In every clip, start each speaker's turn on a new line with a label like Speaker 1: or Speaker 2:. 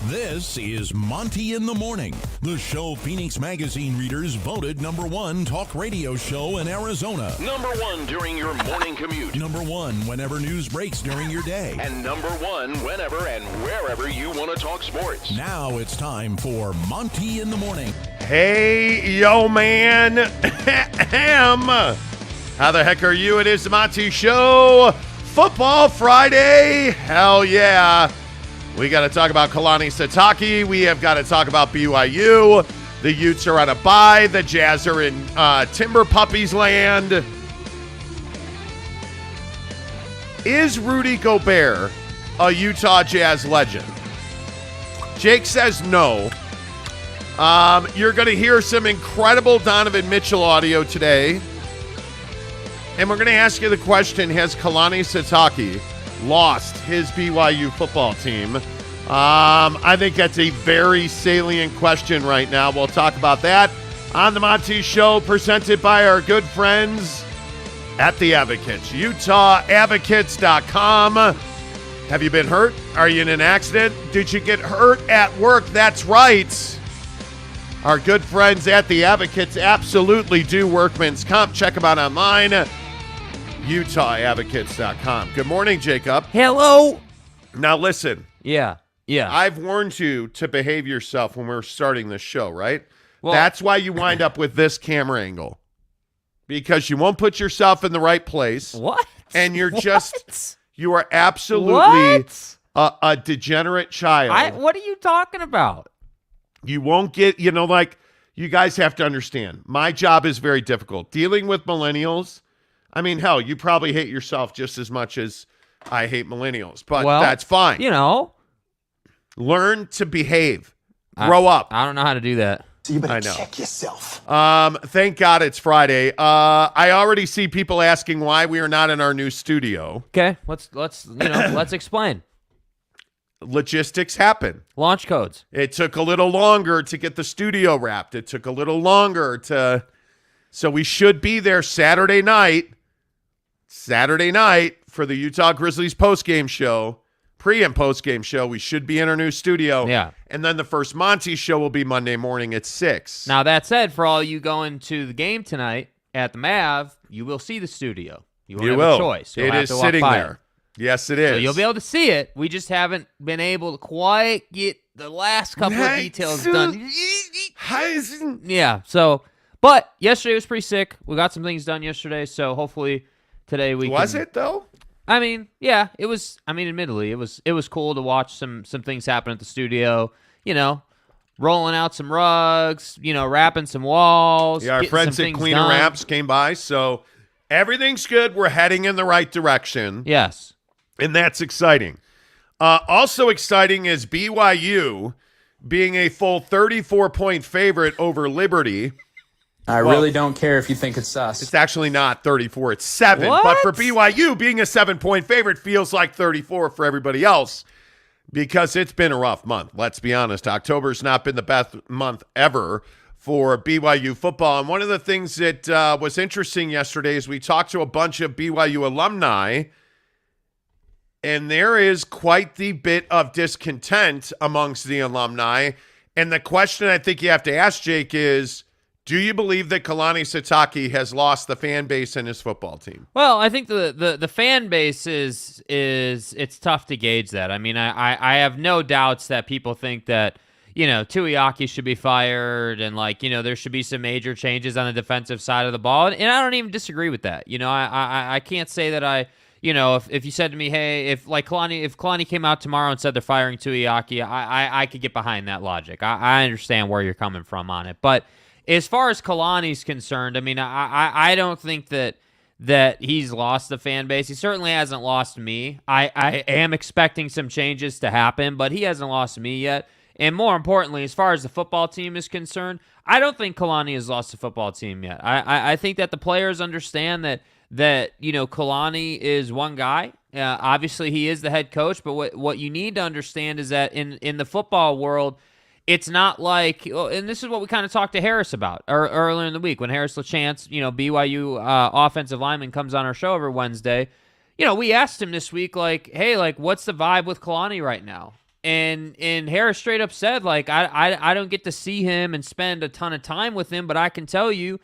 Speaker 1: This is Monty in the Morning, the show Phoenix Magazine readers voted #1 talk radio show in Arizona.
Speaker 2: #1 during your morning commute.
Speaker 1: #1 whenever news breaks during your day.
Speaker 2: And #1 whenever and wherever you want to talk sports.
Speaker 1: Now it's time for Monty in the Morning.
Speaker 3: Hey, yo, man. How the heck are you? It is the Monty Show. Football Friday. Hell yeah. We got to talk about Kalani Sitake. We have got to talk about BYU. The Utes are on a bye. The Jazz are in Timber Puppies land. Is Rudy Gobert a Utah Jazz legend? Jake says no. You're going to hear some incredible Donovan Mitchell audio today. And we're going to ask you the question, has Kalani Sitake lost his BYU football team? I think that's a very salient question right now. We'll talk about that on the Monty Show, presented by our good friends at The Advocates, UtahAdvocates.com. Have you been hurt? Are you in an accident? Did you get hurt at work? That's right. Our good friends at The Advocates absolutely do workman's comp. Check them out online, UtahAdvocates.com. Good morning, Jacob.
Speaker 4: Hello.
Speaker 3: Now listen.
Speaker 4: Yeah.
Speaker 3: I've warned you to behave yourself when we're starting this show, right?
Speaker 4: Well,
Speaker 3: that's why you wind up with this camera angle. Because you won't put yourself in the right place.
Speaker 4: What?
Speaker 3: And you're you are absolutely a degenerate child.
Speaker 4: What are you talking about?
Speaker 3: You won't get, you guys have to understand. My job is very difficult. Dealing with millennials, I mean, hell, you probably hate yourself just as much as I hate millennials, but that's fine. Learn to behave. Grow up.
Speaker 4: I don't know how to do that.
Speaker 5: So you better check yourself.
Speaker 3: Thank God it's Friday. I already see people asking why we are not in our new studio.
Speaker 4: Okay, let's explain.
Speaker 3: Logistics happen.
Speaker 4: Launch codes.
Speaker 3: It took a little longer to get the studio wrapped. It took a little longer so we should be there Saturday night for the Utah Grizzlies postgame show, pre and postgame show. We should be in our new studio.
Speaker 4: Yeah.
Speaker 3: And then the first Monty show will be Monday morning at 6.
Speaker 4: Now, that said, for all you going to the game tonight at the Mav, you will see the studio. You won't have a choice.
Speaker 3: It is sitting there. Yes, it is.
Speaker 4: So you'll be able to see it. We just haven't been able to quite get the last couple of details done. Yeah, but yesterday was pretty sick. We got some things done yesterday, so hopefully today we
Speaker 3: Was it, though?
Speaker 4: I mean, yeah, it was. I mean, admittedly, it was cool to watch some things happen at the studio. Rolling out some rugs, wrapping some walls.
Speaker 3: Yeah, our friends at Cleaner Wraps came by, so everything's good. We're heading in the right direction.
Speaker 4: Yes.
Speaker 3: And that's exciting. Also exciting is BYU being a full 34-point favorite over Liberty.
Speaker 5: I really don't care if you think it's sus.
Speaker 3: It's actually not 34. It's 7.
Speaker 4: What?
Speaker 3: But for BYU, being a 7-point favorite feels like 34 for everybody else because it's been a rough month. Let's be honest. October's not been the best month ever for BYU football. And one of the things that was interesting yesterday is we talked to a bunch of BYU alumni, and there is quite the bit of discontent amongst the alumni. And the question I think you have to ask, Jake, is, do you believe that Kalani Sitake has lost the fan base in his football team?
Speaker 4: Well, I think the fan base is it's tough to gauge that. I mean, I have no doubts that people think that, Tuiaki should be fired and there should be some major changes on the defensive side of the ball. And I don't even disagree with that. I can't say that if you said to me, hey, if Kalani came out tomorrow and said they're firing Tuiaki, I could get behind that logic. I understand where you're coming from on it. But as far as Kalani's concerned, I mean, I don't think that he's lost the fan base. He certainly hasn't lost me. I am expecting some changes to happen, but he hasn't lost me yet. And more importantly, as far as the football team is concerned, I don't think Kalani has lost the football team yet. I think that the players understand that Kalani is one guy. Obviously, he is the head coach, but what you need to understand is that in the football world, it's not like, and this is what we kind of talked to Harris about earlier in the week when Harris LaChance, BYU offensive lineman, comes on our show every Wednesday. We asked him this week, hey, what's the vibe with Kalani right now? And Harris straight up said, like, I don't get to see him and spend a ton of time with him, but I can tell you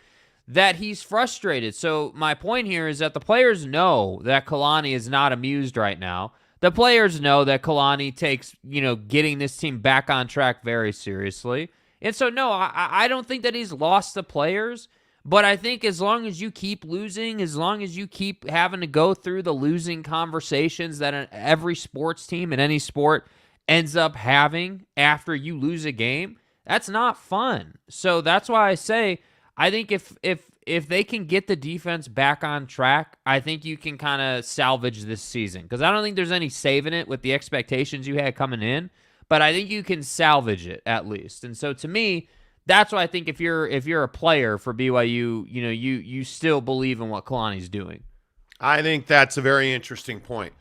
Speaker 4: that he's frustrated. So my point here is that the players know that Kalani is not amused right now. The players know that Kalani takes, getting this team back on track very seriously. And so, no, I don't think that he's lost the players, but I think as long as you keep losing, as long as you keep having to go through the losing conversations that every sports team in any sport ends up having after you lose a game, that's not fun. So that's why I say, I think if they can get the defense back on track, I think you can kind of salvage this season. Because I don't think there's any saving it with the expectations you had coming in, but I think you can salvage it at least. And so to me, that's why I think if you're a player for BYU, you still believe in what Kalani's doing.
Speaker 3: I think that's a very interesting point.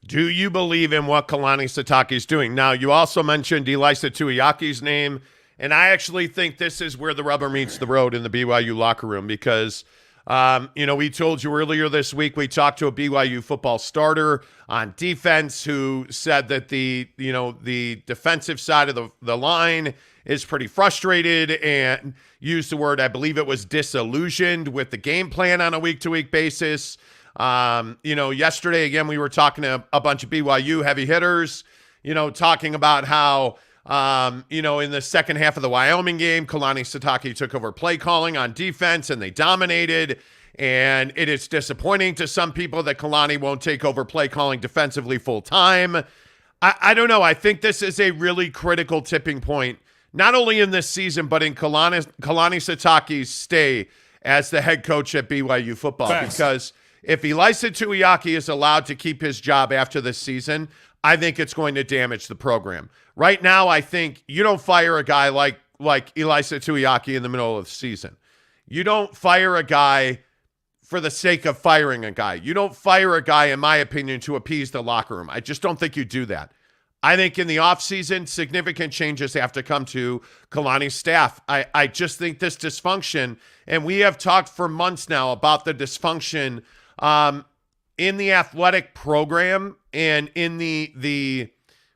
Speaker 3: Do you believe in what Kalani Sitake is doing? Now, you also mentioned Ilaisia Tuiaki's name, and I actually think this is where the rubber meets the road in the BYU locker room because, we told you earlier this week we talked to a BYU football starter on defense who said that the defensive side of the line is pretty frustrated and used the word, I believe it was disillusioned with the game plan on a week-to-week basis. Yesterday, again, we were talking to a bunch of BYU heavy hitters, talking about how, in the second half of the Wyoming game, Kalani Sitake took over play calling on defense and they dominated. And it is disappointing to some people that Kalani won't take over play calling defensively full time. I don't know. I think this is a really critical tipping point, not only in this season, but in Kalani Sitake's stay as the head coach at BYU football.
Speaker 6: Thanks.
Speaker 3: Because if Ilaisia Tuiaki is allowed to keep his job after this season, I think it's going to damage the program. Right now, I think you don't fire a guy like Ilaisia Tuiaki in the middle of the season. You don't fire a guy for the sake of firing a guy. You don't fire a guy, in my opinion, to appease the locker room. I just don't think you do that. I think in the offseason, significant changes have to come to Kalani's staff. I just think this dysfunction, and we have talked for months now about the dysfunction in the athletic program and in the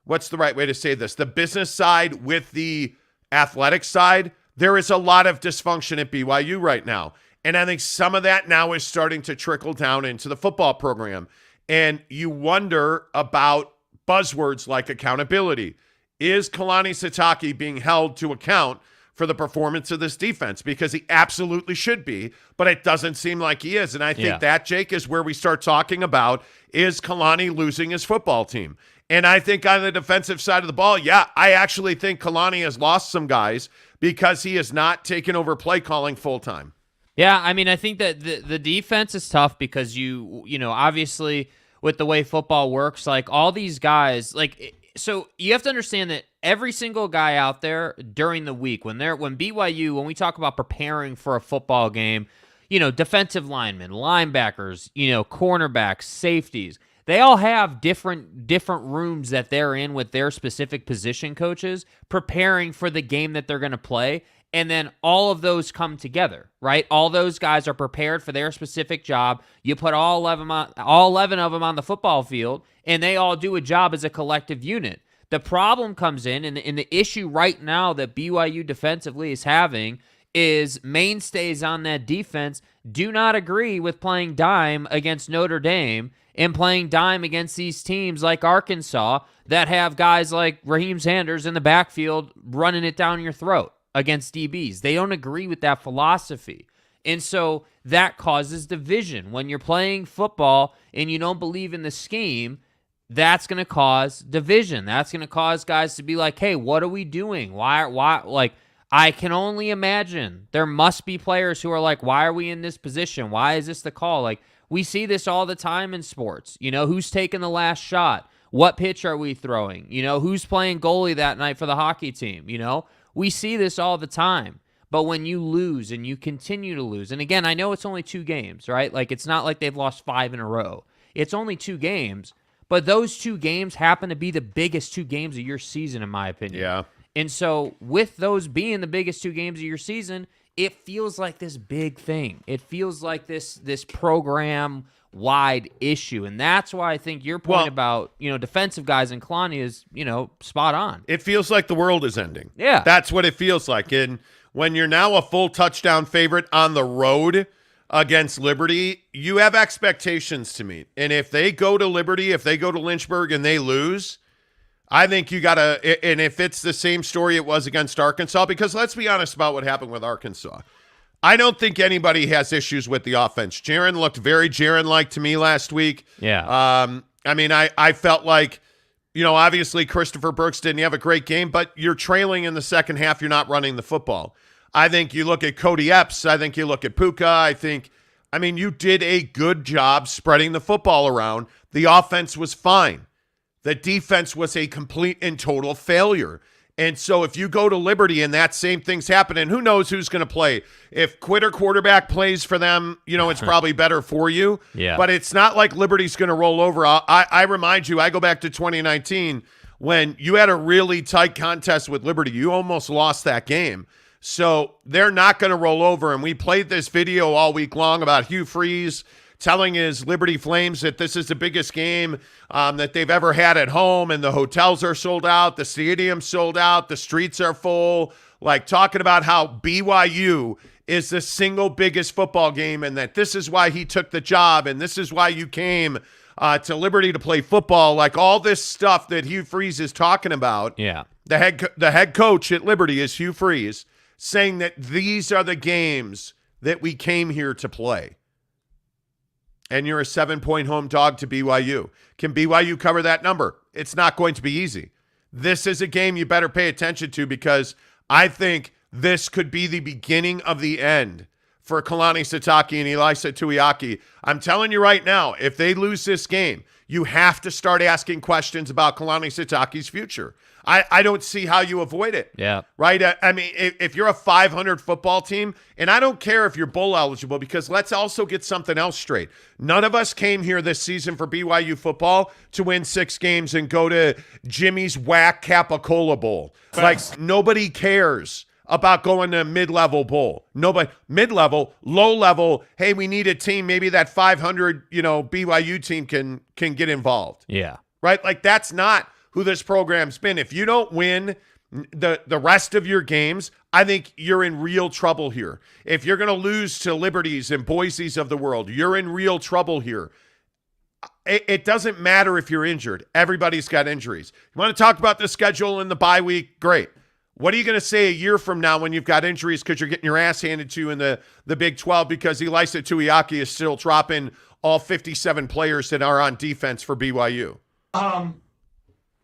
Speaker 3: what's the right way to say this? The business side with the athletic side. There is a lot of dysfunction at BYU right now. And I think some of that now is starting to trickle down into the football program. And you wonder about buzzwords like accountability. Is Kalani Sitake being held to account for the performance of this defense? Because he absolutely should be, but it doesn't seem like he is. And I think that, Jake, is where we start talking about, is Kalani losing his football team? And I think on the defensive side of the ball, I actually think Kalani has lost some guys because he has not taken over play calling full time.
Speaker 4: Yeah, I mean, I think that the defense is tough because obviously with the way football works, like all these guys, so you have to understand that every single guy out there during the week, when BYU, when we talk about preparing for a football game, defensive linemen, linebackers, cornerbacks, safeties, they all have different rooms that they're in with their specific position coaches preparing for the game that they're going to play. And then all of those come together, right? All those guys are prepared for their specific job. You put all 11 of them on the football field, and they all do a job as a collective unit. The problem comes in the issue right now that BYU defensively is having is mainstays on that defense do not agree with playing dime against Notre Dame and playing dime against these teams like Arkansas that have guys like Raheem Sanders in the backfield running it down your throat against DBs. They don't agree with that philosophy. And so that causes division. When you're playing football and you don't believe in the scheme, that's going to cause division. That's going to cause guys to be like, hey, what are we doing? Why, I can only imagine there must be players who are like, why are we in this position? Why is this the call? We see this all the time in sports. Who's taking the last shot? What pitch are we throwing? Who's playing goalie that night for the hockey team? We see this all the time. But when you lose and you continue to lose, and again, I know it's only 2 games, right? It's not like they've lost 5 in a row. It's only 2 games, but those 2 games happen to be the biggest 2 games of your season, in my opinion.
Speaker 3: Yeah.
Speaker 4: And so with those being the biggest 2 games of your season, it feels like this big thing. It feels like this program wide issue, and that's why I think your point about defensive guys and Kalani is spot on.
Speaker 3: It feels like the world is ending.
Speaker 4: Yeah,
Speaker 3: that's what it feels like. And when you're now a full touchdown favorite on the road against Liberty, you have expectations to meet. And if they go to Liberty, if they go to Lynchburg and they lose, I think you got to, and if it's the same story it was against Arkansas, because let's be honest about what happened with Arkansas. I don't think anybody has issues with the offense. Jaren looked very Jaren-like to me last week.
Speaker 4: Yeah.
Speaker 3: I felt like, obviously Christopher Brooks didn't have a great game, but you're trailing in the second half. You're not running the football. I think you look at Cody Epps. I think you look at Puka. You did a good job spreading the football around. The offense was fine. The defense was a complete and total failure. And so if you go to Liberty and that same thing's happening, who knows who's going to play? If quitter quarterback plays for them, it's probably better for you.
Speaker 4: Yeah.
Speaker 3: But it's not like Liberty's going to roll over. I remind you, I go back to 2019 when you had a really tight contest with Liberty. You almost lost that game. So they're not going to roll over. And we played this video all week long about Hugh Freeze telling his Liberty Flames that this is the biggest game that they've ever had at home, and the hotels are sold out, the stadium's sold out, the streets are full, like talking about how BYU is the single biggest football game and that this is why he took the job and this is why you came to Liberty to play football, like all this stuff that Hugh Freeze is talking about.
Speaker 4: Yeah.
Speaker 3: The head coach at Liberty is Hugh Freeze, saying that these are the games that we came here to play. And you're a 7-point home dog to BYU. Can BYU cover that number? It's not going to be easy. This is a game you better pay attention to because I think this could be the beginning of the end for Kalani Sitake and Ilaisia Tuiaki. I'm telling you right now, if they lose this game, you have to start asking questions about Kalani Sitake's future. I don't see how you avoid it.
Speaker 4: Yeah.
Speaker 3: Right? If you're a 500 football team, and I don't care if you're bowl eligible, because let's also get something else straight. None of us came here this season for BYU football to win 6 games and go to Jimmy's Whack Capicola Bowl. Like, nobody cares about going to a mid-level bowl. Nobody, mid-level, low-level, hey, we need a team, maybe that 500, BYU team can get involved.
Speaker 4: Yeah.
Speaker 3: Right? Like, that's not who this program's been. If you don't win the rest of your games, I think you're in real trouble here. If you're going to lose to Liberties and Boise's of the world, you're in real trouble here. It doesn't matter if you're injured. Everybody's got injuries. You want to talk about the schedule in the bye week? Great. What are you going to say a year from now when you've got injuries because you're getting your ass handed to you in the Big 12 because Ilaisia Tuiaki is still dropping all 57 players that are on defense for BYU?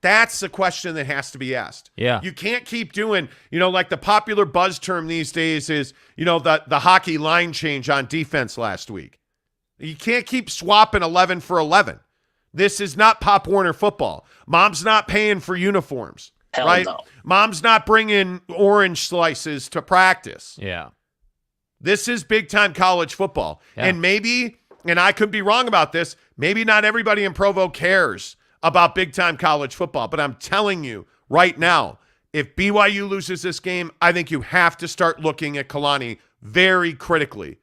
Speaker 3: That's the question that has to be asked.
Speaker 4: Yeah.
Speaker 3: You can't keep doing, like the popular buzz term these days is, the hockey line change on defense last week. You can't keep swapping 11 for 11. This is not Pop Warner football. Mom's not paying for uniforms.
Speaker 6: Hell
Speaker 3: right?
Speaker 6: no.
Speaker 3: Mom's not bringing orange slices to practice.
Speaker 4: Yeah.
Speaker 3: This is big-time college football.
Speaker 4: Yeah.
Speaker 3: And maybe, and I could be wrong about this, maybe not everybody in Provo cares about big-time college football. But I'm telling you right now, if BYU loses this game, I think you have to start looking at Kalani very critically.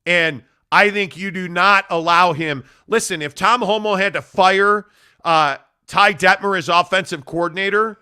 Speaker 3: And I think you do not allow him. Listen, if Tom Homo had to fire Ty Detmer as offensive coordinator,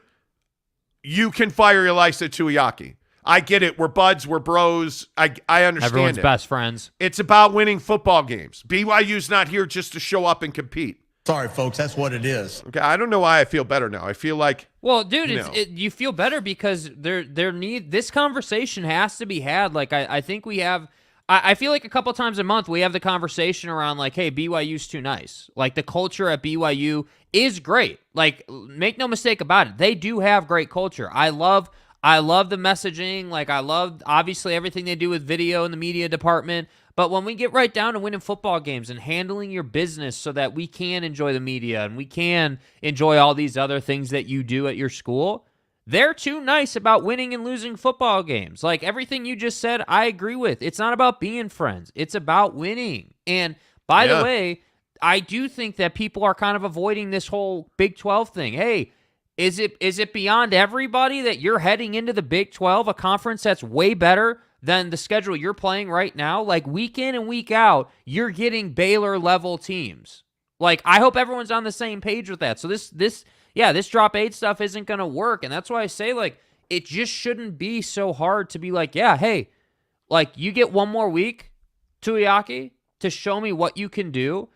Speaker 3: you can fire Ilaisia Tuiaki. I get it. We're buds. We're bros. I understand
Speaker 4: Everyone's
Speaker 3: it.
Speaker 4: best friends.
Speaker 3: It's about winning football games. BYU's not here just to show up and compete.
Speaker 7: Sorry, folks. That's what it is.
Speaker 3: Okay, I don't know why I feel better now. I feel like,
Speaker 4: well, dude, you feel better because this conversation has to be had. Like I think we have. I feel like a couple times a month we have the conversation around like, hey, BYU's too nice. Like the culture at BYU is great. Like make no mistake about it, they do have great culture. I love the messaging. Like I love obviously everything they do with video in the media department. But when we get right down to winning football games and handling your business so that we can enjoy the media and we can enjoy all these other things that you do at your school, they're too nice about winning and losing football games. Like everything you just said, I agree with. It's not about being friends. It's about winning. And by the way, I do think that people are kind of avoiding this whole Big 12 thing. Hey, is it beyond everybody that you're heading into the Big 12, a conference that's way better than the schedule you're playing right now. Like, week in and week out, you're getting Baylor-level teams. Like, I hope everyone's on the same page with that. So this drop 8 stuff isn't going to work, and that's why I say, like, it just shouldn't be so hard to be like, yeah, hey, like, you get one more week, Tuiaki, to show me what you can do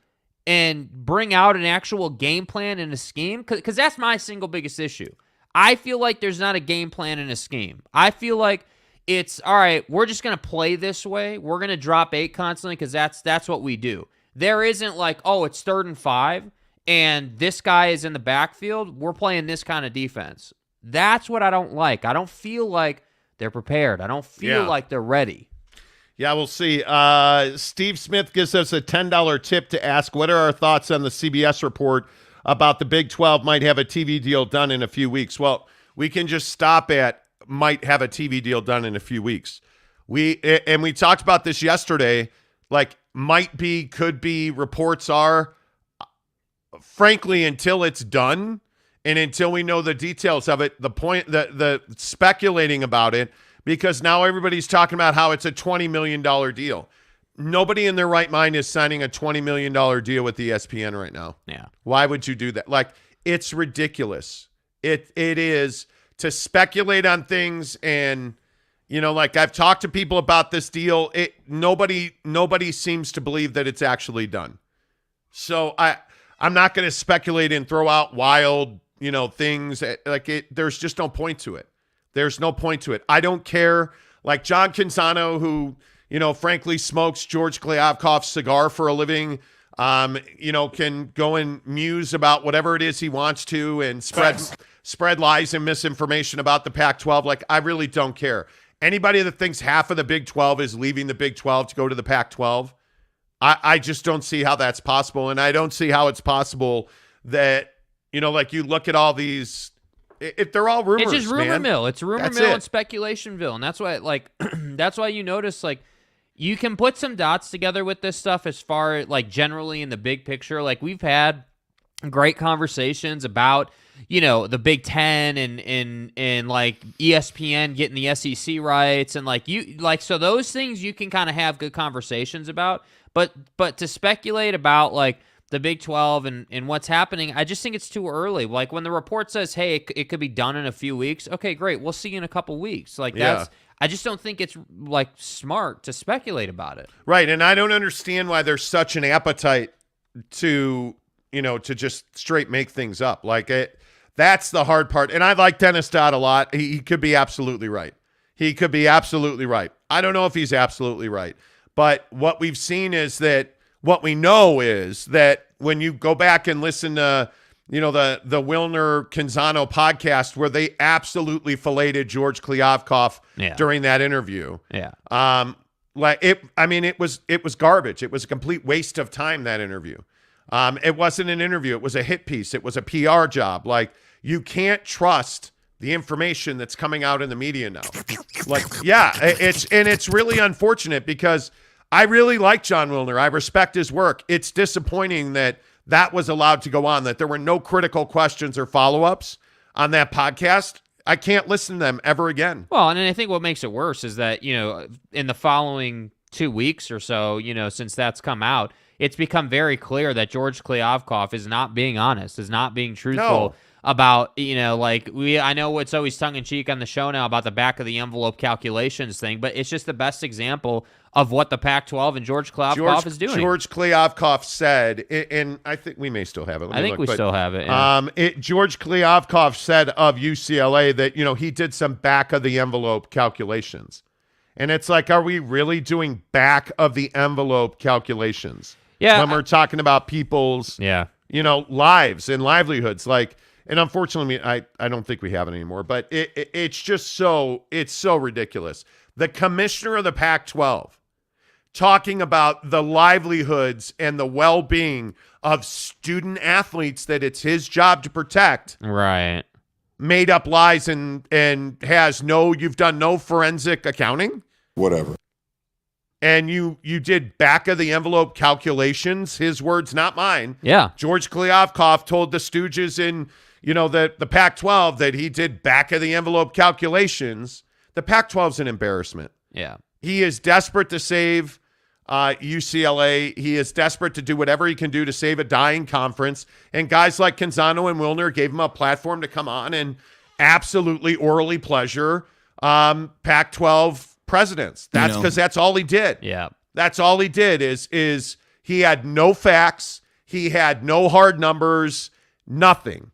Speaker 4: and bring out an actual game plan and a scheme, because that's my single biggest issue. I feel like there's not a game plan and a scheme. I feel like it's, all right, we're just going to play this way. We're going to drop 8 constantly because that's what we do. There isn't like, oh, it's 3rd and 5, and this guy is in the backfield. We're playing this kind of defense. That's what I don't like. I don't feel like they're prepared. I don't feel like they're ready.
Speaker 3: Yeah, we'll see. Steve Smith gives us a $10 tip to ask, what are our thoughts on the CBS report about the Big 12 might have a TV deal done in a few weeks? Well, we can just stop at might have a TV deal done in a few weeks. We talked about this yesterday, like might be, could be, reports are. Frankly, until it's done and until we know the details of it, the speculating about it, because now everybody's talking about how it's a $20 million deal. Nobody in their right mind is signing a $20 million deal with ESPN right now.
Speaker 4: Yeah.
Speaker 3: Why would you do that? Like, it's ridiculous. It is to speculate on things, and like I've talked to people about this deal. Nobody seems to believe that it's actually done. So I'm not going to speculate and throw out wild, things there's just no point to it. There's no point to it. I don't care. Like John Canzano, who, frankly smokes George Kliavkoff's cigar for a living, can go and muse about whatever it is he wants to and spread lies and misinformation about the Pac-12. Like, I really don't care. Anybody that thinks half of the Big 12 is leaving the Big 12 to go to the Pac-12, I just don't see how that's possible. And I don't see how it's possible that, like you look at all these, if they're all rumors,
Speaker 4: it's just rumor mill. It's rumor mill and speculationville. And that's why, like, that's why you notice, like, you can put some dots together with this stuff as far, like, generally in the big picture. Like, we've had great conversations about, the Big Ten and like ESPN getting the SEC rights, and so those things you can kind of have good conversations about. But to speculate about like the Big 12 and what's happening, I just think it's too early. Like when the report says, hey, it could be done in a few weeks. Okay, great. We'll see you in a couple weeks. Like I just don't think it's like smart to speculate about it.
Speaker 3: Right. And I don't understand why there's such an appetite to, to just straight make things up. Like that's the hard part. And I like Dennis Dodd a lot. He could be absolutely right. He could be absolutely right. I don't know if he's absolutely right. But what we've seen is that what we know is that when you go back and listen to, the Wilner Canzano podcast where they absolutely filleted George Kliavkoff during that interview.
Speaker 4: Yeah.
Speaker 3: It was garbage. It was a complete waste of time, that interview. It wasn't an interview. It was a hit piece. It was a PR job. Like, you can't trust the information that's coming out in the media now. It's really unfortunate because I really like John Wilner. I respect his work. It's disappointing that was allowed to go on, that there were no critical questions or follow-ups on that podcast. I can't listen to them ever again.
Speaker 4: Well, and I think what makes it worse is that, in the following 2 weeks or so, since that's come out, it's become very clear that George Kliavkoff is not being honest, is not being truthful about, I know it's always tongue-in-cheek on the show now about the back of the envelope calculations thing, but it's just the best example of what the Pac-12 and George Kliavkoff is doing.
Speaker 3: George Kliavkoff said, and I think we may still have it.
Speaker 4: I think we still have it. Yeah.
Speaker 3: George Kliavkoff said of UCLA that, he did some back of the envelope calculations. And it's like, are we really doing back of the envelope calculations?
Speaker 4: Yeah.
Speaker 3: When we're talking about people's, lives and livelihoods. Like, and unfortunately, I don't think we have it anymore, but it's just it's so ridiculous. The commissioner of the Pac-12 talking about the livelihoods and the well-being of student athletes that it's his job to protect.
Speaker 4: Right.
Speaker 3: Made up lies and you've done no forensic accounting.
Speaker 6: Whatever.
Speaker 3: And you did back of the envelope calculations, his words, not mine.
Speaker 4: Yeah.
Speaker 3: George Kliavkoff told the Stooges in, the Pac-12 that he did back of the envelope calculations. The Pac-12 is an embarrassment.
Speaker 4: Yeah.
Speaker 3: He is desperate to save UCLA. He is desperate to do whatever he can do to save a dying conference. And guys like Canzano and Wilner gave him a platform to come on and absolutely orally pleasure Pac-12 presidents. That's because that's all he did.
Speaker 4: Yeah.
Speaker 3: That's all he did is he had no facts. He had no hard numbers, nothing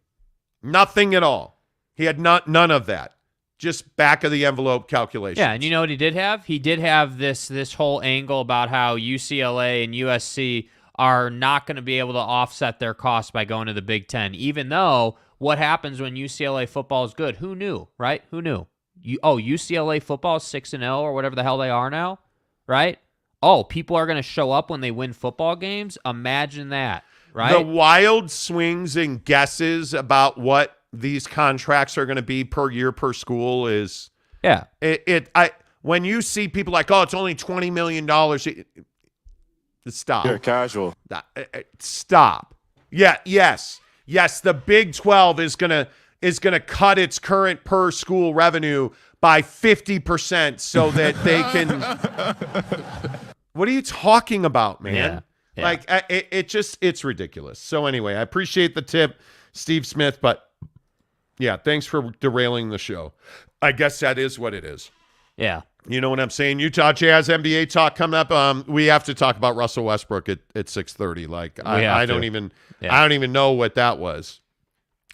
Speaker 3: at all. He had none of that. Just back of the envelope calculations.
Speaker 4: Yeah, and you know what he did have? He did have this whole angle about how UCLA and USC are not going to be able to offset their costs by going to the Big Ten, even though what happens when UCLA football is good? Who knew, right? Who knew? UCLA football is 6-0 or whatever the hell they are now, right? Oh, people are going to show up when they win football games? Imagine that, right?
Speaker 3: The wild swings and guesses about what these contracts are going to be per year per school is when you see people like, oh, it's only $20 million. Stop.
Speaker 6: You're casual.
Speaker 3: Stop. Yeah. Yes. The Big 12 is gonna cut its current per school revenue by 50% so that they can. What are you talking about, man?
Speaker 4: Yeah.
Speaker 3: Like it's ridiculous. So anyway, I appreciate the tip, Steve Smith, but. Yeah, thanks for derailing the show. I guess that is what it is.
Speaker 4: Yeah.
Speaker 3: You know what I'm saying? Utah Jazz NBA talk coming up. We have to talk about Russell Westbrook at 6:30. Like I don't even know what that was.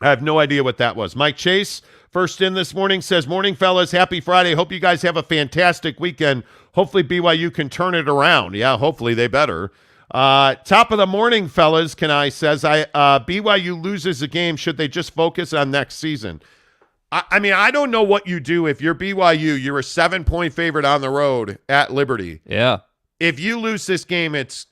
Speaker 3: I have no idea what that was. Mike Chase, first in this morning, says, morning, fellas. Happy Friday. Hope you guys have a fantastic weekend. Hopefully BYU can turn it around. Yeah, hopefully they better. Top of the morning, fellas, says, BYU loses a game. Should they just focus on next season? I mean, I don't know what you do if you're BYU. You're a 7-point favorite on the road at Liberty.
Speaker 4: Yeah.
Speaker 3: If you lose this game, it's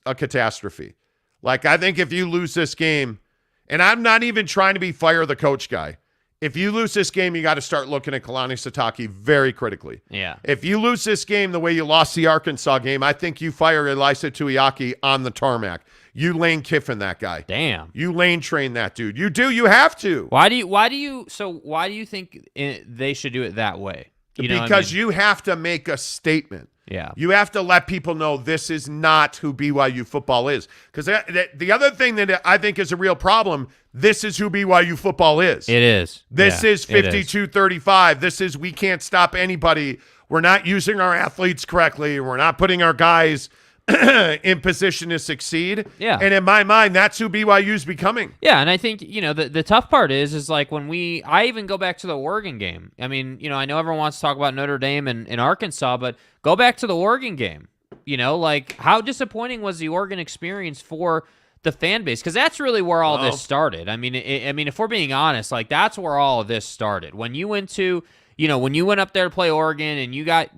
Speaker 3: a catastrophe. Like, I think if you lose this game, and I'm not even trying to be fire the coach guy. If you lose this game, you got to start looking at Kalani Sitake very critically.
Speaker 4: Yeah.
Speaker 3: If you lose this game the way you lost the Arkansas game, I think you fire Ilaisia Tuiaki on the tarmac. You Lane Kiffin that guy.
Speaker 4: Damn.
Speaker 3: You Lane train that dude. You do. You have to.
Speaker 4: Why do you think they should do it that way?
Speaker 3: Because you have to make a statement.
Speaker 4: Yeah.
Speaker 3: You have to let people know this is not who BYU football is. Because the other thing that I think is a real problem, this is who BYU football is.
Speaker 4: It is.
Speaker 3: This is 52-35. This is we can't stop anybody. We're not using our athletes correctly. We're not putting our guys in position to succeed.
Speaker 4: Yeah.
Speaker 3: And in my mind, that's who BYU's becoming.
Speaker 4: Yeah, and I think, the tough part is like when I even go back to the Oregon game. I mean, I know everyone wants to talk about Notre Dame and Arkansas, but go back to the Oregon game. Like how disappointing was the Oregon experience for the fan base? Because that's really where all this started. I mean, if we're being honest, like that's where all of this started. When you went to, when you went up there to play Oregon and you got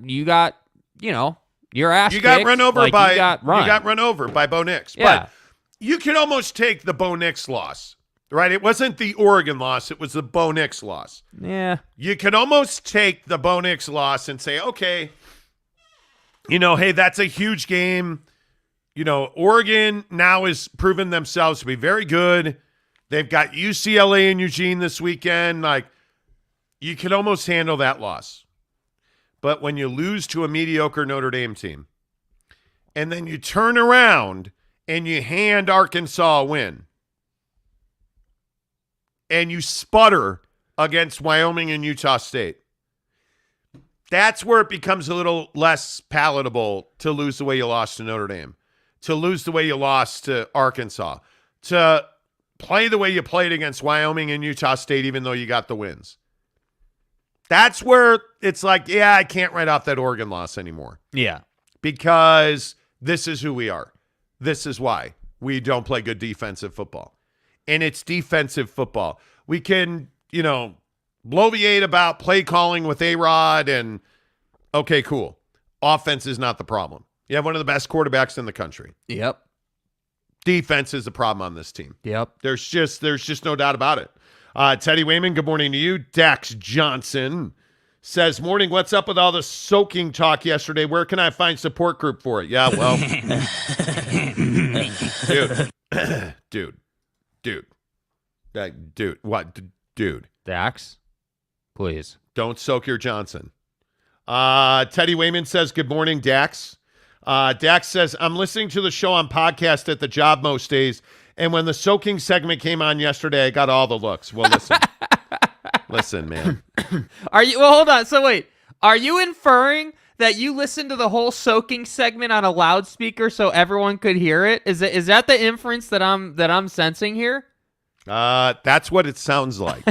Speaker 4: your ass
Speaker 3: you got
Speaker 4: kicked,
Speaker 3: run over
Speaker 4: like,
Speaker 3: by
Speaker 4: you got
Speaker 3: run over by Bo Nix.
Speaker 4: Yeah.
Speaker 3: But you can almost take the Bo Nix loss, right? It wasn't the Oregon loss, it was the Bo Nix loss.
Speaker 4: Yeah.
Speaker 3: You can almost take the Bo Nix loss and say, okay, hey, that's a huge game. Oregon now has proven themselves to be very good. They've got UCLA and Eugene this weekend. Like, you can almost handle that loss. But when you lose to a mediocre Notre Dame team, and then you turn around and you hand Arkansas a win, and you sputter against Wyoming and Utah State, that's where it becomes a little less palatable to lose the way you lost to Notre Dame, to lose the way you lost to Arkansas, to play the way you played against Wyoming and Utah State, even though you got the wins. That's where it's like, yeah, I can't write off that Oregon loss anymore.
Speaker 4: Yeah.
Speaker 3: Because this is who we are. This is why we don't play good defensive football. And it's defensive football. We can, bloviate about play calling with A-Rod and, okay, cool. Offense is not the problem. You have one of the best quarterbacks in the country.
Speaker 4: Yep.
Speaker 3: Defense is the problem on this team.
Speaker 4: Yep.
Speaker 3: There's just no doubt about it. Teddy Wayman, good morning to you. Dax Johnson says, morning, what's up with all the soaking talk yesterday? Where can I find support group for it? Yeah, well, dude, what? Dude.
Speaker 4: Dax, please.
Speaker 3: Don't soak your Johnson. Teddy Wayman says, good morning, Dax. Dax says, I'm listening to the show on podcast at the job most days, and when the soaking segment came on yesterday, I got all the looks. Well, listen. Listen, man.
Speaker 4: Hold on. So wait, are you inferring that you listened to the whole soaking segment on a loudspeaker so everyone could hear it? Is that the inference that I'm sensing here?
Speaker 3: That's what it sounds like.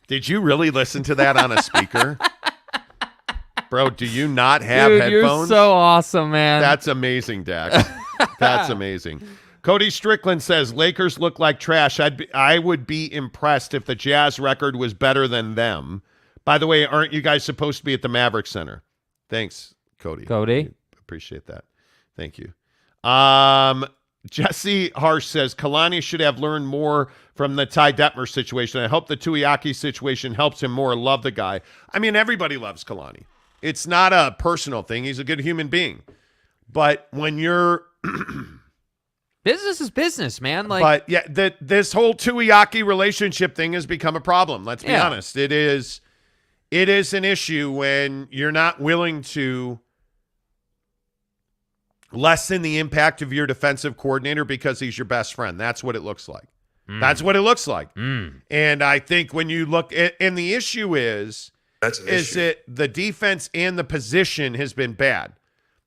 Speaker 3: Did you really listen to that on a speaker? Bro, do you not have headphones?
Speaker 4: You're so awesome, man.
Speaker 3: That's amazing, Dax. That's amazing. Cody Strickland says, Lakers look like trash. I would be impressed if the Jazz record was better than them. By the way, aren't you guys supposed to be at the Maverick Center? Thanks, Cody.
Speaker 4: Cody.
Speaker 3: Appreciate that. Thank you. Jesse Harsh says, Kalani should have learned more from the Ty Detmer situation. I hope the Tuiaki situation helps him more. Love the guy. I mean, everybody loves Kalani. It's not a personal thing. He's a good human being. But when you're...
Speaker 4: business is business, man.
Speaker 3: But yeah, this whole Tuiaki relationship thing has become a problem. Let's be honest. It is an issue when you're not willing to lessen the impact of your defensive coordinator because he's your best friend. That's what it looks like. That's what it looks like. And I think when you look at, and the issue is that the defense and the position has been bad.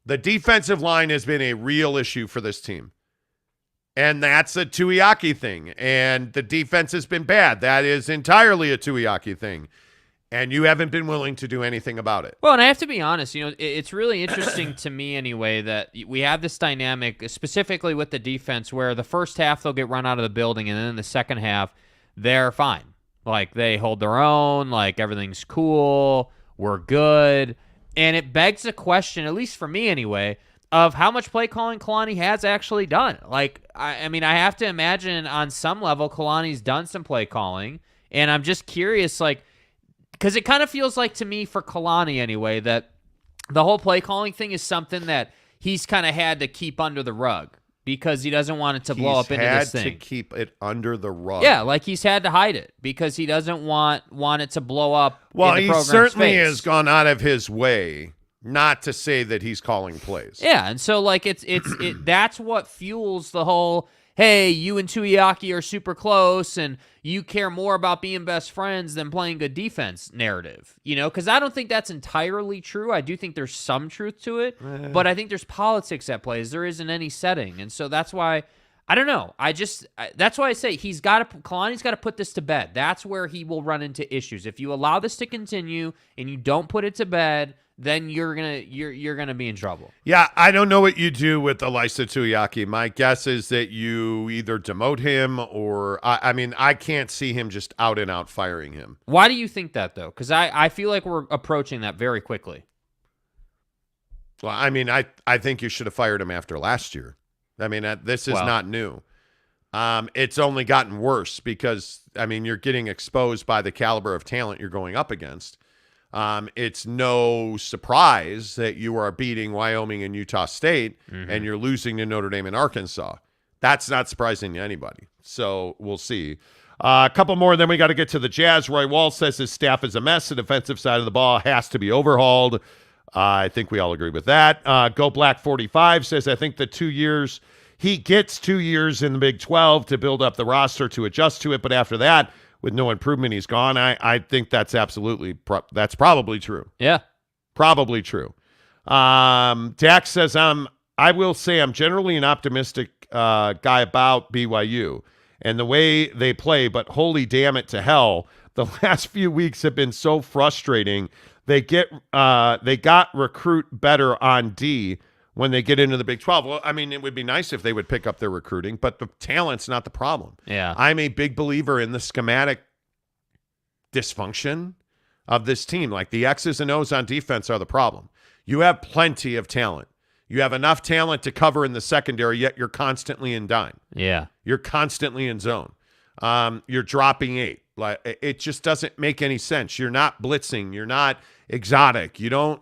Speaker 3: The defensive line has been a real issue for this team. And that's a Tuiaki thing. And the defense has been bad. That is entirely a Tuiaki thing. And you haven't been willing to do anything about it.
Speaker 4: Well, and I have to be honest, it's really interesting to me anyway that we have this dynamic, specifically with the defense, where the first half they'll get run out of the building, and then in the second half, they're fine. Like, they hold their own, like, everything's cool, we're good. And it begs the question, at least for me anyway, of how much play calling Kalani has actually done. Like, I mean, I have to imagine on some level Kalani's done some play calling, and I'm just curious, like, because it kind of feels like to me for Kalani anyway that the whole play calling thing is something that he's kind of had to keep under the rug because he doesn't want it to blow up into this thing.
Speaker 3: He's had to keep it under the rug.
Speaker 4: Yeah, like he's had to hide it because he doesn't want it to blow up.
Speaker 3: Well,
Speaker 4: in the
Speaker 3: he
Speaker 4: program's
Speaker 3: certainly
Speaker 4: face.
Speaker 3: has gone out of his way not to say that he's calling plays.
Speaker 4: Yeah, and so like it's that's what fuels the whole, hey, you and Tuiaki are super close and you care more about being best friends than playing good defense narrative, because I don't think that's entirely true. I do think there's some truth to it, but I think there's politics at play. There isn't any setting. And so that's why, I don't know. That's why I say Kalani's got to put this to bed. That's where he will run into issues. If you allow this to continue and you don't put it to bed, then you're gonna be in trouble.
Speaker 3: Yeah, I don't know what you do with Ilaisia Tuiaki. My guess is that you either demote him or, I can't see him just out and out firing him.
Speaker 4: Why do you think that, though? Because I feel like we're approaching that very quickly.
Speaker 3: Well, I think you should have fired him after last year. This is not new. It's only gotten worse because, you're getting exposed by the caliber of talent you're going up against. It's no surprise that you are beating Wyoming and Utah State and you're losing to Notre Dame and Arkansas. That's not surprising to anybody. So we'll see. A couple more, then we got to get to the Jazz. Roy Wall says his staff is a mess. The defensive side of the ball has to be overhauled. I think we all agree with that. Go Black 45 says, I think he gets 2 years in the Big 12 to build up the roster to adjust to it. But after that, with no improvement, he's gone. I think that's that's probably true.
Speaker 4: Yeah.
Speaker 3: Probably true. Dax says, I will say I'm generally an optimistic guy about BYU and the way they play, but holy damn it to hell, the last few weeks have been so frustrating. They got recruit better on D when they get into the Big 12. Well, it would be nice if they would pick up their recruiting, but the talent's not the problem.
Speaker 4: Yeah.
Speaker 3: I'm a big believer in the schematic dysfunction of this team. Like the X's and O's on defense are the problem. You have plenty of talent. You have enough talent to cover in the secondary, yet you're constantly in dime.
Speaker 4: Yeah.
Speaker 3: You're constantly in zone. You're dropping 8. Like it just doesn't make any sense. You're not blitzing. You're not exotic. You don't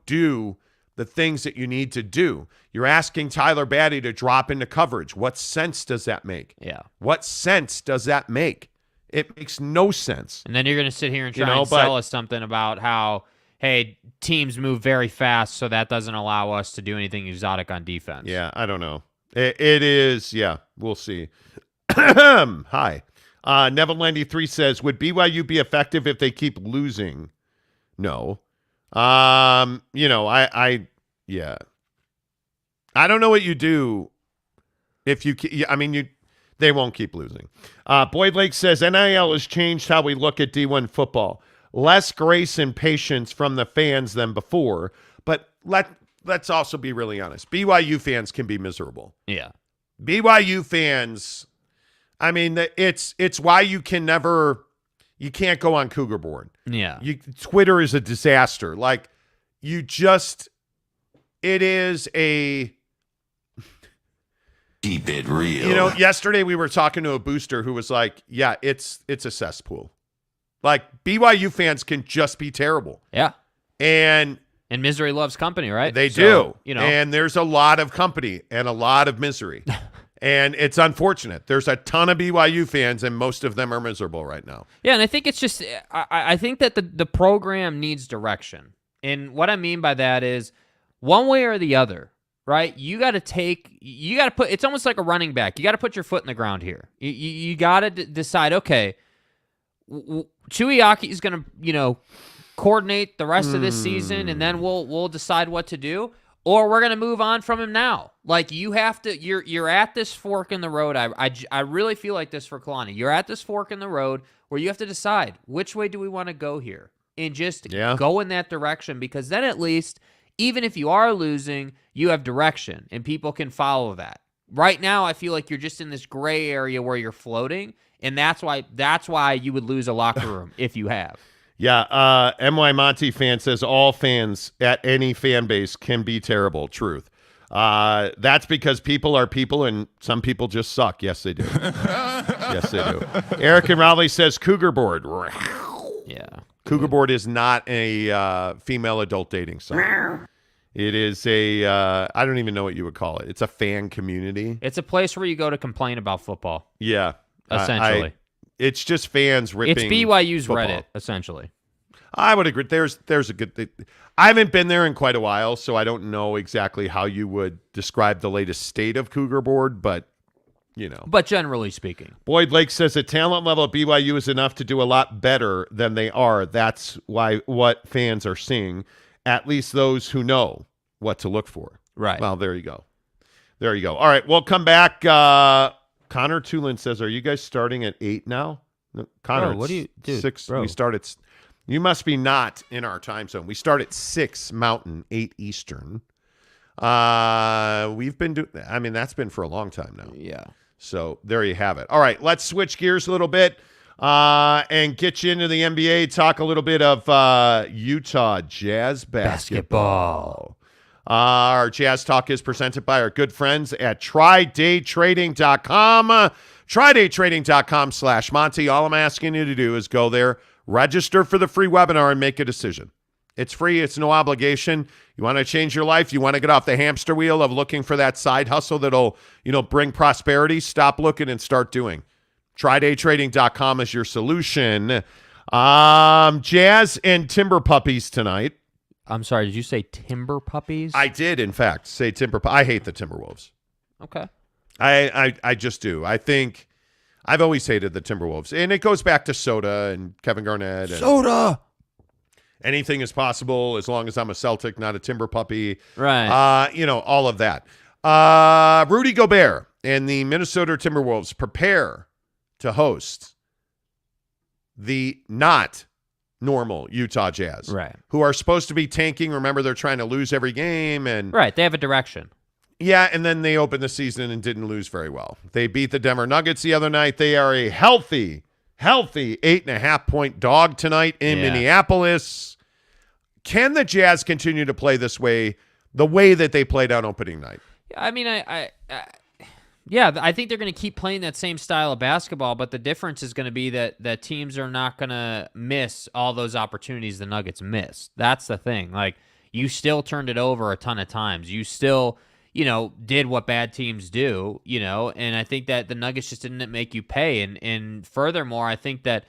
Speaker 3: do the things that you need to do. You're asking Tyler Batty to drop into coverage. What sense does that make?
Speaker 4: Yeah.
Speaker 3: What sense does that make? It makes no sense.
Speaker 4: And then you're going to sit here and try and sell us something about how, hey, teams move very fast, so that doesn't allow us to do anything exotic on defense.
Speaker 3: Yeah, I don't know. It is, yeah, we'll see. Hi. Neville93 says, would BYU be effective if they keep losing? No. Yeah. I don't know what you do if you, they won't keep losing. Boyd Lake says, NIL has changed how we look at D1 football. Less grace and patience from the fans than before, but let's also be really honest. BYU fans can be miserable.
Speaker 4: Yeah.
Speaker 3: BYU fans, it's why you can't go on Cougar Board.
Speaker 4: Yeah.
Speaker 3: Twitter is a disaster. Like, it is a...
Speaker 6: Keep it real.
Speaker 3: Yesterday we were talking to a booster who was like, yeah, it's a cesspool. Like, BYU fans can just be terrible.
Speaker 4: Yeah.
Speaker 3: And
Speaker 4: misery loves company, right?
Speaker 3: They do.
Speaker 4: You know.
Speaker 3: And there's a lot of company and a lot of misery. And it's unfortunate. There's a ton of BYU fans, and most of them are miserable right now.
Speaker 4: Yeah, and I think it's just I think that the program needs direction. And what I mean by that is one way or the other, right? You got to put, it's almost like a running back. You got to put your foot in the ground here. You got to decide, okay, Tuiaki is going to, coordinate the rest of this season, and then we'll decide what to do, or we're going to move on from him now. Like, you have to, you're at this fork in the road. I really feel like this for Kalani. You're at this fork in the road where you have to decide which way do we want to go here, and just go in that direction, because then at least, even if you are losing, you have direction and people can follow that. Right now, I feel like you're just in this gray area where you're floating, and that's why you would lose a locker room if you have.
Speaker 3: Yeah, MY Monty fan says all fans at any fan base can be terrible. Truth. That's because people are people, and some people just suck. Yes, they do. Yes, they do. Eric and Raleigh says Cougar Board.
Speaker 4: Yeah.
Speaker 3: Cougar Board is not a female adult dating site. It is I don't even know what you would call it. It's a fan community.
Speaker 4: It's a place where you go to complain about football.
Speaker 3: Yeah.
Speaker 4: Essentially.
Speaker 3: It's just fans ripping.
Speaker 4: It's BYU's
Speaker 3: football.
Speaker 4: Reddit, essentially.
Speaker 3: I would agree. There's a good. I haven't been there in quite a while, so I don't know exactly how you would describe the latest state of Cougar Board, but
Speaker 4: But generally speaking,
Speaker 3: Boyd Lake says the talent level at BYU is enough to do a lot better than they are. That's what fans are seeing, at least those who know what to look for.
Speaker 4: Right.
Speaker 3: Well, there you go. There you go. All right, we'll come back. Connor Tulin says, "Are you guys starting at 8 now?" No, Connor,
Speaker 4: bro, what do you do?
Speaker 3: 6.
Speaker 4: Bro.
Speaker 3: We start at. You must be not in our time zone. We start at 6 Mountain, 8 Eastern. We've been doing. That's been for a long time now.
Speaker 4: Yeah.
Speaker 3: So there you have it. All right, let's switch gears a little bit and get you into the NBA. Talk a little bit of Utah Jazz basketball. Our Jazz Talk is presented by our good friends at TryDayTrading.com. TryDayTrading.com/Monty. All I'm asking you to do is go there, register for the free webinar, and make a decision. It's free. It's no obligation. You want to change your life? You want to get off the hamster wheel of looking for that side hustle that'll, bring prosperity? Stop looking and start doing. TryDayTrading.com is your solution. Jazz and Timber Puppies tonight.
Speaker 4: I'm sorry, did you say Timber Puppies?
Speaker 3: I did, in fact, say Timber. I hate the Timberwolves.
Speaker 4: Okay.
Speaker 3: I just do. I think I've always hated the Timberwolves, and it goes back to Soda and Kevin Garnett. And
Speaker 4: Soda.
Speaker 3: Anything is possible as long as I'm a Celtic, not a Timber Puppy.
Speaker 4: Right.
Speaker 3: All of that. Rudy Gobert and the Minnesota Timberwolves prepare to host the not normal Utah Jazz,
Speaker 4: right,
Speaker 3: who are supposed to be tanking. Remember, they're trying to lose every game, and
Speaker 4: right, they have a direction.
Speaker 3: Yeah, and then they opened the season and didn't lose very well. They beat the Denver Nuggets the other night. They are a healthy 8.5-point dog tonight in Minneapolis. Can the Jazz continue to play this way, the way that they played on opening night?
Speaker 4: I mean, I think they're going to keep playing that same style of basketball, but the difference is going to be that teams are not going to miss all those opportunities the Nuggets missed. That's the thing. Like, you still turned it over a ton of times. You still, did what bad teams do, and I think that the Nuggets just didn't make you pay. And furthermore, I think that,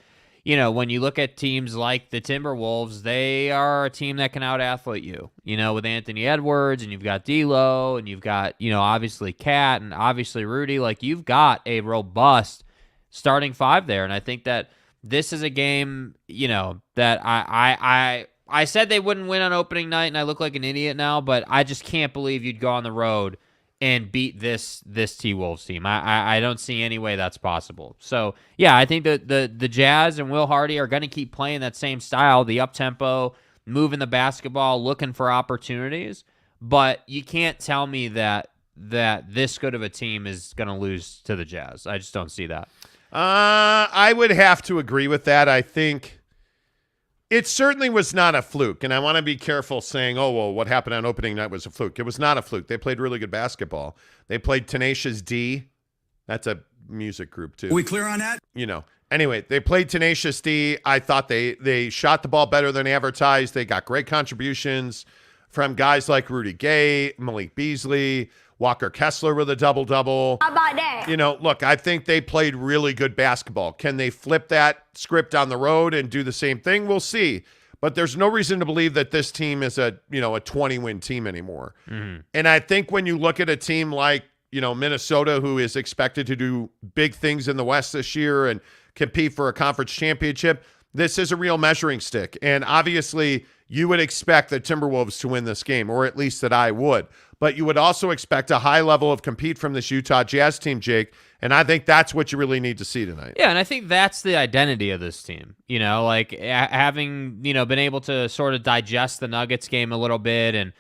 Speaker 4: when you look at teams like the Timberwolves, they are a team that can out-athlete you, with Anthony Edwards, and you've got D'Lo, and you've got, obviously Cat, and obviously Rudy. Like, you've got a robust starting five there, and I think that this is a game, that I said they wouldn't win on opening night, and I look like an idiot now, but I just can't believe you'd go on the road and beat this T-Wolves team. I don't see any way that's possible. So, yeah, I think that the Jazz and Will Hardy are going to keep playing that same style, the up-tempo, moving the basketball, looking for opportunities, but you can't tell me that this good of a team is going to lose to the Jazz. I just don't see that.
Speaker 3: I would have to agree with that. I think it certainly was not a fluke, and I want to be careful saying, oh, well, what happened on opening night was a fluke. It was not a fluke. They played really good basketball. They played Tenacious D. That's a music group, too.
Speaker 7: Are we clear on that?
Speaker 3: Anyway, they played Tenacious D. I thought they shot the ball better than advertised. They got great contributions from guys like Rudy Gay, Malik Beasley, Walker Kessler with a double-double.
Speaker 6: How about that?
Speaker 3: Look, I think they played really good basketball. Can they flip that script on the road and do the same thing? We'll see. But there's no reason to believe that this team is a 20-win team anymore. Mm-hmm. And I think when you look at a team like, Minnesota, who is expected to do big things in the West this year and compete for a conference championship, this is a real measuring stick. And obviously, you would expect the Timberwolves to win this game, or at least that I would. But you would also expect a high level of compete from this Utah Jazz team, Jake. And I think that's what you really need to see tonight.
Speaker 4: Yeah, and I think that's the identity of this team. Having, been able to sort of digest the Nuggets game a little bit and,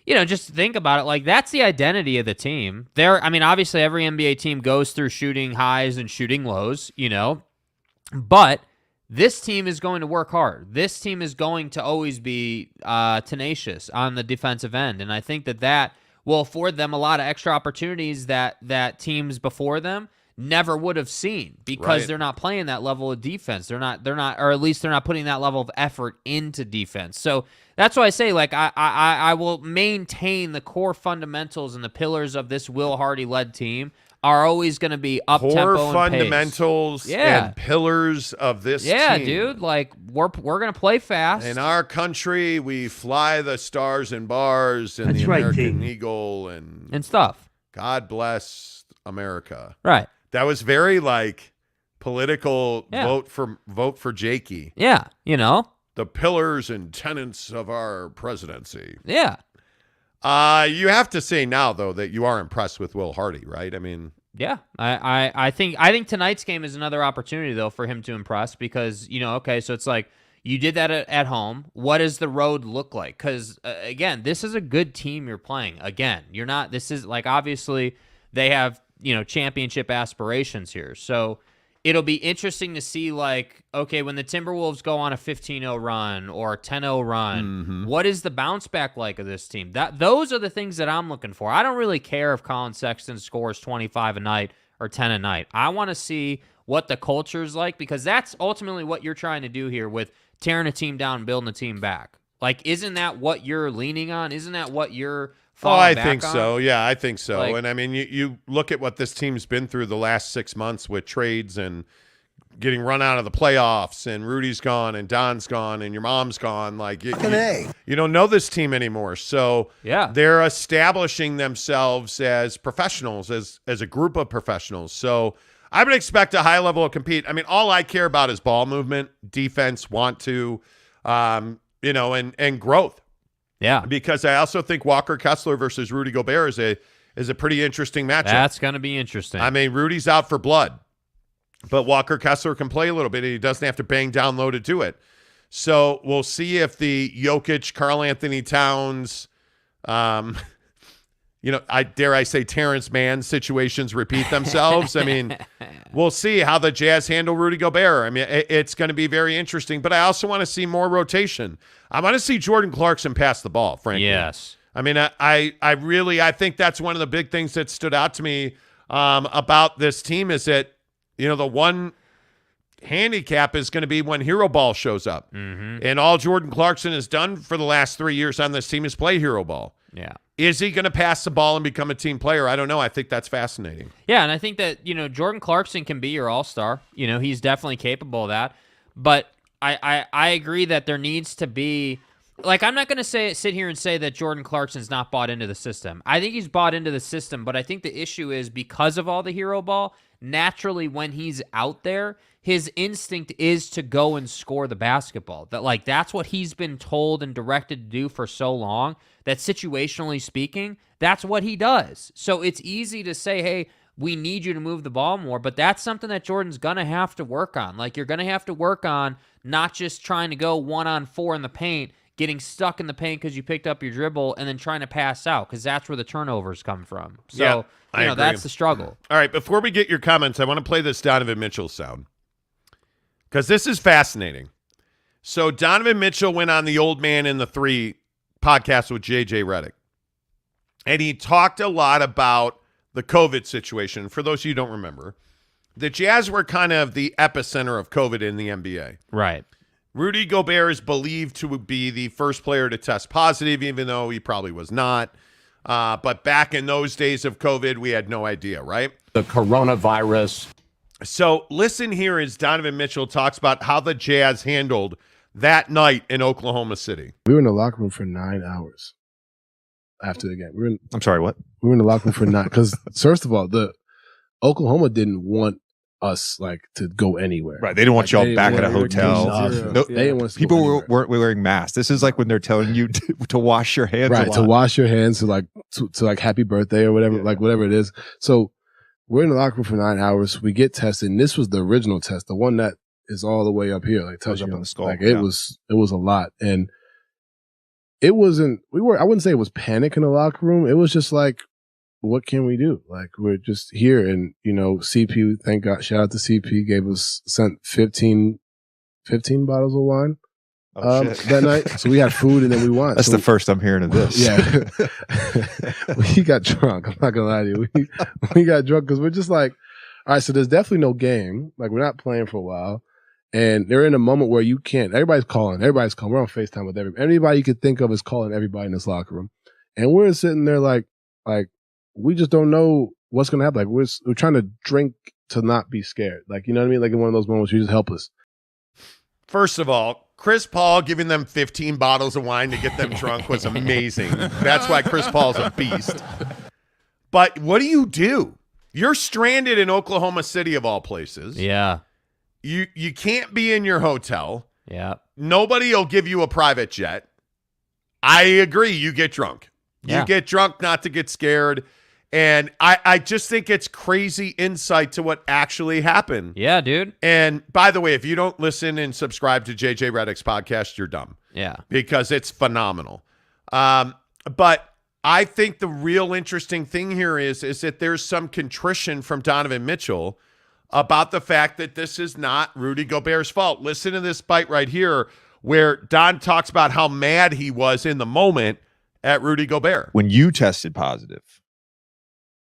Speaker 4: just think about it. Like, that's the identity of the team. Obviously every NBA team goes through shooting highs and shooting lows, but this team is going to work hard. This team is going to always be tenacious on the defensive end. And I think that will afford them a lot of extra opportunities that teams before them never would have seen because they're not playing that level of defense. They're not, or at least they're not putting that level of effort into defense. So that's why I say, like, I will maintain the core fundamentals and the pillars of this Will Hardy-led team are always going to be up-tempo and
Speaker 3: core fundamentals and pillars of this team.
Speaker 4: Yeah, dude. Like, we're going to play fast.
Speaker 3: In our country, we fly the stars and bars and the American Eagle and
Speaker 4: stuff.
Speaker 3: God bless America.
Speaker 4: Right.
Speaker 3: That was very, like, political vote for Jakey.
Speaker 4: Yeah,
Speaker 3: The pillars and tenets of our presidency.
Speaker 4: Yeah.
Speaker 3: You have to say now, though, that you are impressed with Will Hardy, right?
Speaker 4: Yeah, I think tonight's game is another opportunity, though, for him to impress because, okay, so it's like you did that at home. What does the road look like? Because, again, this is a good team you're playing. Again, this is like, obviously they have, championship aspirations here. So it'll be interesting to see, like, okay, when the Timberwolves go on a 15-0 run or a 10-0 run, what is the bounce back like of this team? Those are the things that I'm looking for. I don't really care if Colin Sexton scores 25 a night or 10 a night. I want to see what the culture is like because that's ultimately what you're trying to do here with tearing a team down and building a team back. Like, isn't that what you're leaning on? Isn't that what you're falling back on?
Speaker 3: I think so. Yeah, I think so.
Speaker 4: Like,
Speaker 3: and you look at what this team's been through the last 6 months with trades and getting run out of the playoffs, and Rudy's gone, and Don's gone, and your mom's gone. Like, you don't know this team anymore. So they're establishing themselves as professionals, as a group of professionals. So I would expect a high level of compete. All I care about is ball movement, defense, want to, and growth.
Speaker 4: Yeah,
Speaker 3: because I also think Walker Kessler versus Rudy Gobert is a pretty interesting matchup.
Speaker 4: That's going to be interesting.
Speaker 3: Rudy's out for blood, but Walker Kessler can play a little bit. And he doesn't have to bang down low to do it. So we'll see if the Jokic, Karl Anthony Towns, I dare I say Terrence Mann situations repeat themselves. We'll see how the Jazz handle Rudy Gobert. It's going to be very interesting, but I also want to see more rotation. I want to see Jordan Clarkson pass the ball, frankly.
Speaker 4: Yes.
Speaker 3: I think that's one of the big things that stood out to me about this team is that, the one handicap is going to be when hero ball shows up. Mm-hmm. And all Jordan Clarkson has done for the last 3 years on this team is play hero ball.
Speaker 4: Yeah.
Speaker 3: Is he going to pass the ball and become a team player? I don't know. I think that's fascinating.
Speaker 4: Yeah, and I think that, Jordan Clarkson can be your all-star. He's definitely capable of that. But I agree that there needs to be, like, I'm not going to sit here and say that Jordan Clarkson's not bought into the system. I think he's bought into the system, but I think the issue is because of all the hero ball, naturally when he's out there, his instinct is to go and score the basketball. That's what he's been told and directed to do for so long, that situationally speaking, that's what he does. So it's easy to say, hey, we need you to move the ball more, but that's something that Jordan's going to have to work on. Like, you're going to have to work on not just trying to go 1-on-4 in the paint, getting stuck in the paint because you picked up your dribble, and then trying to pass out, because that's where the turnovers come from. So, that's the struggle.
Speaker 3: All right, before we get your comments, I want to play this Donovan Mitchell sound, because this is fascinating. So Donovan Mitchell went on the Old Man in the Three podcast with JJ Redick, and he talked a lot about the COVID situation. For those of you who don't remember, the Jazz were kind of the epicenter of COVID in the NBA.
Speaker 4: Right.
Speaker 3: Rudy Gobert is believed to be the first player to test positive, even though he probably was not. But back in those days of COVID, we had no idea, right?
Speaker 6: The coronavirus.
Speaker 3: So listen here as Donovan Mitchell talks about how the Jazz handled that night in Oklahoma City.
Speaker 8: We were in the locker room for 9 hours after the game.
Speaker 9: I'm sorry, what?
Speaker 8: We were in the locker room for 9 because, first of all, the Oklahoma didn't want us to go anywhere.
Speaker 9: Right, they didn't want y'all back at a hotel.
Speaker 8: They didn't want us to
Speaker 9: People weren't wearing masks. This is like when they're telling you to wash your hands.
Speaker 8: Right, to wash your hands, to happy birthday or whatever, whatever it is. So we're in the locker room for 9 hours. We get tested, and this was the original test, the one that is all the way up here, touch
Speaker 9: up
Speaker 8: you
Speaker 9: on the skull.
Speaker 8: It was a lot, and it wasn't. I wouldn't say it was panic in the locker room. It was just what can we do? We're just here, and CP. Thank God, shout out to CP. Sent 15 bottles of wine that night. So we had food and then we won.
Speaker 9: That's the first I'm hearing of this.
Speaker 8: Yeah, we got drunk. I'm not gonna lie to you. We got drunk because we're just all right. So there's definitely no game. We're not playing for a while, and they're in a moment where you can't. Everybody's calling. We're on FaceTime with everybody. Anybody you could think of is calling everybody in this locker room, and we're sitting there like. We just don't know what's going to happen. We're trying to drink to not be scared. You know what I mean? In one of those moments, you're just helpless.
Speaker 3: First of all, Chris Paul giving them 15 bottles of wine to get them drunk was amazing. That's why Chris Paul's a beast. But what do? You're stranded in Oklahoma City, of all places.
Speaker 4: Yeah.
Speaker 3: You can't be in your hotel.
Speaker 4: Yeah.
Speaker 3: Nobody will give you a private jet. I agree. You get drunk. You get drunk not to get scared. And I just think it's crazy insight to what actually happened.
Speaker 4: Yeah, dude.
Speaker 3: And by the way, if you don't listen and subscribe to JJ Redick's podcast, you're dumb.
Speaker 4: Yeah.
Speaker 3: Because it's phenomenal. But I think the real interesting thing here is that there's some contrition from Donovan Mitchell about the fact that this is not Rudy Gobert's fault. Listen to this bite right here where Don talks about how mad he was in the moment at Rudy Gobert.
Speaker 9: When you tested positive,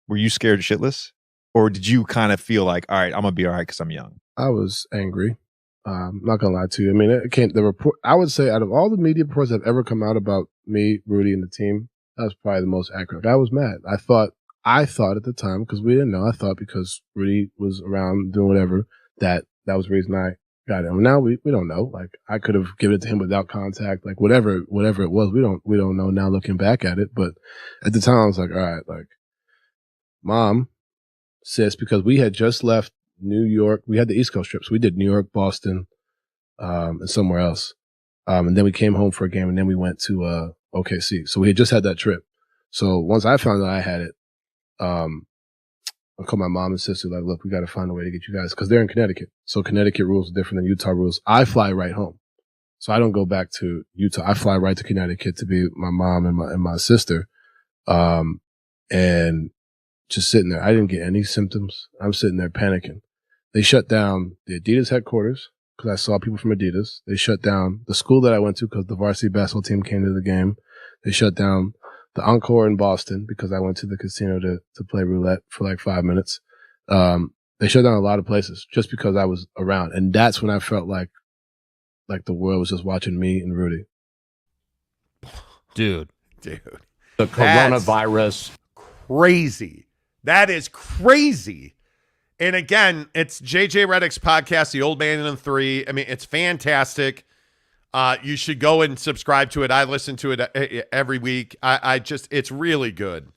Speaker 9: were you scared shitless? Or did you kind of feel all right, I'm going to be all right because I'm young?
Speaker 8: I was angry. I'm not going to lie to you. I mean, the report, I would say out of all the media reports that have ever come out about me, Rudy, and the team, that was probably the most accurate. I was mad. I thought at the time, because we didn't know, I thought because Rudy was around doing whatever, that was the reason I got him. Now we don't know. I could have given it to him without contact, whatever it was. We don't know now looking back at it. But at the time I was all right, Mom, sis, because we had just left New York. We had the East Coast trip. So we did New York, Boston, and somewhere else. And then we came home for a game and then we went to OKC. So we had just had that trip. So once I found out I had it, I called my mom and sister, look, we got to find a way to get you guys, because they're in Connecticut. So Connecticut rules are different than Utah rules. I fly right home. So I don't go back to Utah. I fly right to Connecticut to be with my mom and my sister. And just sitting there. I didn't get any symptoms. I'm sitting there panicking. They shut down the Adidas headquarters because I saw people from Adidas. They shut down the school that I went to because the varsity basketball team came to the game. They shut down the Encore in Boston because I went to the casino to play roulette for 5 minutes. They shut down a lot of places just because I was around. And that's when I felt like the world was just watching me and Rudy.
Speaker 4: Dude.
Speaker 6: The coronavirus.
Speaker 3: Crazy. That is crazy. And again, it's JJ Redick's podcast, The Old Man and the Three. I mean, it's fantastic. You should go and subscribe to it. I listen to it every week. It's really good.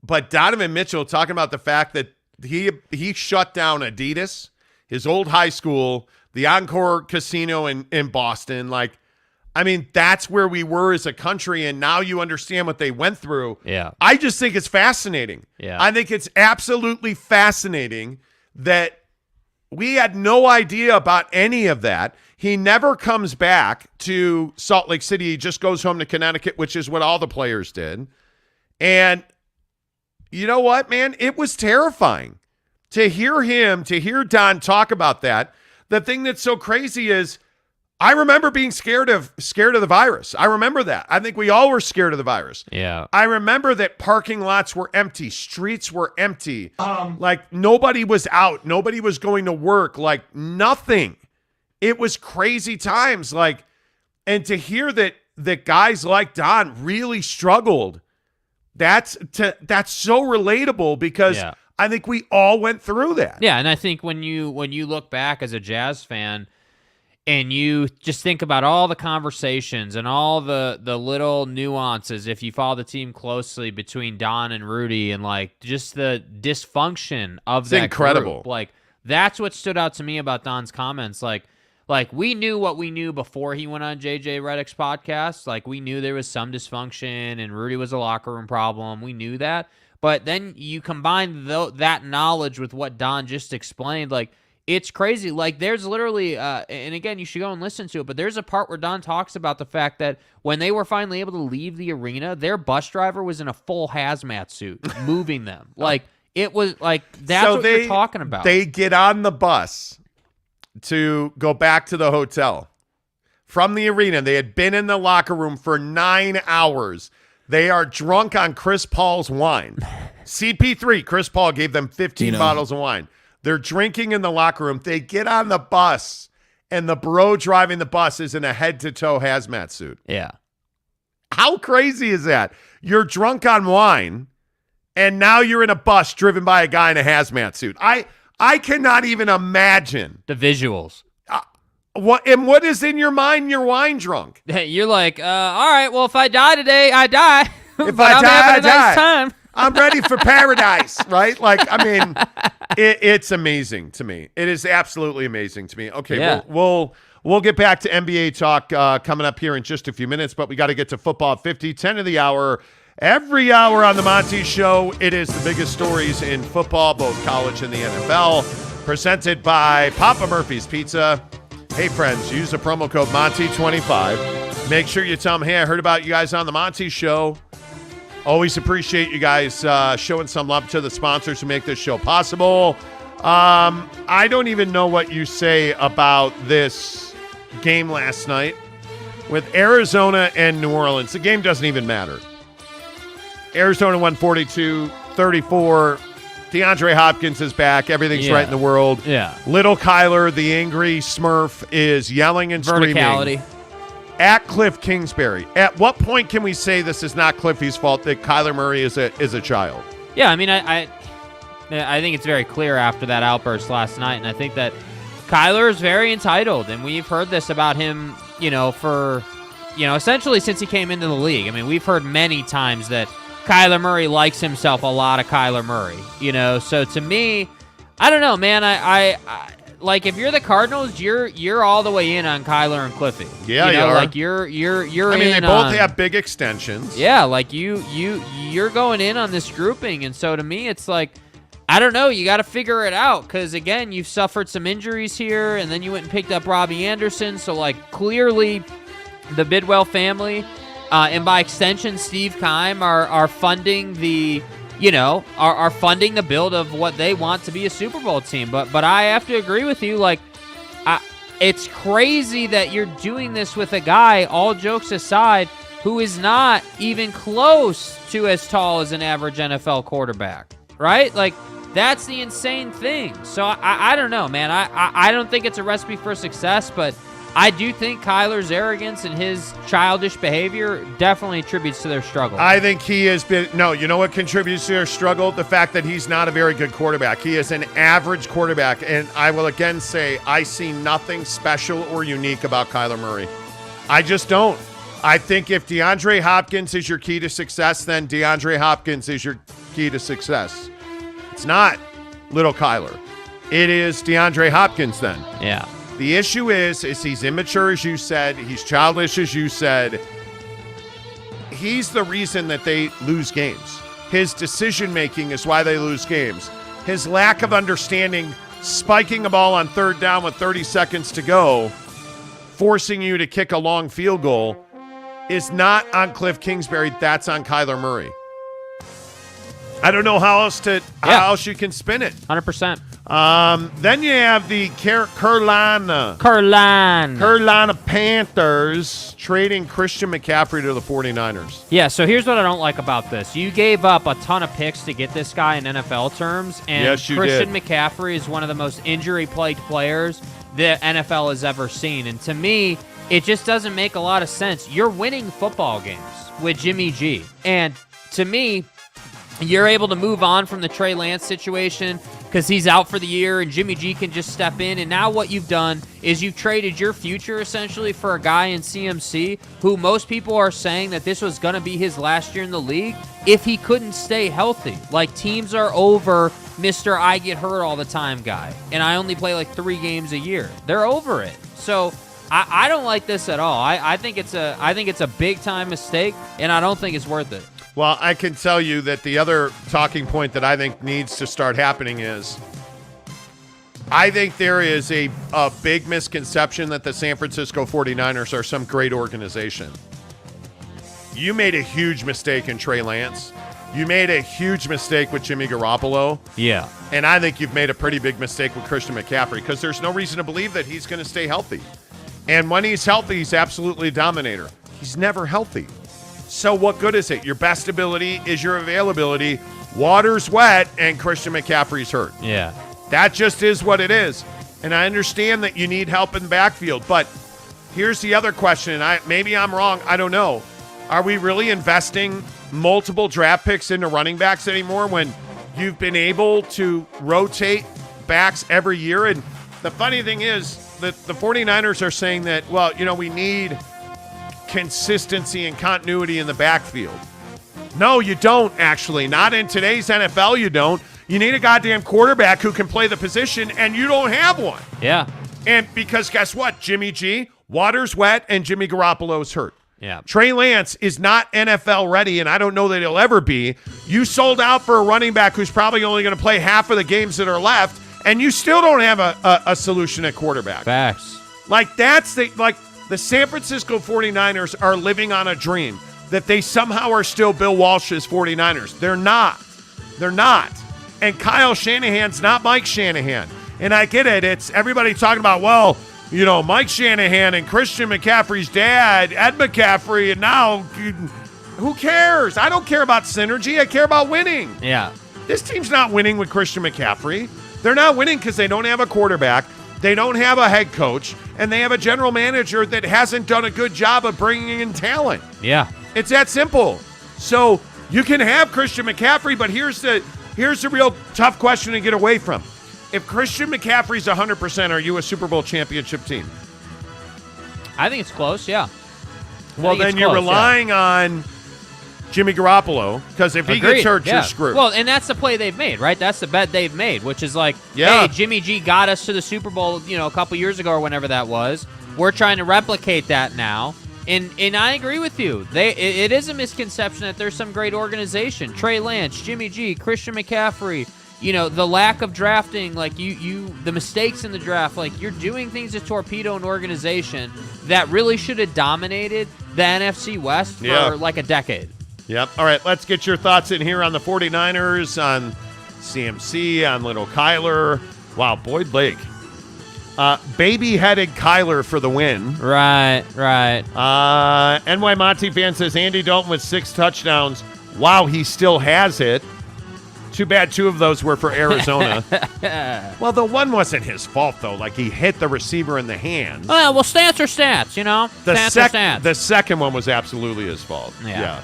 Speaker 3: But Donovan Mitchell talking about the fact that he shut down Adidas, his old high school, the Encore Casino in Boston. Like, I mean, that's where we were as a country, and now you understand what they went through.
Speaker 4: Yeah.
Speaker 3: I just think it's fascinating.
Speaker 4: Yeah.
Speaker 3: I think it's absolutely fascinating that we had no idea about any of that. He never comes back to Salt Lake City. He just goes home to Connecticut, which is what all the players did. And you know what, man? It was terrifying to hear Don talk about that. The thing that's so crazy is I remember being scared of the virus. I remember that. I think we all were scared of the virus.
Speaker 4: Yeah.
Speaker 3: I remember that parking lots were empty. Streets were empty. Like nobody was out. Nobody was going to work. Like nothing. It was crazy times. Like, and to hear that guys like Don really struggled, that's so relatable because I think we all went through that.
Speaker 4: Yeah, and I think when you look back as a Jazz fan and you just think about all the conversations and all the little nuances, if you follow the team closely, between Don and Rudy, and like just the dysfunction of that
Speaker 3: incredible
Speaker 4: group, like that's what stood out to me about Don's comments. Like we knew what we knew before he went on JJ Redick's podcast. Like we knew there was some dysfunction and Rudy was a locker room problem. We knew that. But then you combine that knowledge with what Don just explained. Like it's crazy. Like there's literally, and again, you should go and listen to it, but there's a part where Don talks about the fact that when they were finally able to leave the arena, their bus driver was in a full hazmat suit moving them. Like it was like, that's what you're talking about.
Speaker 3: They get on the bus to go back to the hotel from the arena. They had been in the locker room for 9 hours. They are drunk on Chris Paul's wine. CP3, Chris Paul gave them 15 bottles of wine. They're drinking in the locker room. They get on the bus, and the bro driving the bus is in a head-to-toe hazmat suit.
Speaker 4: Yeah.
Speaker 3: How crazy is that? You're drunk on wine, and now you're in a bus driven by a guy in a hazmat suit. I cannot even imagine
Speaker 4: the visuals.
Speaker 3: What is in your mind? You're wine drunk.
Speaker 4: You're like, all right, well, if I die today, I die.
Speaker 3: If
Speaker 4: but
Speaker 3: I
Speaker 4: I'm
Speaker 3: die,
Speaker 4: having a
Speaker 3: I
Speaker 4: nice
Speaker 3: die.
Speaker 4: time.
Speaker 3: I'm ready for paradise, right? Like, I mean, it's amazing to me. It is absolutely amazing to me. Okay,
Speaker 4: Yeah.
Speaker 3: we'll get back to NBA talk coming up here in just a few minutes, but we got to get to football 50, 10 of the hour. Every hour on the Monty Show, it is the biggest stories in football, both college and the NFL, presented by Papa Murphy's Pizza. Hey, friends, use the promo code Monty25. Make sure you tell them, hey, I heard about you guys on the Monty Show. Always appreciate you guys showing some love to the sponsors who make this show possible. I don't even know what you say about this game last night with Arizona and New Orleans. The game doesn't even matter. Arizona won 42-34. DeAndre Hopkins is back. Everything's right in the world.
Speaker 4: Yeah.
Speaker 3: Little Kyler, the angry Smurf, is yelling and screaming
Speaker 4: Verticality.
Speaker 3: at Cliff Kingsbury. At what point can we say this is not Cliffy's fault that Kyler Murray is a child?
Speaker 4: Yeah, I mean, I think it's very clear after that outburst last night, and I think that Kyler is very entitled, and we've heard this about him, for, essentially since he came into the league. I mean, we've heard many times that Kyler Murray likes himself a lot of Kyler Murray, so to me, I don't know, man. I like if you're the Cardinals, you're all the way in on Kyler and Cliffy.
Speaker 3: Yeah, you are.
Speaker 4: Like you're. I
Speaker 3: mean,
Speaker 4: in
Speaker 3: they both
Speaker 4: on,
Speaker 3: have big extensions.
Speaker 4: Yeah, like you're going in on this grouping, and so to me, it's like, I don't know. You got to figure it out because again, you've suffered some injuries here, and then you went and picked up Robbie Anderson. So like clearly, the Bidwell family. And by extension, Steve Keim are funding the, are funding the build of what they want to be a Super Bowl team. But I have to agree with you. Like, it's crazy that you're doing this with a guy, all jokes aside, who is not even close to as tall as an average NFL quarterback, right? Like, that's the insane thing. So I don't know, man. I don't think it's a recipe for success, but I do think Kyler's arrogance and his childish behavior definitely attributes to their struggle.
Speaker 3: I think he has been – no, you know what contributes to their struggle? The fact that he's not a very good quarterback. He is an average quarterback, and I will again say I see nothing special or unique about Kyler Murray. I just don't. I think if DeAndre Hopkins is your key to success, then DeAndre Hopkins is your key to success. It's not little Kyler. It is DeAndre Hopkins then.
Speaker 4: Yeah.
Speaker 3: The issue is he's immature, as you said. He's childish, as you said. He's the reason that they lose games. His decision-making is why they lose games. His lack of understanding, spiking a ball on third down with 30 seconds to go, forcing you to kick a long field goal, is not on Cliff Kingsbury. That's on Kyler Murray. I don't know how else you can spin it.
Speaker 4: 100%.
Speaker 3: Then you have the Carolina Panthers trading Christian McCaffrey to the 49ers.
Speaker 4: Yeah, so here's what I don't like about this. You gave up a ton of picks to get this guy in NFL terms, and
Speaker 3: yes, you
Speaker 4: Christian
Speaker 3: did.
Speaker 4: McCaffrey is one of the most injury-plagued players the NFL has ever seen. And to me, it just doesn't make a lot of sense. You're winning football games with Jimmy G. And to me, you're able to move on from the Trey Lance situation because he's out for the year and Jimmy G can just step in. And now what you've done is you've traded your future essentially for a guy in CMC who most people are saying that this was going to be his last year in the league if he couldn't stay healthy. Like, teams are over Mr. I get hurt all the time guy, and I only play like 3 games a year. They're over it. So I don't like this at all. I think it's a big time mistake, and I don't think it's worth it.
Speaker 3: Well, I can tell you that the other talking point that I think needs to start happening is I think there is a big misconception that the San Francisco 49ers are some great organization. You made a huge mistake in Trey Lance. You made a huge mistake with Jimmy Garoppolo.
Speaker 4: Yeah.
Speaker 3: And I think you've made a pretty big mistake with Christian McCaffrey because there's no reason to believe that he's going to stay healthy. And when he's healthy, he's absolutely a dominator. He's never healthy. So what good is it? Your best ability is your availability. Water's wet, and Christian McCaffrey's hurt.
Speaker 4: Yeah.
Speaker 3: That just is what it is. And I understand that you need help in the backfield. But here's the other question, and maybe I'm wrong. I don't know. Are we really investing multiple draft picks into running backs anymore when you've been able to rotate backs every year? And the funny thing is that the 49ers are saying that, well, we need consistency and continuity in the backfield. No, you don't, actually. Not in today's NFL, you don't. You need a goddamn quarterback who can play the position, and you don't have one.
Speaker 4: Yeah.
Speaker 3: And because guess what? Jimmy G, water's wet, and Jimmy Garoppolo's hurt.
Speaker 4: Yeah.
Speaker 3: Trey Lance is not NFL ready, and I don't know that he'll ever be. You sold out for a running back who's probably only going to play half of the games that are left, and you still don't have a solution at quarterback.
Speaker 4: Facts.
Speaker 3: The San Francisco 49ers are living on a dream that they somehow are still Bill Walsh's 49ers. They're not. They're not. And Kyle Shanahan's not Mike Shanahan. And I get it. It's everybody talking about, Mike Shanahan and Christian McCaffrey's dad, Ed McCaffrey, and now who cares? I don't care about synergy. I care about winning.
Speaker 4: Yeah.
Speaker 3: This team's not winning with Christian McCaffrey. They're not winning because they don't have a quarterback. They don't have a head coach, and they have a general manager that hasn't done a good job of bringing in talent.
Speaker 4: Yeah.
Speaker 3: It's that simple. So you can have Christian McCaffrey, but here's the real tough question to get away from. If Christian McCaffrey's 100%, are you a Super Bowl championship team?
Speaker 4: I think it's close, yeah.
Speaker 3: Well, then you're relying on Jimmy Garoppolo, because if he gets hurt, you're screwed.
Speaker 4: Well, and that's the play they've made, right? That's the bet they've made, which is like, hey, Jimmy G got us to the Super Bowl, a couple years ago or whenever that was. We're trying to replicate that now. And I agree with you. It is a misconception that there's some great organization. Trey Lance, Jimmy G, Christian McCaffrey, the lack of drafting, like the mistakes in the draft, like you're doing things to torpedo an organization that really should have dominated the NFC West for like a decade.
Speaker 3: Yep. All right, let's get your thoughts in here on the 49ers, on CMC, on little Kyler. Wow, Boyd Lake. Baby-headed Kyler for the win.
Speaker 4: Right.
Speaker 3: NY Monty fan says Andy Dalton with 6 touchdowns. Wow, he still has it. Too bad 2 of those were for Arizona. Well, the one wasn't his fault, though. Like, he hit the receiver in the hands.
Speaker 4: Oh, well, stats are stats, you know? Stats are stats.
Speaker 3: The second one was absolutely his fault.
Speaker 4: Yeah.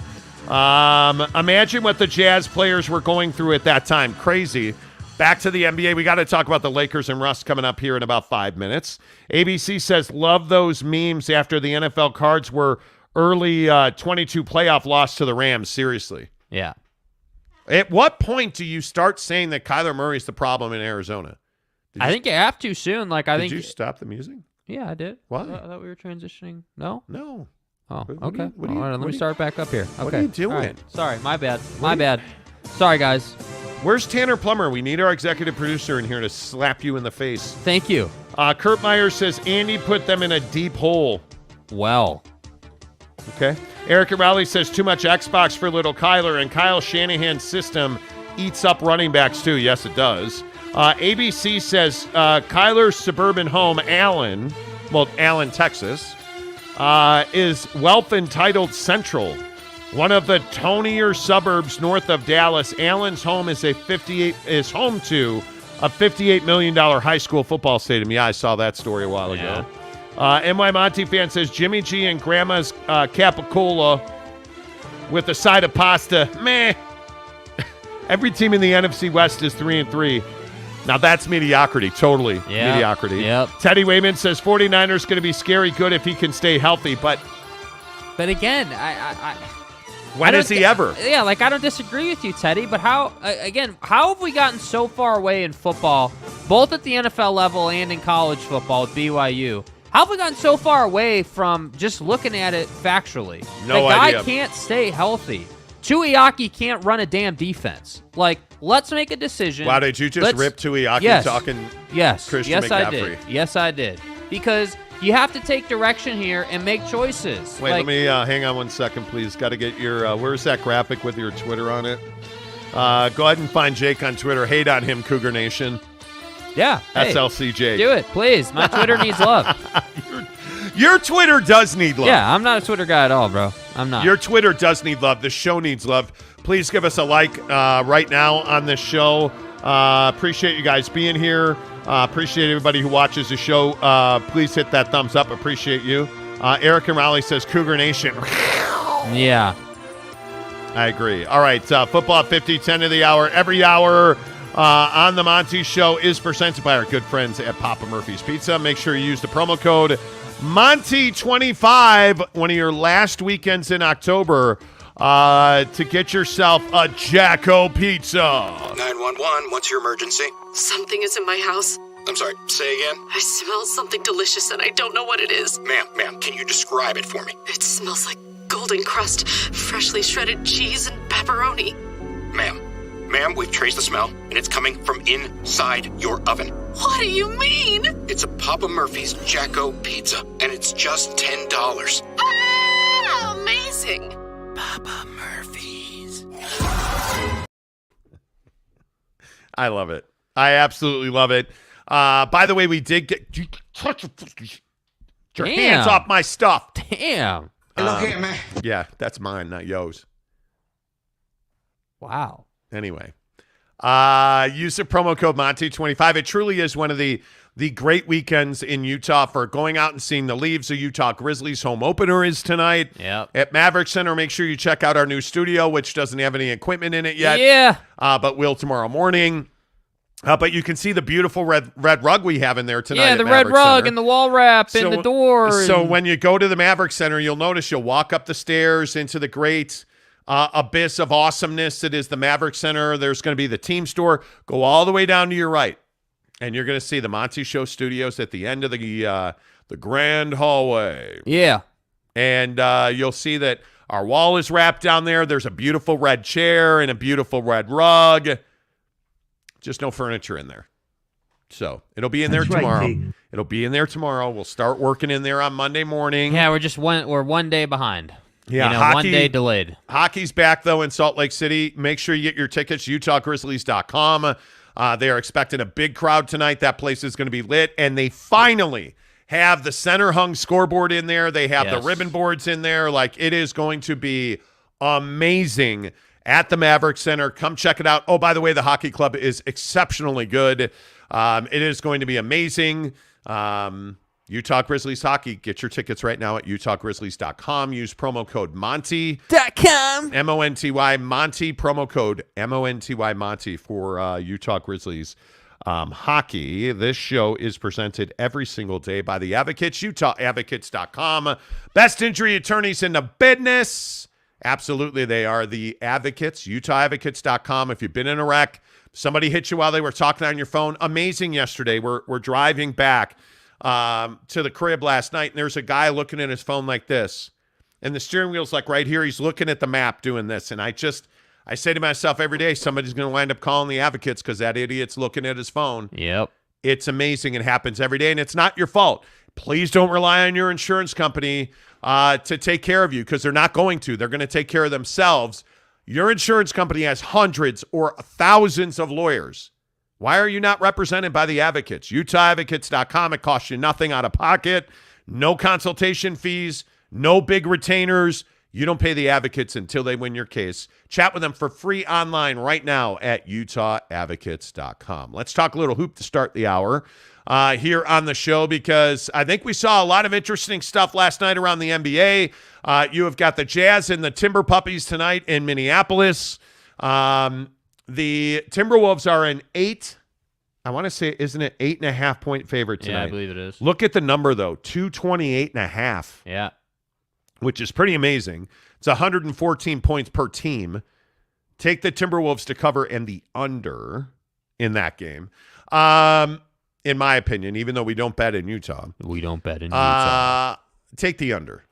Speaker 3: Imagine what the Jazz players were going through at that time. Crazy. Back to the NBA. We got to talk about the Lakers and Russ coming up here in about 5 minutes. ABC says, love those memes after the NFL cards were early 22 playoff loss to the Rams. Seriously.
Speaker 4: Yeah.
Speaker 3: At what point do you start saying that Kyler Murray's the problem in Arizona?
Speaker 4: I think you have to soon.
Speaker 3: Did you stop the music?
Speaker 4: Yeah, I did.
Speaker 3: Why?
Speaker 4: I thought we were transitioning. No?
Speaker 3: No.
Speaker 4: Oh,
Speaker 3: What
Speaker 4: okay.
Speaker 3: are you-
Speaker 4: All right, let me start back up here. Okay.
Speaker 3: What are you doing?
Speaker 4: All right. Sorry, my bad. My bad. Sorry, guys.
Speaker 3: Where's Tanner Plummer? We need our executive producer in here to slap you in the face.
Speaker 4: Thank you.
Speaker 3: Kurt Myers says Andy put them in a deep hole.
Speaker 4: Well.
Speaker 3: Okay. Eric Rowley says too much Xbox for little Kyler, and Kyle Shanahan's system eats up running backs too. Yes, it does. ABC says Kyler's suburban home, Allen, Texas, is wealth entitled Central, one of the tonier suburbs north of Dallas. Allen's home is home to a $58 million high school football stadium. Yeah, I saw that story a while ago. NY Monty fan says Jimmy G and Grandma's Capicola with a side of pasta. Meh. Every team in the NFC West is 3-3. Now that's mediocrity. Totally mediocrity.
Speaker 4: Yep.
Speaker 3: Teddy Wayman says 49ers going to be scary good if he can stay healthy, but
Speaker 4: again,
Speaker 3: when is he ever?
Speaker 4: Yeah, I don't disagree with you, Teddy, but how have we gotten so far away in football, both at the NFL level and in college football with BYU? How have we gotten so far away from just looking at it factually?
Speaker 3: No
Speaker 4: the guy
Speaker 3: idea.
Speaker 4: Can't stay healthy. Tuiaki can't run a damn defense. Let's make a decision.
Speaker 3: Wow, did you just rip Tuiaki talking Christian McCaffrey?
Speaker 4: Yes, I did. Because you have to take direction here and make choices.
Speaker 3: Wait, let me hang on 1 second, please. Got to get your where's that graphic with your Twitter on it? Go ahead and find Jake on Twitter. Hate on him, Cougar Nation.
Speaker 4: Yeah. Hey,
Speaker 3: SLCJ.
Speaker 4: do it, please. My Twitter needs love.
Speaker 3: Your Twitter does need love.
Speaker 4: Yeah, I'm not a Twitter guy at all, bro. I'm not.
Speaker 3: Your Twitter does need love. The show needs love. Please give us a like right now on this show. Appreciate you guys being here. Appreciate everybody who watches the show. Please hit that thumbs up. Appreciate you. Eric and Raleigh says Cougar Nation.
Speaker 4: Yeah.
Speaker 3: I agree. All right, football 50, 10 of the hour. Every hour on the Monty Show is presented by our good friends at Papa Murphy's Pizza. Make sure you use the promo code Monty25, one of your last weekends in October, to get yourself a Jacko Pizza.
Speaker 10: 911, what's your emergency?
Speaker 11: Something is in my house.
Speaker 10: I'm sorry, say again?
Speaker 11: I smell something delicious and I don't know what it is.
Speaker 10: Ma'am, can you describe it for me?
Speaker 11: It smells like golden crust, freshly shredded cheese, and pepperoni.
Speaker 10: Ma'am, we've traced the smell, and it's coming from inside your oven.
Speaker 11: What do you mean?
Speaker 10: It's a Papa Murphy's Jacko Pizza, and it's just $10.
Speaker 11: Ah, amazing.
Speaker 10: Papa Murphy's.
Speaker 3: I love it. I absolutely love it. By the way, we did get your hands off my stuff.
Speaker 4: Damn.
Speaker 10: Look at me.
Speaker 3: Yeah, that's mine, not yours.
Speaker 4: Wow.
Speaker 3: Anyway, use the promo code Monty25. It truly is one of the great weekends in Utah for going out and seeing the Leaves. The Utah Grizzlies home opener is tonight.
Speaker 4: Yep.
Speaker 3: At Maverick Center. Make sure you check out our new studio, which doesn't have any equipment in it yet.
Speaker 4: Yeah.
Speaker 3: But will tomorrow morning. But you can see the beautiful red rug we have in there tonight.
Speaker 4: Yeah, the red rug and the wall wrap and the doors.
Speaker 3: So when you go to the Maverick Center, you'll notice you'll walk up the stairs into the great abyss of awesomeness that is the Maverick Center. There's going to be the team store. Go all the way down to your right, and you're going to see the Monty Show Studios at the end of the grand hallway.
Speaker 4: Yeah.
Speaker 3: And you'll see that our wall is wrapped down there. There's a beautiful red chair and a beautiful red rug. Just no furniture in there. So it'll be in there tomorrow. Right, it'll be in there tomorrow. We'll start working in there on Monday morning.
Speaker 4: Yeah, we're one day behind.
Speaker 3: Yeah,
Speaker 4: hockey, 1 day delayed.
Speaker 3: Hockey's back, though, in Salt Lake City. Make sure you get your tickets, UtahGrizzlies.com. They are expecting a big crowd tonight. That place is going to be lit. And they finally have the center-hung scoreboard in there. They have the ribbon boards in there. It is going to be amazing at the Maverick Center. Come check it out. Oh, by the way, the hockey club is exceptionally good. It is going to be amazing. Utah Grizzlies hockey. Get your tickets right now at utahgrizzlies.com. Use promo code Monty.com. M-O-N-T-Y Monty. Promo code M-O-N-T-Y Monty for Utah Grizzlies hockey. This show is presented every single day by the Advocates, utahadvocates.com. Best injury attorneys in the business. Absolutely, they are the Advocates, utahadvocates.com. If you've been in a wreck, somebody hit you while they were talking on your phone. Amazing yesterday. We're driving back to the crib last night, and there's a guy looking at his phone like this, and the steering wheel's like right here. He's looking at the map doing this, and I say to myself every day, somebody's going to wind up calling the Advocates because that idiot's looking at his phone.
Speaker 4: Yep.
Speaker 3: It's amazing. It happens every day, and it's not your fault. Please don't rely on your insurance company to take care of you, because they're not going to. They're going to take care of themselves. Your insurance company has hundreds or thousands of lawyers. Why are you not represented by the Advocates? utahadvocates.com. It costs you nothing out of pocket. No consultation fees. No big retainers. You don't pay the Advocates until they win your case. Chat with them for free online right now at utahadvocates.com. Let's talk a little hoop to start the hour here on the show, because I think we saw a lot of interesting stuff last night around the NBA. You have got the Jazz and the Timber Puppies tonight in Minneapolis. The Timberwolves are an 8.5 point favorite tonight?
Speaker 4: Yeah, I believe it is.
Speaker 3: Look at the number, though, 228.5.
Speaker 4: Yeah.
Speaker 3: Which is pretty amazing. It's 114 points per team. Take the Timberwolves to cover and the under in that game. In my opinion, even though we don't bet in Utah.
Speaker 4: We don't bet in Utah.
Speaker 3: Take the under.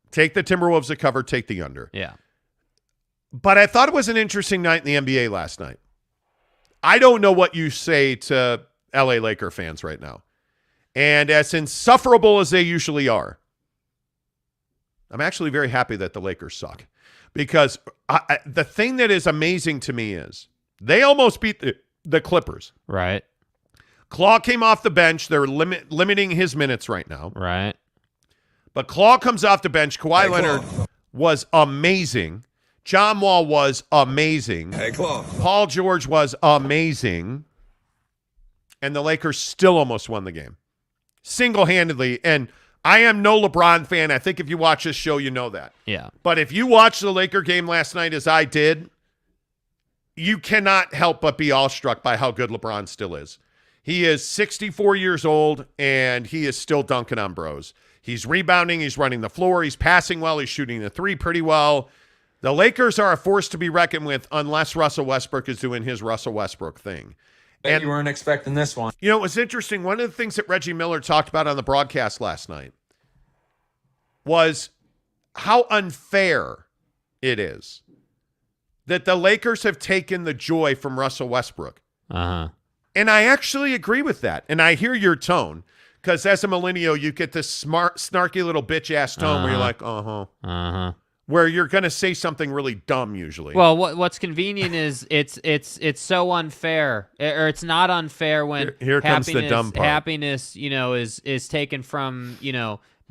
Speaker 3: Take the Timberwolves to cover, take the under.
Speaker 4: Yeah.
Speaker 3: But I thought it was an interesting night in the NBA last night. I don't know what you say to LA Laker fans right now. And as insufferable as they usually are, I'm actually very happy that the Lakers suck, because the thing that is amazing to me is they almost beat the Clippers.
Speaker 4: Right.
Speaker 3: Claw came off the bench. They're limiting his minutes right now.
Speaker 4: Right.
Speaker 3: But Claw comes off the bench. Kawhi Leonard was amazing. John Wall was amazing.
Speaker 12: Hey, Claw.
Speaker 3: Paul George was amazing. And the Lakers still almost won the game. Single-handedly. And I am no LeBron fan. I think if you watch this show, you know that.
Speaker 4: Yeah.
Speaker 3: But if you watched the Laker game last night as I did, you cannot help but be awestruck by how good LeBron still is. He is 64 years old, and he is still dunking on bros. He's rebounding. He's running the floor. He's passing well. He's shooting the three pretty well. The Lakers are a force to be reckoned with unless Russell Westbrook is doing his Russell Westbrook thing.
Speaker 5: And you weren't expecting this one.
Speaker 3: You know, it was interesting. One of the things that Reggie Miller talked about on the broadcast last night was how unfair it is that the Lakers have taken the joy from Russell Westbrook.
Speaker 4: Uh-huh.
Speaker 3: And I actually agree with that. And I hear your tone, because as a millennial, you get this smart, snarky little bitch-ass tone where you're like,
Speaker 4: Uh-huh.
Speaker 3: Where you're going to say something really dumb usually.
Speaker 4: Well, what's convenient is it's so unfair, or it's not unfair when
Speaker 3: here comes the dumb part.
Speaker 4: Happiness, is taken from,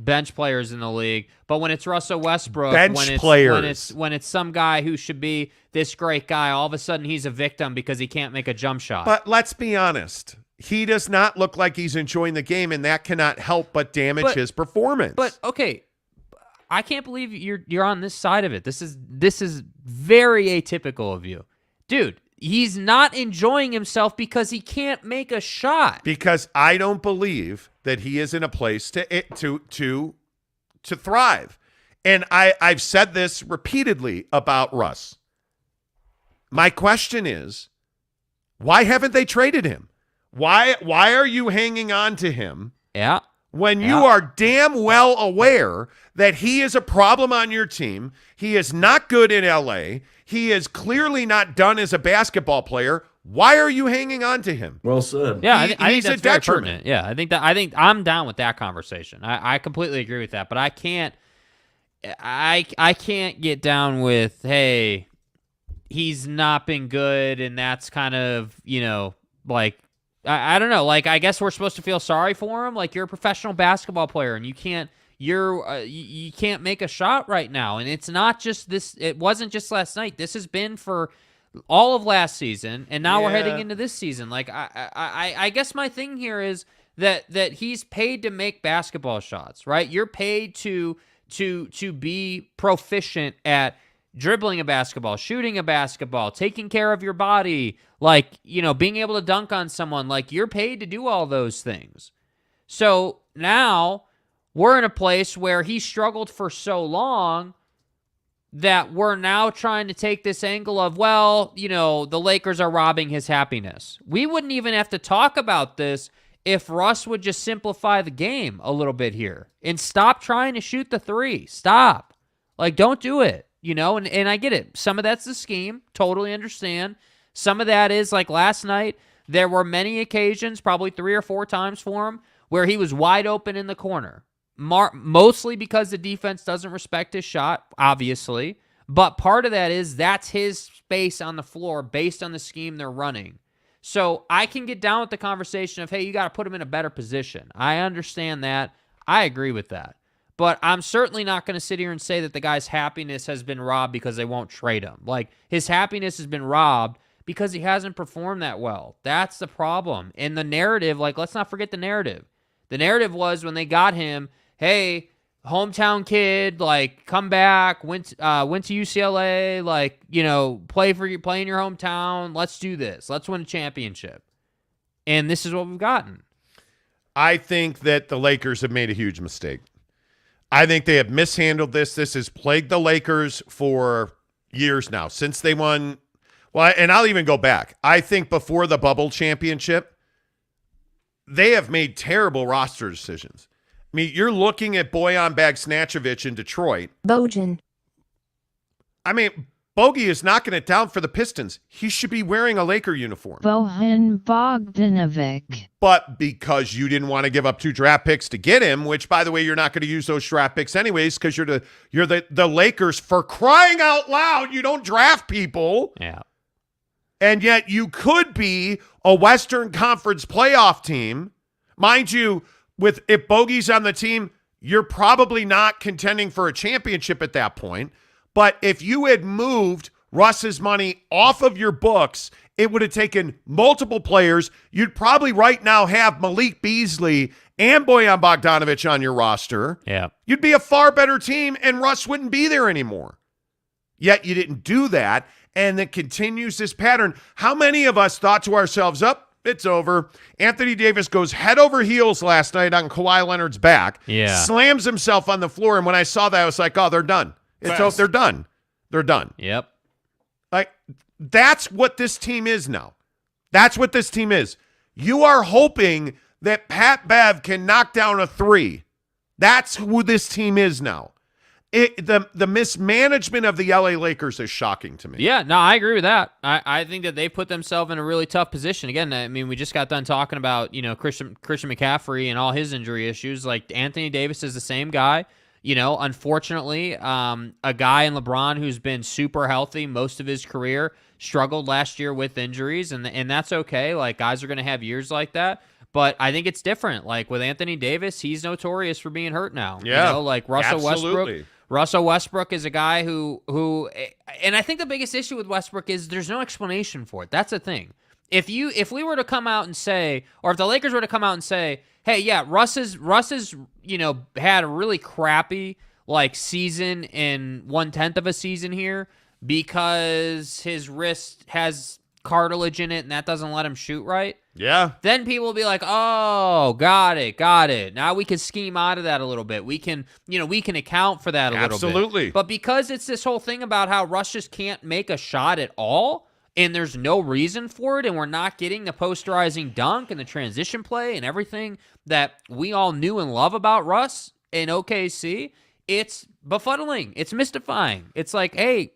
Speaker 4: bench players in the league. But when it's Russell Westbrook, when it's some guy who should be this great guy, all of a sudden he's a victim because he can't make a jump shot.
Speaker 3: But let's be honest. He does not look like he's enjoying the game, and that cannot help but damage his performance.
Speaker 4: But okay, I can't believe you're on this side of it. This is very atypical of you. Dude, he's not enjoying himself because he can't make a shot.
Speaker 3: Because I don't believe that he is in a place to thrive. And I've said this repeatedly about Russ. My question is, why haven't they traded him? Why are you hanging on to him?
Speaker 4: Yeah.
Speaker 3: When you are damn well aware that he is a problem on your team, he is not good in LA, he is clearly not done as a basketball player, why are you hanging on to him?
Speaker 12: Well said.
Speaker 4: Yeah, I think
Speaker 3: he's
Speaker 4: that's
Speaker 3: a
Speaker 4: very
Speaker 3: detriment.
Speaker 4: pertinent. Yeah, I think I'm down with that conversation. I completely agree with that, but I can't get down with, hey, he's not been good, and that's kind of, I don't know. I guess we're supposed to feel sorry for him. You're a professional basketball player, and you can't you can't make a shot right now. And it's not just this. It wasn't just last night. This has been for all of last season, and now we're heading into this season. Like I guess my thing here is that he's paid to make basketball shots, right? You're paid to be proficient at dribbling a basketball, shooting a basketball, taking care of your body, like, being able to dunk on someone. Like, you're paid to do all those things. So now we're in a place where he struggled for so long that we're now trying to take this angle of, well, the Lakers are robbing his happiness. We wouldn't even have to talk about this if Russ would just simplify the game a little bit here and stop trying to shoot the three. Stop. Like, don't do it, and I get it. Some of that's the scheme. Totally understand. Some of that is, like last night, there were many occasions, probably 3 or 4 times for him, where he was wide open in the corner. Mostly because the defense doesn't respect his shot, obviously. But part of that is that's his space on the floor based on the scheme they're running. So I can get down with the conversation of, hey, you got to put him in a better position. I understand that. I agree with that. But I'm certainly not going to sit here and say that the guy's happiness has been robbed because they won't trade him. Like, his happiness has been robbed because he hasn't performed that well. That's the problem. And the narrative, like, let's not forget the narrative. The narrative was when they got him, hey, hometown kid, like, come back, went to UCLA, like, play in your hometown. Let's do this. Let's win a championship. And this is what we've gotten.
Speaker 3: I think that the Lakers have made a huge mistake. I think they have mishandled this. This has plagued the Lakers for years now, since they won. Well, and I'll even go back. I think before the bubble championship, they have made terrible roster decisions. I mean, you're looking at Bojan Bogdanovic in Detroit.
Speaker 12: Bojan.
Speaker 3: I mean, Bogey is knocking it down for the Pistons. He should be wearing a Laker uniform.
Speaker 12: Bojan Bogdanovic.
Speaker 3: But because you didn't want to give up 2 draft picks to get him, which, by the way, you're not going to use those draft picks anyways because you're the Lakers, for crying out loud. You don't draft people.
Speaker 4: Yeah.
Speaker 3: And yet you could be a Western Conference playoff team. Mind you, if Bogey's on the team, you're probably not contending for a championship at that point. But if you had moved Russ's money off of your books, it would have taken multiple players. You'd probably right now have Malik Beasley and Bojan Bogdanovic on your roster.
Speaker 4: Yeah.
Speaker 3: You'd be a far better team, and Russ wouldn't be there anymore. Yet you didn't do that, and it continues this pattern. How many of us thought to ourselves, it's over. Anthony Davis goes head over heels last night on Kawhi Leonard's back.
Speaker 4: Yeah.
Speaker 3: Slams himself on the floor, and when I saw that, I was like, oh, they're done. They're done. They're done.
Speaker 4: Yep.
Speaker 3: Like, that's what this team is now. That's what this team is. You are hoping that Pat Bev can knock down a 3. That's who this team is now. The mismanagement of the LA Lakers is shocking to me.
Speaker 4: Yeah, no, I agree with that. I think that they put themselves in a really tough position. Again, I mean, we just got done talking about, Christian McCaffrey and all his injury issues. Like, Anthony Davis is the same guy. Unfortunately, a guy in LeBron who's been super healthy most of his career struggled last year with injuries, and that's okay. Like, guys are going to have years like that. But I think it's different. Like, with Anthony Davis, he's notorious for being hurt now.
Speaker 3: Yeah,
Speaker 4: like Russell
Speaker 3: absolutely.
Speaker 4: Westbrook. Russell Westbrook is a guy who, and I think the biggest issue with Westbrook is there's no explanation for it. That's the thing. If we were to come out and say, or if the Lakers were to come out and say, hey, yeah, Russ is had a really crappy season in 1/10 of a season here because his wrist has cartilage in it and that doesn't let him shoot right.
Speaker 3: Yeah.
Speaker 4: Then people will be like, oh, got it. Now we can scheme out of that a little bit. We can account for that a little bit.
Speaker 3: Absolutely.
Speaker 4: But because it's this whole thing about how Russ just can't make a shot at all, and there's no reason for it, and we're not getting the posterizing dunk and the transition play and everything that we all knew and love about Russ in OKC, it's befuddling. It's mystifying. It's like, hey,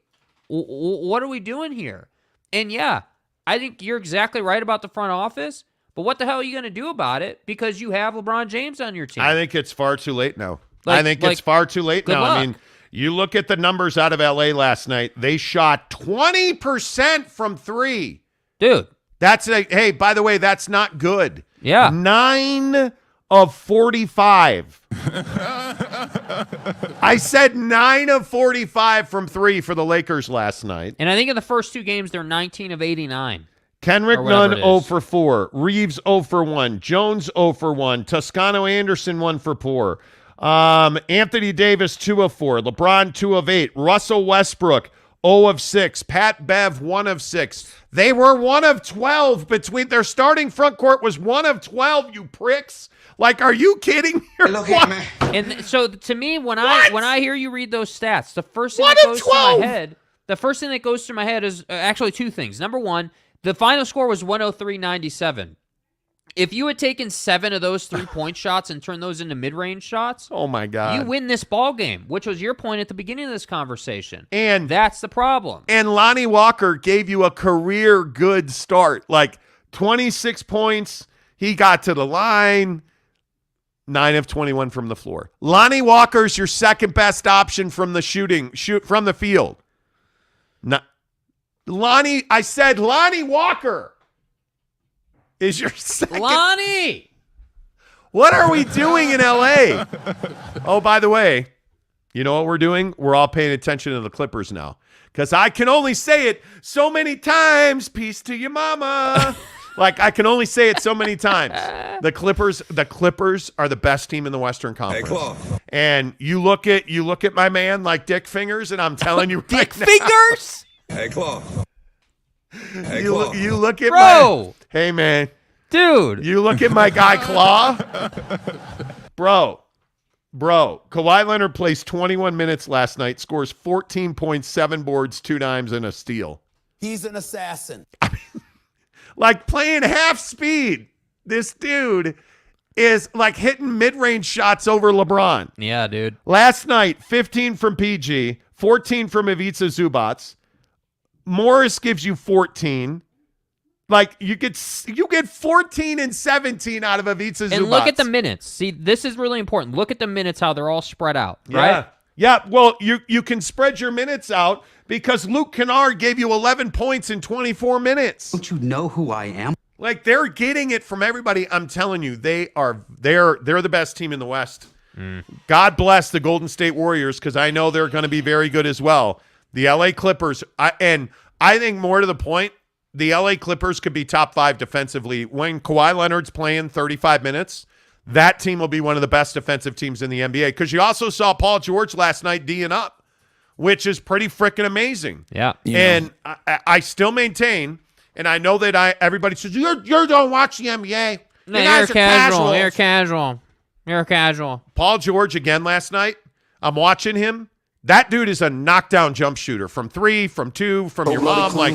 Speaker 4: what are we doing here? And yeah, I think you're exactly right about the front office, but what the hell are you going to do about it because you have LeBron James on your team?
Speaker 3: I think it's far too late now. It's far too late now.
Speaker 4: Luck.
Speaker 3: I mean, you look at the numbers out of LA last night. They shot 20% from 3.
Speaker 4: Dude.
Speaker 3: That's hey, by the way, that's not good.
Speaker 4: Yeah.
Speaker 3: 9 of 45. I said 9 of 45 from 3 for the Lakers last night.
Speaker 4: And I think in the first 2 games, they're 19 of 89.
Speaker 3: Kenrick Nunn 0 for 4. Reeves 0 for 1. Jones 0 for 1. Toscano Anderson 1 for 4. Anthony Davis 2 of 4. LeBron 2 of 8. Russell Westbrook 0 of 6. Pat Bev 1 of 6. They were 1 of 12 between their starting front court was 1 of 12, you pricks. Like, are you kidding me?
Speaker 4: And so to me, when I hear you read those stats, the first thing that goes through my head is actually 2 things. Number one, the final score was 103-97. If you had taken 7 of those 3-point shots and turned those into mid-range shots,
Speaker 3: oh my God,
Speaker 4: you win this ball game, which was your point at the beginning of this conversation.
Speaker 3: And
Speaker 4: that's the problem.
Speaker 3: And Lonnie Walker gave you a career good start, like 26 points. He got to the line, 9 of 21 from the floor. Lonnie Walker's your second best option from the shoot from the field. I said Lonnie Walker is your second.
Speaker 4: Lonnie!
Speaker 3: What are we doing in L.A.? Oh, by the way, you know what we're doing? We're all paying attention to the Clippers now. Because I can only say it so many times. Peace to your mama. Like, I can only say it so many times. The Clippers are the best team in the Western Conference.
Speaker 13: Hey,
Speaker 3: and you look at my man like Dick Fingers, and I'm telling you
Speaker 4: Dick Fingers?
Speaker 13: Hey, Claw. Hey,
Speaker 3: you look at
Speaker 4: Bro.
Speaker 3: Hey, man.
Speaker 4: Dude.
Speaker 3: You look at my guy, Claw. Bro. Kawhi Leonard plays 21 minutes last night, scores 14.7 boards, 2 dimes, and a steal.
Speaker 14: He's an assassin.
Speaker 3: Like playing half speed. This dude is like hitting mid-range shots over LeBron.
Speaker 4: Yeah, dude.
Speaker 3: Last night, 15 from PG, 14 from Ivica Zubac. Morris gives you 14. Like you get 14 and 17 out of Ivica Zubac.
Speaker 4: And look at the minutes. See, this is really important. Look at the minutes, how they're all spread out, right?
Speaker 3: Yeah. Well, you can spread your minutes out because Luke Kennard gave you 11 points in 24 minutes.
Speaker 14: Don't you know who I am?
Speaker 3: Like they're getting it from everybody. I'm telling you, they're the best team in the West. God bless the Golden State Warriors because I know they're going to be very good as well. The LA Clippers, I think more to the point, the LA Clippers could be top 5 defensively. When Kawhi Leonard's playing 35 minutes, that team will be one of the best defensive teams in the NBA because you also saw Paul George last night D'ing up, which is pretty freaking amazing.
Speaker 4: Yeah.
Speaker 3: And I still maintain, and I know that everybody says, you don't watch the NBA.
Speaker 4: No, you're casual. You're casual.
Speaker 3: Paul George again last night, I'm watching him. That dude is a knockdown jump shooter from 3, from 2, from your mom. Like,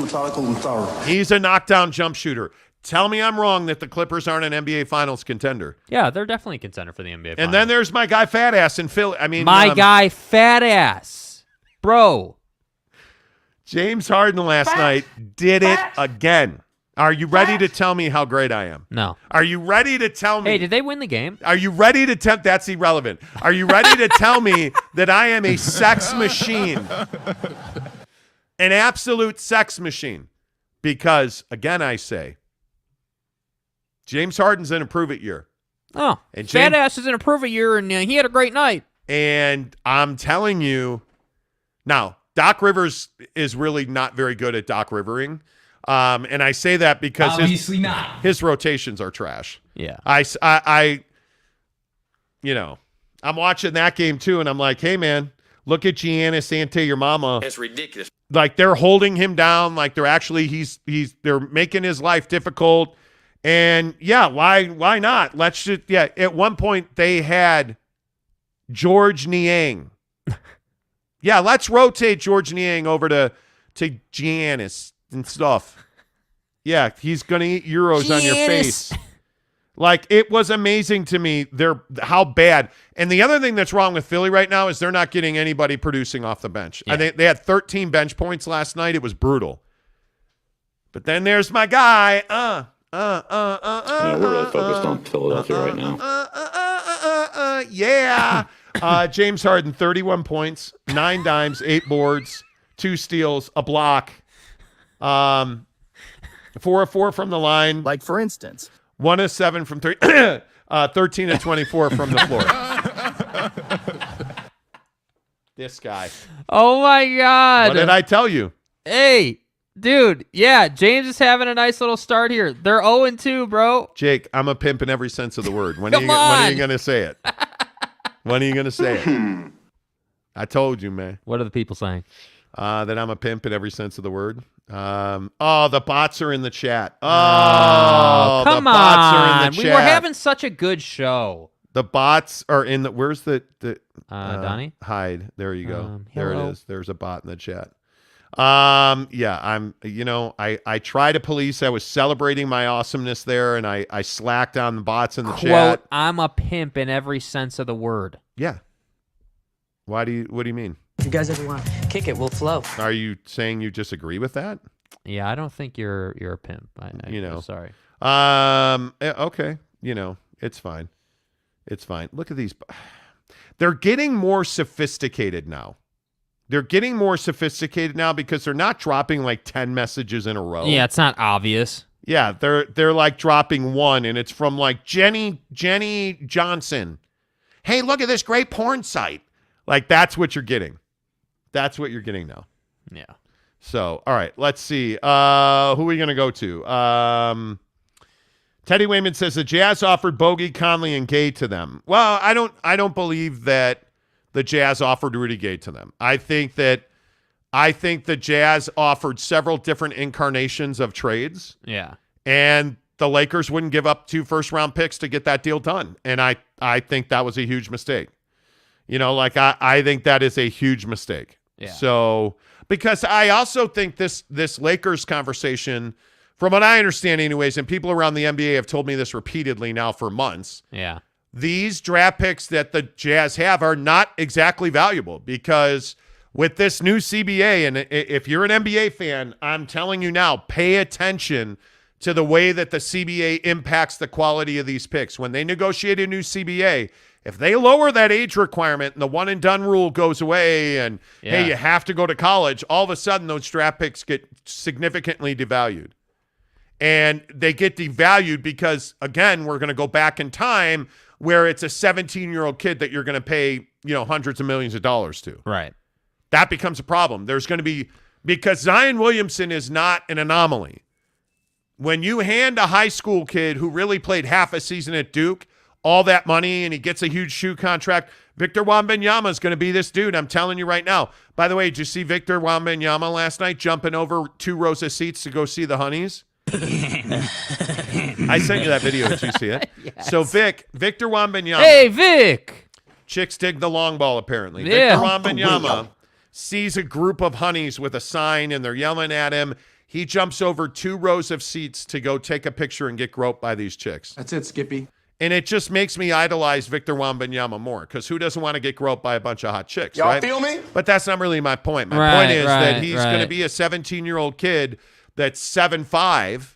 Speaker 3: he's a knockdown jump shooter. Tell me I'm wrong that the Clippers aren't an NBA Finals contender.
Speaker 4: Yeah, they're definitely a contender for the NBA Finals.
Speaker 3: And then there's my guy Fat Ass in Philly.
Speaker 4: Guy Fat Ass. Bro.
Speaker 3: James Harden last night did it again. Are you ready to tell me how great I am?
Speaker 4: No.
Speaker 3: Are you ready to tell me?
Speaker 4: Hey, did they win the game?
Speaker 3: Are you ready to tell? That's irrelevant. Are you ready to tell me that I am a sex machine? An absolute sex machine. Because, again, I say, James Harden's in a prove-it year.
Speaker 4: Oh, and Fat Ass is in a prove-it year, and he had a great night.
Speaker 3: And I'm telling you, now, Doc Rivers is really not very good at Doc Rivering. And I say that because his rotations are trash.
Speaker 4: Yeah.
Speaker 3: I'm watching that game too, and I'm like, hey man, look at Giannis Ante, your mama.
Speaker 10: It's ridiculous.
Speaker 3: Like they're holding him down, like they're actually they're making his life difficult. And yeah, why not? Let's just at one point they had George Niang. Yeah, let's rotate George Niang over to Giannis and stuff. Yeah, he's going to eat Euros on your face. Like, it was amazing to me how bad. And the other thing that's wrong with Philly right now is they're not getting anybody producing off the bench. Yeah. They had 13 bench points last night. It was brutal. But then there's my guy.
Speaker 15: We're really focused on Philadelphia right now.
Speaker 3: Yeah. James Harden, 31 points, 9 dimes, 8 boards, 2 steals, a block. 4 of 4 from the line.
Speaker 14: Like, for instance.
Speaker 3: 1 of 7 from 13 of 24 from the floor. This guy.
Speaker 4: Oh, my God.
Speaker 3: What did I tell you?
Speaker 4: Hey, dude. Yeah, James is having a nice little start here. They're 0-2, bro.
Speaker 3: Jake, I'm a pimp in every sense of the word. When are you going to say it? When are you going to say it? I told you, man.
Speaker 4: What are the people saying?
Speaker 3: That I'm a pimp in every sense of the word. The bots are in the chat. Oh,
Speaker 4: come
Speaker 3: the bots
Speaker 4: on.
Speaker 3: are in the chat.
Speaker 4: We were having such a good show.
Speaker 3: The bots are in the. Where's the
Speaker 4: Donnie?
Speaker 3: Hide. There you go. There it is. There's a bot in the chat. Yeah, I try to police. I was celebrating my awesomeness there, and I slacked on the bots in the chat.
Speaker 4: Quote, I'm a pimp in every sense of the word.
Speaker 3: Yeah. What do you mean?
Speaker 16: If you guys ever want to kick it, we'll flow.
Speaker 3: Are you saying you disagree with that?
Speaker 4: Yeah, I don't think you're a pimp. I'm sorry.
Speaker 3: Okay. It's fine. It's fine. Look at these. They're getting more sophisticated now. They're getting more sophisticated now because they're not dropping like 10 messages in a row.
Speaker 4: Yeah, it's not obvious.
Speaker 3: Yeah, they're like dropping one, and it's from like Jenny Johnson. Hey, look at this great porn site. Like, that's what you're getting. That's what you're getting now.
Speaker 4: Yeah.
Speaker 3: So, all right, let's see. Who are we going to go to? Teddy Wayman says the Jazz offered Bogey, Conley, and Gay to them. Well, I don't believe that the Jazz offered Rudy Gay to them. I think the Jazz offered several different incarnations of trades.
Speaker 4: Yeah.
Speaker 3: And the Lakers wouldn't give up 2 first-round picks to get that deal done. And I think that was a huge mistake. I think that is a huge mistake.
Speaker 4: Yeah.
Speaker 3: So, because I also think this Lakers conversation, from what I understand anyways, and people around the NBA have told me this repeatedly now for months.
Speaker 4: Yeah.
Speaker 3: These draft picks that the Jazz have are not exactly valuable because with this new CBA, and if you're an NBA fan, I'm telling you now, pay attention to the way that the CBA impacts the quality of these picks. When they negotiate a new CBA, if they lower that age requirement and the one and done rule goes away and, hey, you have to go to college, all of a sudden those draft picks get significantly devalued. And they get devalued because, again, we're going to go back in time where it's a 17-year-old kid that you're going to pay, hundreds of millions of dollars to.
Speaker 4: Right.
Speaker 3: That becomes a problem. There's going to be, because Zion Williamson is not an anomaly. When you hand a high school kid who really played half a season at Duke all that money and he gets a huge shoe contract, Victor Wembanyama is going to be this dude. I'm telling you right now. By the way, did you see Victor Wembanyama last night jumping over 2 rows of seats to go see the Honeys? I sent you that video. Did you see it?
Speaker 4: Yes.
Speaker 3: So Victor Wembanyama.
Speaker 4: Hey, Vic.
Speaker 3: Chicks dig the long ball, apparently.
Speaker 4: Yeah.
Speaker 3: Victor Wembanyama sees a group of Honeys with a sign, and they're yelling at him. He jumps over 2 rows of seats to go take a picture and get groped by these chicks.
Speaker 14: That's it, Skippy.
Speaker 3: And it just makes me idolize Victor Wembanyama more, because who doesn't want to get groped by a bunch of hot chicks,
Speaker 14: Y'all
Speaker 3: right?
Speaker 14: feel me?
Speaker 3: But that's not really my point. My point is that he's going to be a 17-year-old kid that's 7'5"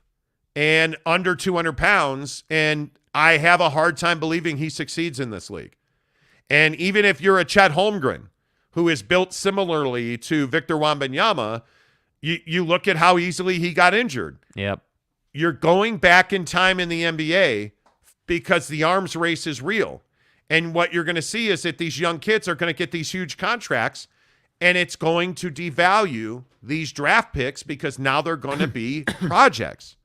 Speaker 3: and under 200 pounds, and I have a hard time believing he succeeds in this league. And even if you're a Chet Holmgren, who is built similarly to Victor Wembanyama, you look at how easily he got injured.
Speaker 4: Yep.
Speaker 3: You're going back in time in the NBA because the arms race is real. And what you're going to see is that these young kids are going to get these huge contracts, and it's going to devalue these draft picks because now they're going to be projects.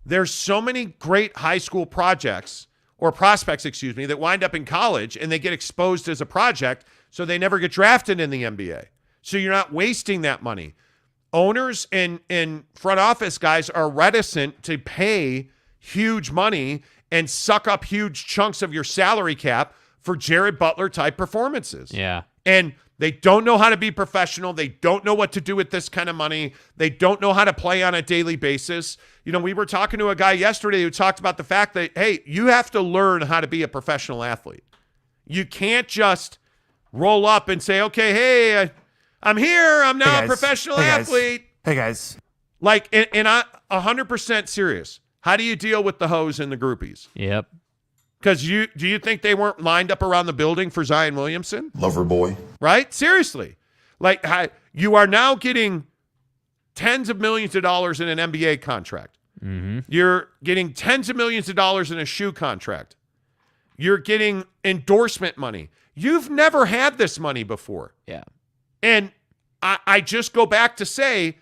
Speaker 3: There's so many great high school prospects, that wind up in college and they get exposed as a project, so they never get drafted in the NBA. So you're not wasting that money. Owners and front office guys are reticent to pay huge money and suck up huge chunks of your salary cap for Jared Butler type performances.
Speaker 4: Yeah.
Speaker 3: And they don't know how to be professional. They don't know what to do with this kind of money. They don't know how to play on a daily basis. We were talking to a guy yesterday who talked about the fact that, hey, you have to learn how to be a professional athlete. You can't just roll up and say, okay, hey, I'm here. I'm now a professional athlete.
Speaker 14: Hey, guys.
Speaker 3: Like, and I'm 100% serious. How do you deal with the hoes and the groupies?
Speaker 4: Yep.
Speaker 3: Because do you think they weren't lined up around the building for Zion Williamson?
Speaker 13: Lover boy.
Speaker 3: Right? Seriously. Like, you are now getting tens of millions of dollars in an NBA contract.
Speaker 4: Mm-hmm.
Speaker 3: You're getting tens of millions of dollars in a shoe contract. You're getting endorsement money. You've never had this money before.
Speaker 4: Yeah.
Speaker 3: And I just go back to say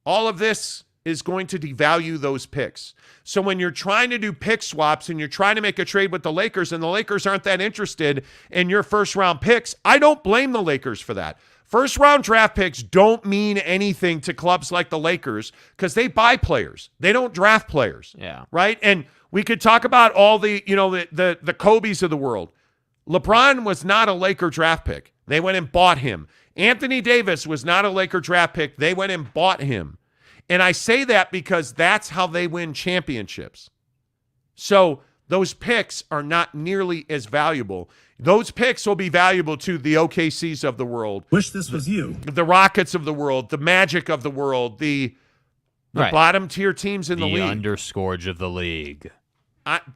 Speaker 3: all of this is going to devalue those picks. So when you're trying to do pick swaps and you're trying to make a trade with the Lakers and the Lakers aren't that interested in your first-round picks, I don't blame the Lakers for that. First-round draft picks don't mean anything to clubs like the Lakers because they buy players. They don't draft players.
Speaker 4: Yeah.
Speaker 3: Right? And we could talk about all the Kobes of the world. LeBron was not a Laker draft pick. They went and bought him. Anthony Davis was not a Laker draft pick. They went and bought him. And I say that because that's how they win championships. So those picks are not nearly as valuable. Those picks will be valuable to the OKCs of the world.
Speaker 7: Wish this was you.
Speaker 3: The Rockets of the world, the Magic of the world, the bottom tier teams in the league.
Speaker 4: The underscourge of the league.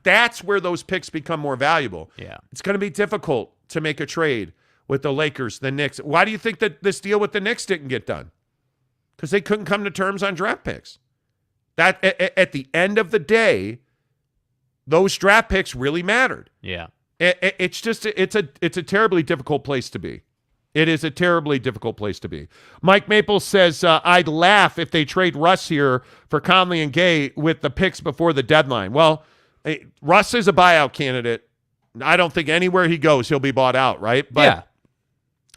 Speaker 3: That's where those picks become more valuable.
Speaker 4: Yeah.
Speaker 3: It's going to be difficult to make a trade with the Lakers, the Knicks. Why do you think that this deal with the Knicks didn't get done? Because they couldn't come to terms on draft picks. That at the end of the day, those draft picks really mattered.
Speaker 4: Yeah.
Speaker 3: It's a terribly difficult place to be. It is a terribly difficult place to be. Mike Maple says, I'd laugh if they trade Russ here for Conley and Gay with the picks before the deadline. Well, Russ is a buyout candidate. I don't think anywhere he goes, he'll be bought out, right? But
Speaker 4: yeah.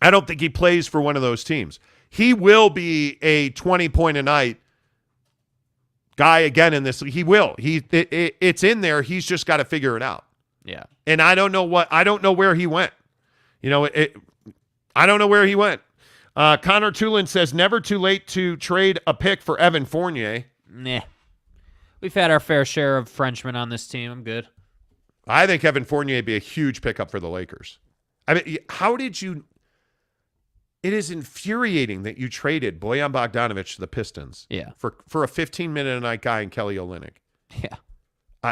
Speaker 3: I don't think he plays for one of those teams. He will be a 20-point-a-night guy again in this. He will. It's in there. He's just got to figure it out.
Speaker 4: Yeah.
Speaker 3: And I don't know where he went. I don't know where he went. Connor Tulin says, never too late to trade a pick for Evan Fournier.
Speaker 4: Nah. We've had our fair share of Frenchmen on this team. I'm good.
Speaker 3: I think Evan Fournier would be a huge pickup for the Lakers. I mean, how did you... It is infuriating that you traded Bojan Bogdanovic to the Pistons for a 15-minute-a-night guy in Kelly Olynyk.
Speaker 4: Yeah.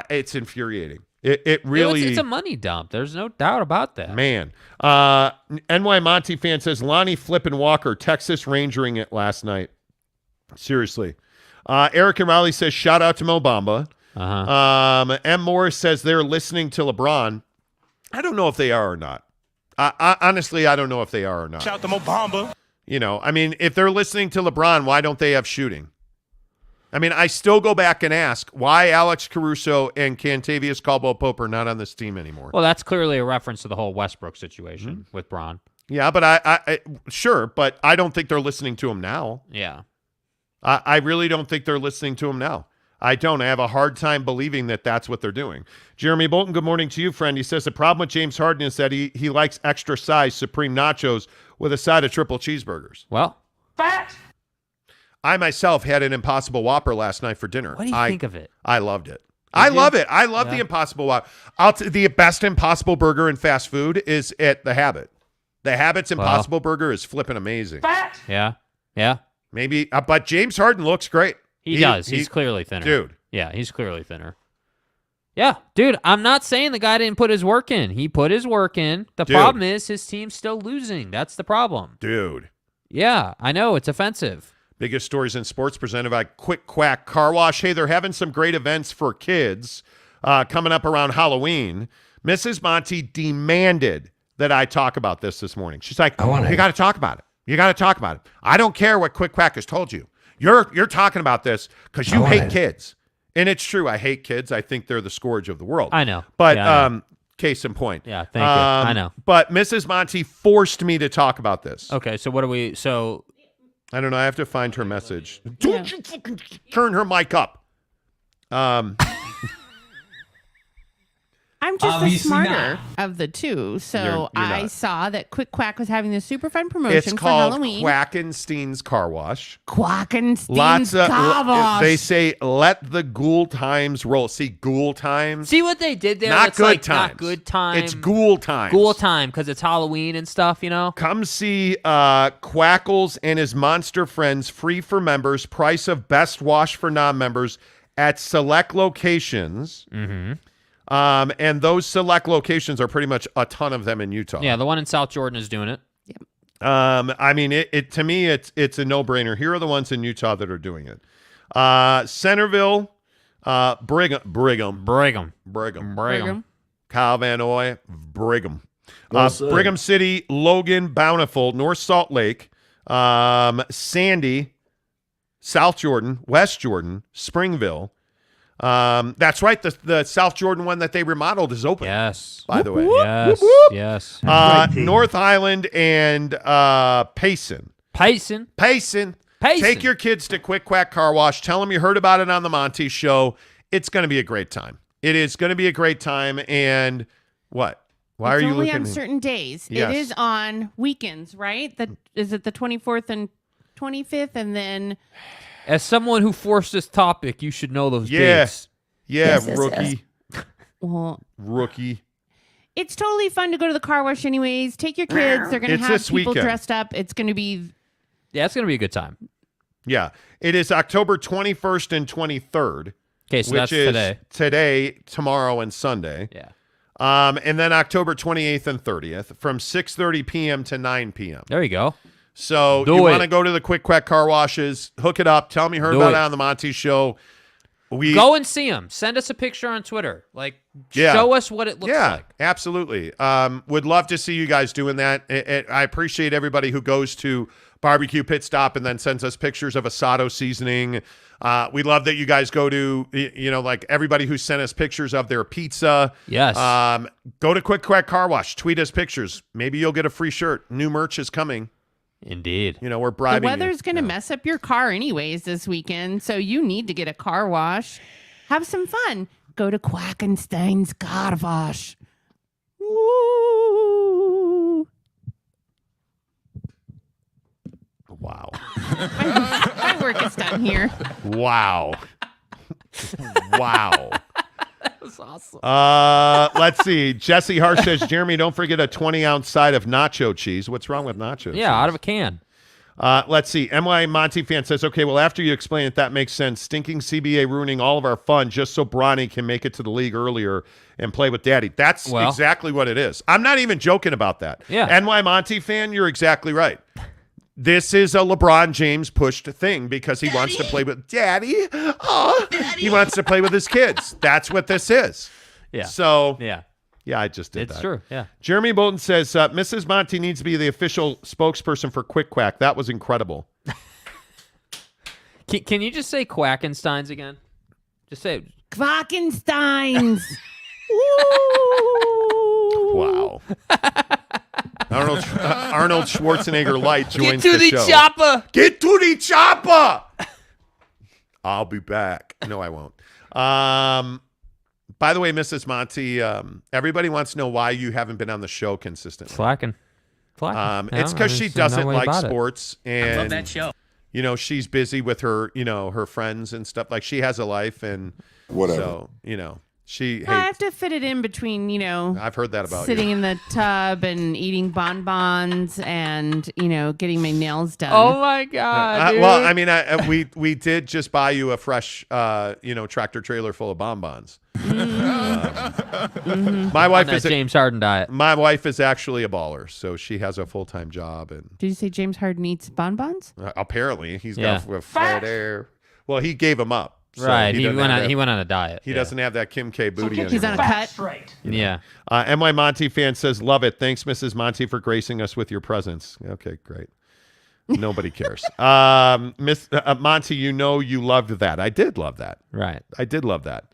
Speaker 3: It's infuriating. It really...
Speaker 4: It's a money dump. There's no doubt about that.
Speaker 3: Man. NY Monty fan says, Lonnie Flippin' Walker, Texas Rangering it last night. Seriously. Eric and Raleigh says, shout out to Mo Bamba. M. Morris says they're listening to LeBron. I don't know if they are or not. Honestly, I don't know if they are or not.
Speaker 7: Shout out to Mo Bamba.
Speaker 3: I mean, if they're listening to LeBron, why don't they have shooting? I mean, I still go back and ask why Alex Caruso and Cantavius Caldwell-Pope are not on this team anymore.
Speaker 4: Well, that's clearly a reference to the whole Westbrook situation with Bron.
Speaker 3: Yeah, but I sure, but I don't think they're listening to him now.
Speaker 4: Yeah.
Speaker 3: I really don't think they're listening to him now. I don't. I have a hard time believing that that's what they're doing. Jeremy Bolton, good morning to you, friend. He says the problem with James Harden is that he likes extra size Supreme nachos with a side of triple cheeseburgers.
Speaker 4: Well,
Speaker 11: Fat.
Speaker 3: I myself had an Impossible Whopper last night for dinner.
Speaker 4: What do you think of it?
Speaker 3: I loved it. I love it. I love the Impossible Whopper. The best Impossible Burger in fast food is at The Habit. The Habit's Impossible Burger is flipping amazing.
Speaker 11: Fat.
Speaker 4: Yeah. Yeah.
Speaker 3: Maybe, but James Harden looks great.
Speaker 4: He does. He's clearly thinner.
Speaker 3: Dude.
Speaker 4: Yeah, he's clearly thinner. Yeah, dude, I'm not saying the guy didn't put his work in. He put his work in. The problem is his team's still losing. That's the problem.
Speaker 3: Dude.
Speaker 4: Yeah, I know. It's offensive.
Speaker 3: Biggest stories in sports presented by Quick Quack Car Wash. Hey, they're having some great events for kids coming up around Halloween. Mrs. Monty demanded that I talk about this morning. She's like, you got to talk about it. You got to talk about it. I don't care what Quick Quack has told you. You're talking about this because you hate kids. And it's true. I hate kids. I think they're the scourge of the world.
Speaker 4: I know.
Speaker 3: But
Speaker 4: I know.
Speaker 3: Case in point.
Speaker 4: Yeah, thank you. I know.
Speaker 3: But Mrs. Monty forced me to talk about this.
Speaker 4: Okay, so what do we... So...
Speaker 3: I don't know. I have to find her message. Don't you fucking turn her mic up.
Speaker 17: I'm just the smarter of the two. So I saw that Quick Quack was having this super fun promotion for Halloween.
Speaker 3: It's called Quackenstein's Car Wash.
Speaker 17: Quackenstein's Car Wash.
Speaker 3: They say, let the ghoul times roll. See, ghoul times?
Speaker 4: See what they did there?
Speaker 3: Not
Speaker 4: it's
Speaker 3: good
Speaker 4: like,
Speaker 3: times.
Speaker 4: Not good time.
Speaker 3: It's ghoul times.
Speaker 4: Ghoul time because it's Halloween and stuff, you know?
Speaker 3: Come see Quackles and his monster friends free for members. Price of best wash for non-members at select locations.
Speaker 4: Mm-hmm.
Speaker 3: And those select locations are pretty much a ton of them in Utah.
Speaker 4: Yeah, the one in South Jordan is doing it.
Speaker 17: Yep.
Speaker 3: I mean, it to me, it's a no-brainer. Here are the ones in Utah that are doing it. Centerville, Brigham, Kyle Van Noy, Brigham. Brigham City, Logan, Bountiful, North Salt Lake, Sandy, South Jordan, West Jordan, Springville. That's right. The South Jordan one that they remodeled is open.
Speaker 4: Yes.
Speaker 3: By the way.
Speaker 4: Yes. Yes.
Speaker 3: North Island and Payson.
Speaker 4: Payson.
Speaker 3: Take your kids to Quick Quack Car Wash. Tell them you heard about it on the Monty Show. It's going to be a great time. It is going to be a great time. And what? Why are you looking?
Speaker 17: It's only on certain days.
Speaker 3: Yes.
Speaker 17: It is on weekends, right? Is it the 24th and 25th? And then...
Speaker 4: As someone who forced this topic, you should know those dates.
Speaker 3: Yeah, rookie.
Speaker 17: Well,
Speaker 3: rookie.
Speaker 17: It's totally fun to go to the car wash anyways. Take your kids. They're going to have people dressed up. It's going to be...
Speaker 4: Yeah, it's going to be a good time.
Speaker 3: Yeah. It is October 21st and 23rd.
Speaker 4: Okay, so
Speaker 3: which
Speaker 4: that's
Speaker 3: is
Speaker 4: today.
Speaker 3: Today, tomorrow, and Sunday.
Speaker 4: Yeah.
Speaker 3: And then October 28th and 30th from 6:30 p.m. to 9 p.m.
Speaker 4: There you go.
Speaker 3: So you want to go to the Quick Quack Car Washes, hook it up, tell me you heard about it on the Monty Show.
Speaker 4: Go and see them. Send us a picture on Twitter. Show us what it looks like.
Speaker 3: Absolutely. Would love to see you guys doing that. I appreciate everybody who goes to Barbecue Pit Stop and then sends us pictures of Asado seasoning. We love that you guys go to, everybody who sent us pictures of their pizza.
Speaker 4: Yes.
Speaker 3: Go to Quick Quack Car Wash. Tweet us pictures. Maybe you'll get a free shirt. New merch is coming.
Speaker 4: Indeed.
Speaker 3: We're bribing
Speaker 17: The weather's going to mess up your car anyways this weekend, so you need to get a car wash. Have some fun. Go to Quackenstein's Car Wash. Woo!
Speaker 3: Wow.
Speaker 17: My work is done here.
Speaker 3: Wow. Wow.
Speaker 4: That was awesome.
Speaker 3: Let's see. Jesse Hart says, Jeremy, don't forget a 20-ounce side of nacho cheese. What's wrong with nacho cheese?
Speaker 4: Out of a can.
Speaker 3: Let's see. MY Monty fan says, okay, well, after you explain it, that makes sense. Stinking CBA ruining all of our fun just so Bronny can make it to the league earlier and play with Daddy. That's exactly what it is. I'm not even joking about that.
Speaker 4: Yeah.
Speaker 3: NY Monty fan, you're exactly right. This is a LeBron James pushed thing because he wants to play with Daddy. Oh, he wants to play with his kids. That's what this is.
Speaker 4: Yeah.
Speaker 3: So,
Speaker 4: yeah,
Speaker 3: I just did that.
Speaker 4: It's true. Yeah.
Speaker 3: Jeremy Bolton says, Mrs. Monty needs to be the official spokesperson for Quick Quack. That was incredible.
Speaker 4: Can you just say Quackensteins again? Just say it.
Speaker 17: Quackensteins.
Speaker 3: Wow. Arnold Schwarzenegger Light joins
Speaker 4: Get to the
Speaker 3: show.
Speaker 4: chopper.
Speaker 3: Get to the chopper. I'll be back. No, I won't. By the way, Mrs. Monty, everybody wants to know why you haven't been on the show consistently.
Speaker 4: Slacking.
Speaker 3: It's because she doesn't like sports, and
Speaker 14: I love that show.
Speaker 3: She's busy with her, her friends and stuff. Like she has a life, and
Speaker 13: whatever.
Speaker 3: So, she.
Speaker 17: I have to fit it in between,
Speaker 3: I've heard that about
Speaker 17: sitting
Speaker 3: you.
Speaker 17: in the tub and eating bonbons and getting my nails done.
Speaker 4: Oh my God! Dude.
Speaker 3: Well, I mean, we did just buy you a fresh, tractor trailer full of bonbons. My wife is
Speaker 4: James Harden diet.
Speaker 3: My wife is actually a baller, so she has a full-time job. And
Speaker 17: did you say James Harden eats bonbons?
Speaker 3: Apparently, he's got a fat air. Well, he gave him up. So
Speaker 4: right, he went on a diet.
Speaker 3: He doesn't have that Kim K booty anymore.
Speaker 17: He's on a cut. Right.
Speaker 4: Yeah.
Speaker 3: MY Monty fan says, love it. Thanks, Mrs. Monty, for gracing us with your presence. Okay, great. Nobody cares. Miss Monty, you loved that. I did love that.
Speaker 4: Right.
Speaker 3: I did love that.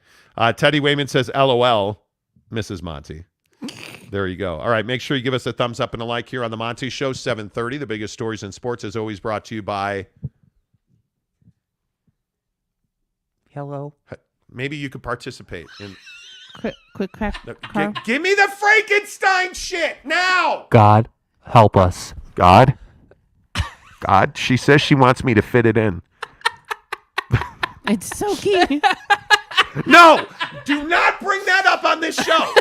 Speaker 3: Teddy Wayman says, LOL, Mrs. Monty. There you go. All right, make sure you give us a thumbs up and a like here on the Monty Show, 7:30. The biggest stories in sports is always brought to you by...
Speaker 4: Hello.
Speaker 3: Maybe you could participate in...
Speaker 17: Quick crack.
Speaker 3: Give me the Frankenstein shit now!
Speaker 4: God, help us.
Speaker 3: God, she says she wants me to fit it in.
Speaker 17: It's so key.
Speaker 3: No, do not bring that up on this show.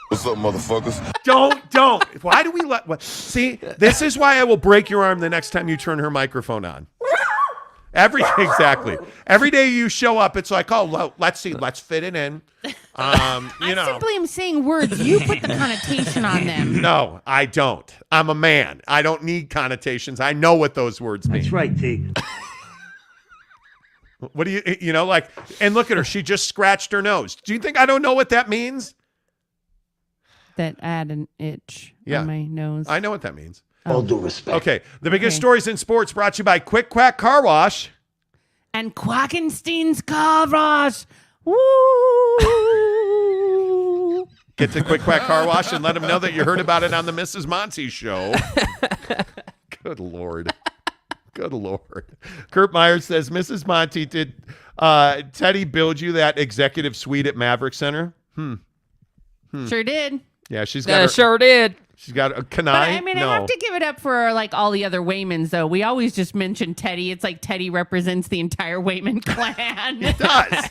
Speaker 13: What's up, motherfuckers?
Speaker 3: Don't. Why do we let... See, this is why I will break your arm the next time you turn her microphone on. Exactly. Every day you show up, it's like, oh, well, let's fit it in.
Speaker 17: I simply am saying words. You put the connotation on them.
Speaker 3: No, I don't. I'm a man. I don't need connotations. I know what those words mean.
Speaker 14: That's right, T.
Speaker 3: What do you like? And look at her. She just scratched her nose. Do you think I don't know what that means?
Speaker 17: that I had an itch
Speaker 3: Yeah.
Speaker 17: on my nose.
Speaker 3: I know what that means.
Speaker 7: All due respect.
Speaker 3: Okay. The biggest stories in sports brought to you by Quick Quack Car Wash.
Speaker 17: And Quackenstein's Car Wash. Woo!
Speaker 3: Get to Quick Quack Car Wash and let them know that you heard about it on the Mrs. Monty Show. Good Lord. Good Lord. Kurt Myers says, Mrs. Monty, did Teddy build you that executive suite at Maverick Center?
Speaker 17: Sure did.
Speaker 3: Yeah, she's got
Speaker 4: sure did.
Speaker 3: She's got can
Speaker 17: But
Speaker 3: I?
Speaker 17: I mean,
Speaker 3: no.
Speaker 17: I have to give it up for like all the other Waymans, though. We always just mention Teddy. It's like Teddy represents the entire Wayman clan.
Speaker 3: He does.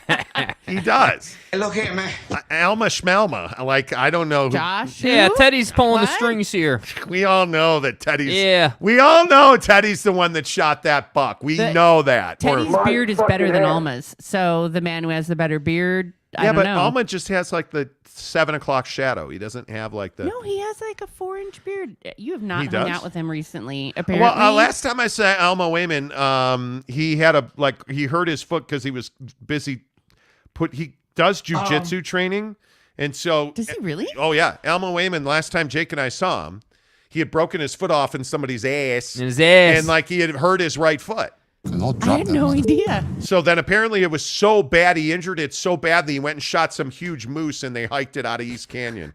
Speaker 3: He does.
Speaker 14: Hey, look here, man.
Speaker 3: Alma Schmelma. Like, I don't know.
Speaker 17: Josh?
Speaker 4: Yeah,
Speaker 17: who?
Speaker 4: Teddy's pulling the
Speaker 17: What?
Speaker 4: strings here.
Speaker 3: We all know that Teddy's.
Speaker 4: Yeah.
Speaker 3: We all know Teddy's the one that shot that buck. We know that.
Speaker 17: Teddy's
Speaker 3: Or-
Speaker 17: beard is better than Alma's. So the man who has the better beard, I
Speaker 3: yeah,
Speaker 17: don't
Speaker 3: but
Speaker 17: know.
Speaker 3: Alma just has like the 7 o'clock shadow. He doesn't have like the.
Speaker 17: No, he has like a 4-inch beard. You have not
Speaker 3: He
Speaker 17: hung
Speaker 3: does?
Speaker 17: out with him recently, apparently.
Speaker 3: Well, last time I saw Alma Wayman, he had he hurt his foot because he was busy. He does jujitsu training, and so
Speaker 17: Does he really?
Speaker 3: Oh yeah, Alma Wayman. Last time Jake and I saw him, he had broken his foot off in somebody's ass, and like he had hurt his right foot.
Speaker 17: I had no idea.
Speaker 3: So then apparently it was so bad, he injured it so badly, he went and shot some huge moose, and they hiked it out of East Canyon.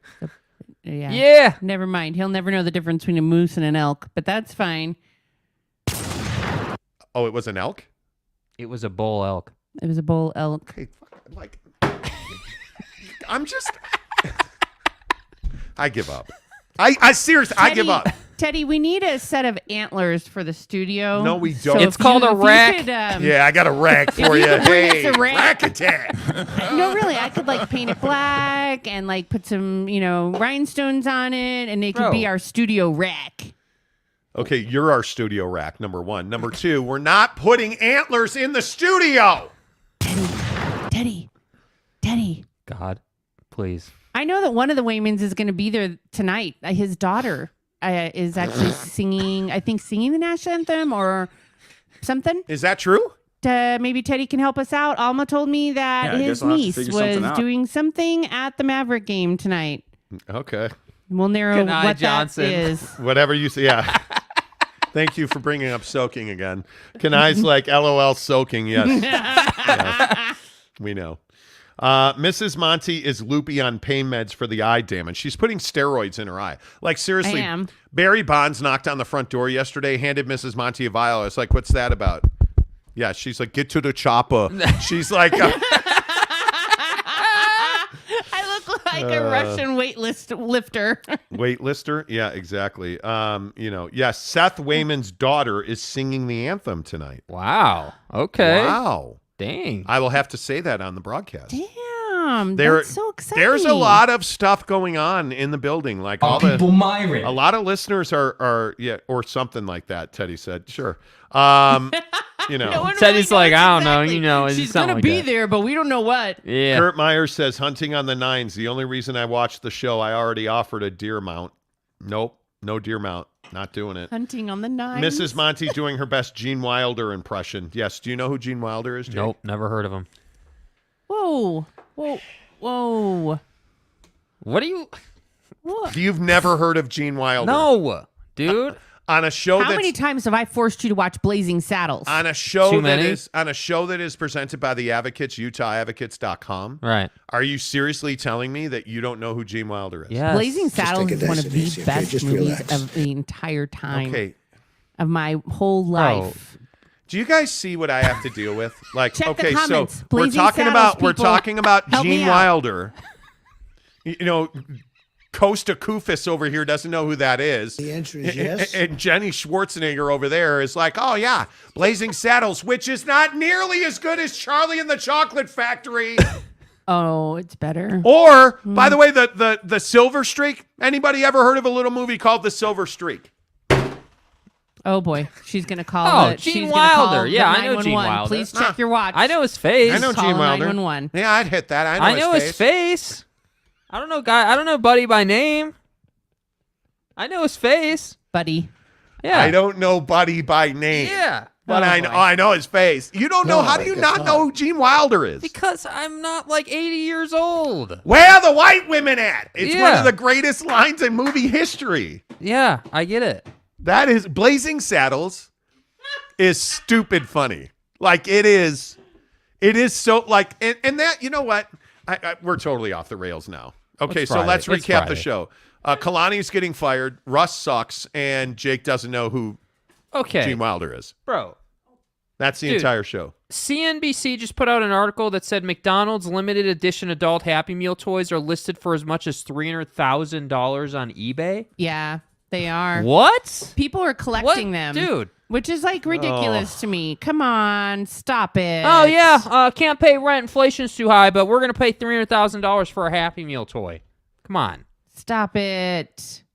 Speaker 17: Yeah.
Speaker 4: Yeah.
Speaker 17: Never mind. He'll never know the difference between a moose and an elk, but that's fine.
Speaker 3: Oh, it was an elk?
Speaker 4: It was a bull elk.
Speaker 17: It was a bull elk.
Speaker 3: Hey, like, I'm just. I give up. I seriously, I give up.
Speaker 17: Teddy, we need a set of antlers for the studio.
Speaker 3: No, we
Speaker 17: So
Speaker 3: don't.
Speaker 4: It's called a rack.
Speaker 3: Yeah, I got a rack for you.
Speaker 17: could bring us
Speaker 3: Hey,
Speaker 17: a rack.
Speaker 3: rack attack.
Speaker 17: No, really, I could like paint it black and like put some, rhinestones on it, and it could be our studio rack.
Speaker 3: Okay, you're our studio rack, number one. Number two, we're not putting antlers in the studio.
Speaker 17: Teddy.
Speaker 4: God, please.
Speaker 17: I know that one of the Waymans is going to be there tonight. His daughter is actually singing the national anthem or something.
Speaker 3: Is that true?
Speaker 17: Maybe Teddy can help us out. Alma told me that his niece was doing something at the Maverick game tonight.
Speaker 3: Okay.
Speaker 17: We'll narrow
Speaker 4: Kanai
Speaker 17: what
Speaker 4: Johnson.
Speaker 17: that is.
Speaker 3: Whatever you say. Yeah. Thank you for bringing up soaking again. Kanai's like, LOL soaking. Yes. Yeah. We know. Mrs. Monty is loopy on pain meds for the eye damage. She's putting steroids in her eye. Like, seriously,
Speaker 17: I am.
Speaker 3: Barry Bonds knocked on the front door yesterday, handed Mrs. Monty a vial. I was like, what's that about? Yeah, she's like, get to the chopper. She's like...
Speaker 17: I look like a Russian lifter.
Speaker 3: Waitlister? Yeah, exactly. Yes, Seth Wayman's daughter is singing the anthem tonight.
Speaker 4: Wow. Okay.
Speaker 3: Wow.
Speaker 4: Dang.
Speaker 3: I will have to say that on the broadcast.
Speaker 17: Damn, that's so exciting.
Speaker 3: There's a lot of stuff going on in the building. Like a lot of listeners are or something like that, Teddy said. Sure.
Speaker 4: Teddy's like, I don't know, it's
Speaker 17: She's
Speaker 4: something
Speaker 17: gonna
Speaker 4: like
Speaker 17: be
Speaker 4: that.
Speaker 17: there, but we don't know what.
Speaker 4: Yeah.
Speaker 3: Kurt Myers says, hunting on the nines. The only reason I watched the show, I already offered a deer mount. Nope, no deer mount. Not doing it.
Speaker 17: Hunting on the nines.
Speaker 3: Mrs. Monty doing her best Gene Wilder impression. Yes. Do you know who Gene Wilder is, Jake?
Speaker 4: Nope, never heard of him.
Speaker 17: Whoa.
Speaker 4: What are you?
Speaker 17: What?
Speaker 3: You've never heard of Gene Wilder?
Speaker 4: No, dude.
Speaker 3: On a show
Speaker 17: How many times have I forced you to watch Blazing Saddles?
Speaker 3: on a show
Speaker 4: Too
Speaker 3: that
Speaker 4: many?
Speaker 3: is presented by the Advocates, UtahAdvocates.com.
Speaker 4: Right.
Speaker 3: Are you seriously telling me that you don't know who Gene Wilder is?
Speaker 4: Yes.
Speaker 17: Blazing Saddles is one of the
Speaker 7: easy, okay?
Speaker 17: best
Speaker 7: Just
Speaker 17: movies
Speaker 7: relax.
Speaker 17: of the entire time
Speaker 3: Okay.
Speaker 17: of my whole life.
Speaker 3: Do you guys see what I have to deal with? Like,
Speaker 17: Check the
Speaker 3: okay,
Speaker 17: comments.
Speaker 3: so
Speaker 17: Blazing
Speaker 3: we're
Speaker 17: Saddles,
Speaker 3: talking
Speaker 17: people.
Speaker 3: about
Speaker 17: Help me
Speaker 3: Gene
Speaker 17: out.
Speaker 3: Wilder. Costa Kufis over here doesn't know who that is.
Speaker 7: The answer is yes.
Speaker 3: And Jenny Schwarzenegger over there is like, oh yeah, Blazing Saddles, which is not nearly as good as Charlie and the Chocolate Factory.
Speaker 17: Oh, it's better.
Speaker 3: Or, by the way, the Silver Streak. Anybody ever heard of a little movie called The Silver Streak?
Speaker 17: Oh boy, she's gonna call.
Speaker 4: Oh,
Speaker 17: she's
Speaker 4: Gene
Speaker 17: gonna call
Speaker 4: Wilder. Yeah,
Speaker 17: the
Speaker 4: I know Gene
Speaker 17: 911.
Speaker 4: Wilder.
Speaker 17: Please check your watch.
Speaker 4: I know his face.
Speaker 3: I know
Speaker 17: Call
Speaker 3: Gene Wilder.
Speaker 17: 911.
Speaker 3: Yeah, I'd hit that. I know
Speaker 4: his face. I don't know Buddy by name. I know his face.
Speaker 17: Buddy.
Speaker 4: Yeah.
Speaker 3: I don't know Buddy by name.
Speaker 4: Yeah.
Speaker 3: But I know his face. You don't know. How do you not know who Gene Wilder is?
Speaker 4: Because I'm not like 80 years old.
Speaker 3: Where are the white women at? It's one of the greatest lines in movie history.
Speaker 4: Yeah, I get it.
Speaker 3: That is Blazing Saddles is stupid funny. Like it is so like and that you know what? We're totally off the rails now. Okay, so let's recap the show. Kalani's getting fired. Russ sucks, and Jake doesn't know who Gene Wilder is.
Speaker 4: Bro.
Speaker 3: That's the entire show.
Speaker 4: CNBC just put out an article that said McDonald's limited edition adult Happy Meal toys are listed for as much as $300,000 on eBay.
Speaker 17: Yeah, they are.
Speaker 4: What?
Speaker 17: People are collecting them.
Speaker 4: Dude.
Speaker 17: Which is like ridiculous to me. Come on, stop it.
Speaker 4: Oh, yeah. Can't pay rent. Inflation's too high, but we're going to pay $300,000 for a Happy Meal toy. Come on.
Speaker 17: Stop it.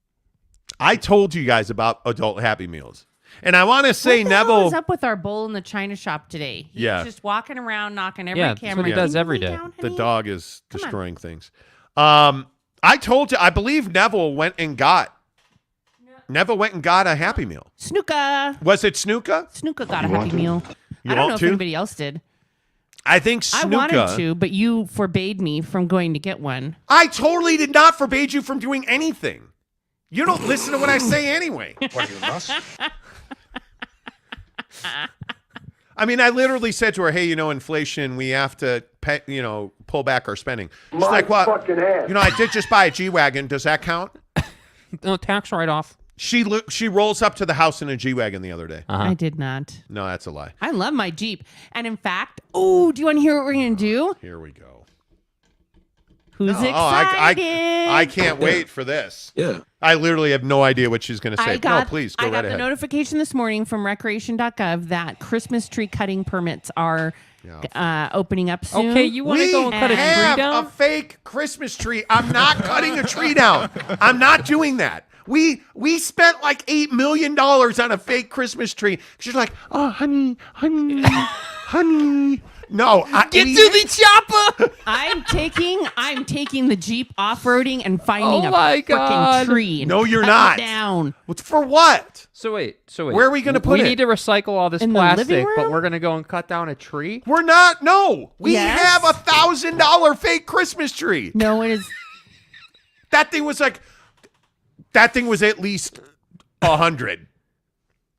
Speaker 3: I told you guys about adult Happy Meals. And I want to say,
Speaker 17: what the
Speaker 3: Neville.
Speaker 17: hell is up with our bull in the china shop today? He's just walking around, knocking every camera.
Speaker 4: That's what he does every day.
Speaker 3: The dog is destroying things. I told you, I believe Neville went and got a Happy Meal.
Speaker 17: Snuka.
Speaker 3: Was it Snuka?
Speaker 17: Snuka got a Happy Meal. I don't know if anybody else did.
Speaker 3: I think Snuka.
Speaker 17: I wanted to, but you forbade me from going to get one.
Speaker 3: I totally did not forbade you from doing anything. You don't listen to what I say anyway.
Speaker 10: What are you, nuts?
Speaker 3: I mean, I literally said to her, hey, inflation, we have to, pull back our spending. She's like, what? I did just buy a G-Wagon. Does that count?
Speaker 4: No, tax write-off.
Speaker 3: She rolls up to the house in a G-Wagon the other day.
Speaker 17: I did not.
Speaker 3: No, that's a lie.
Speaker 17: I love my Jeep. And in fact, do you want to hear what we're going to do?
Speaker 3: Here we go.
Speaker 17: Who's excited?
Speaker 3: I can't wait for this.
Speaker 15: Yeah.
Speaker 3: I literally have no idea what she's going to say. No, please, go right ahead.
Speaker 17: I got the notification this morning from recreation.gov that Christmas tree cutting permits are opening up soon.
Speaker 4: Okay, you want to go and cut a tree down?
Speaker 3: We have a fake Christmas tree. I'm not cutting a tree down. I'm not doing that. We spent like $8 million on a fake Christmas tree. She's like, oh, honey. No,
Speaker 4: get to the chopper.
Speaker 17: I'm taking the Jeep off-roading and finding a freaking tree.
Speaker 3: No, you're not.
Speaker 17: Down.
Speaker 3: For what?
Speaker 4: So wait.
Speaker 3: Where are we going to put it?
Speaker 4: We need to recycle all this plastic, but we're going to go and cut down a tree?
Speaker 3: We're not. No. We have $1,000 fake Christmas tree.
Speaker 17: No, it is.
Speaker 3: That thing was at least 100,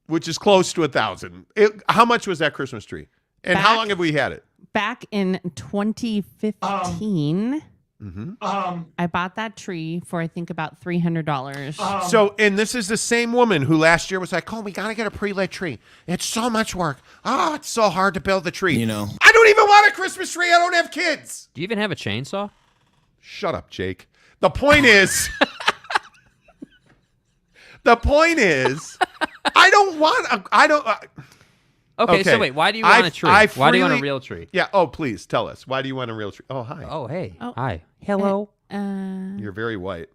Speaker 3: which is close to 1,000. How much was that Christmas tree? And how long have we had it?
Speaker 17: Back in 2015, I bought that tree for, I think, about $300.
Speaker 3: And this is the same woman who last year was like, we got to get a pre-lit tree. It's so much work. Oh, it's so hard to build the tree. I don't even want a Christmas tree. I don't have kids.
Speaker 4: Do you even have a chainsaw?
Speaker 3: Shut up, Jake. The point is... I don't want
Speaker 4: Okay, so wait, why do you want a tree? Why do you want a real tree?
Speaker 3: Yeah, please tell us. Why do you want a real tree? Oh, hi.
Speaker 4: Oh, hey. Hi. Hello.
Speaker 3: You're very white.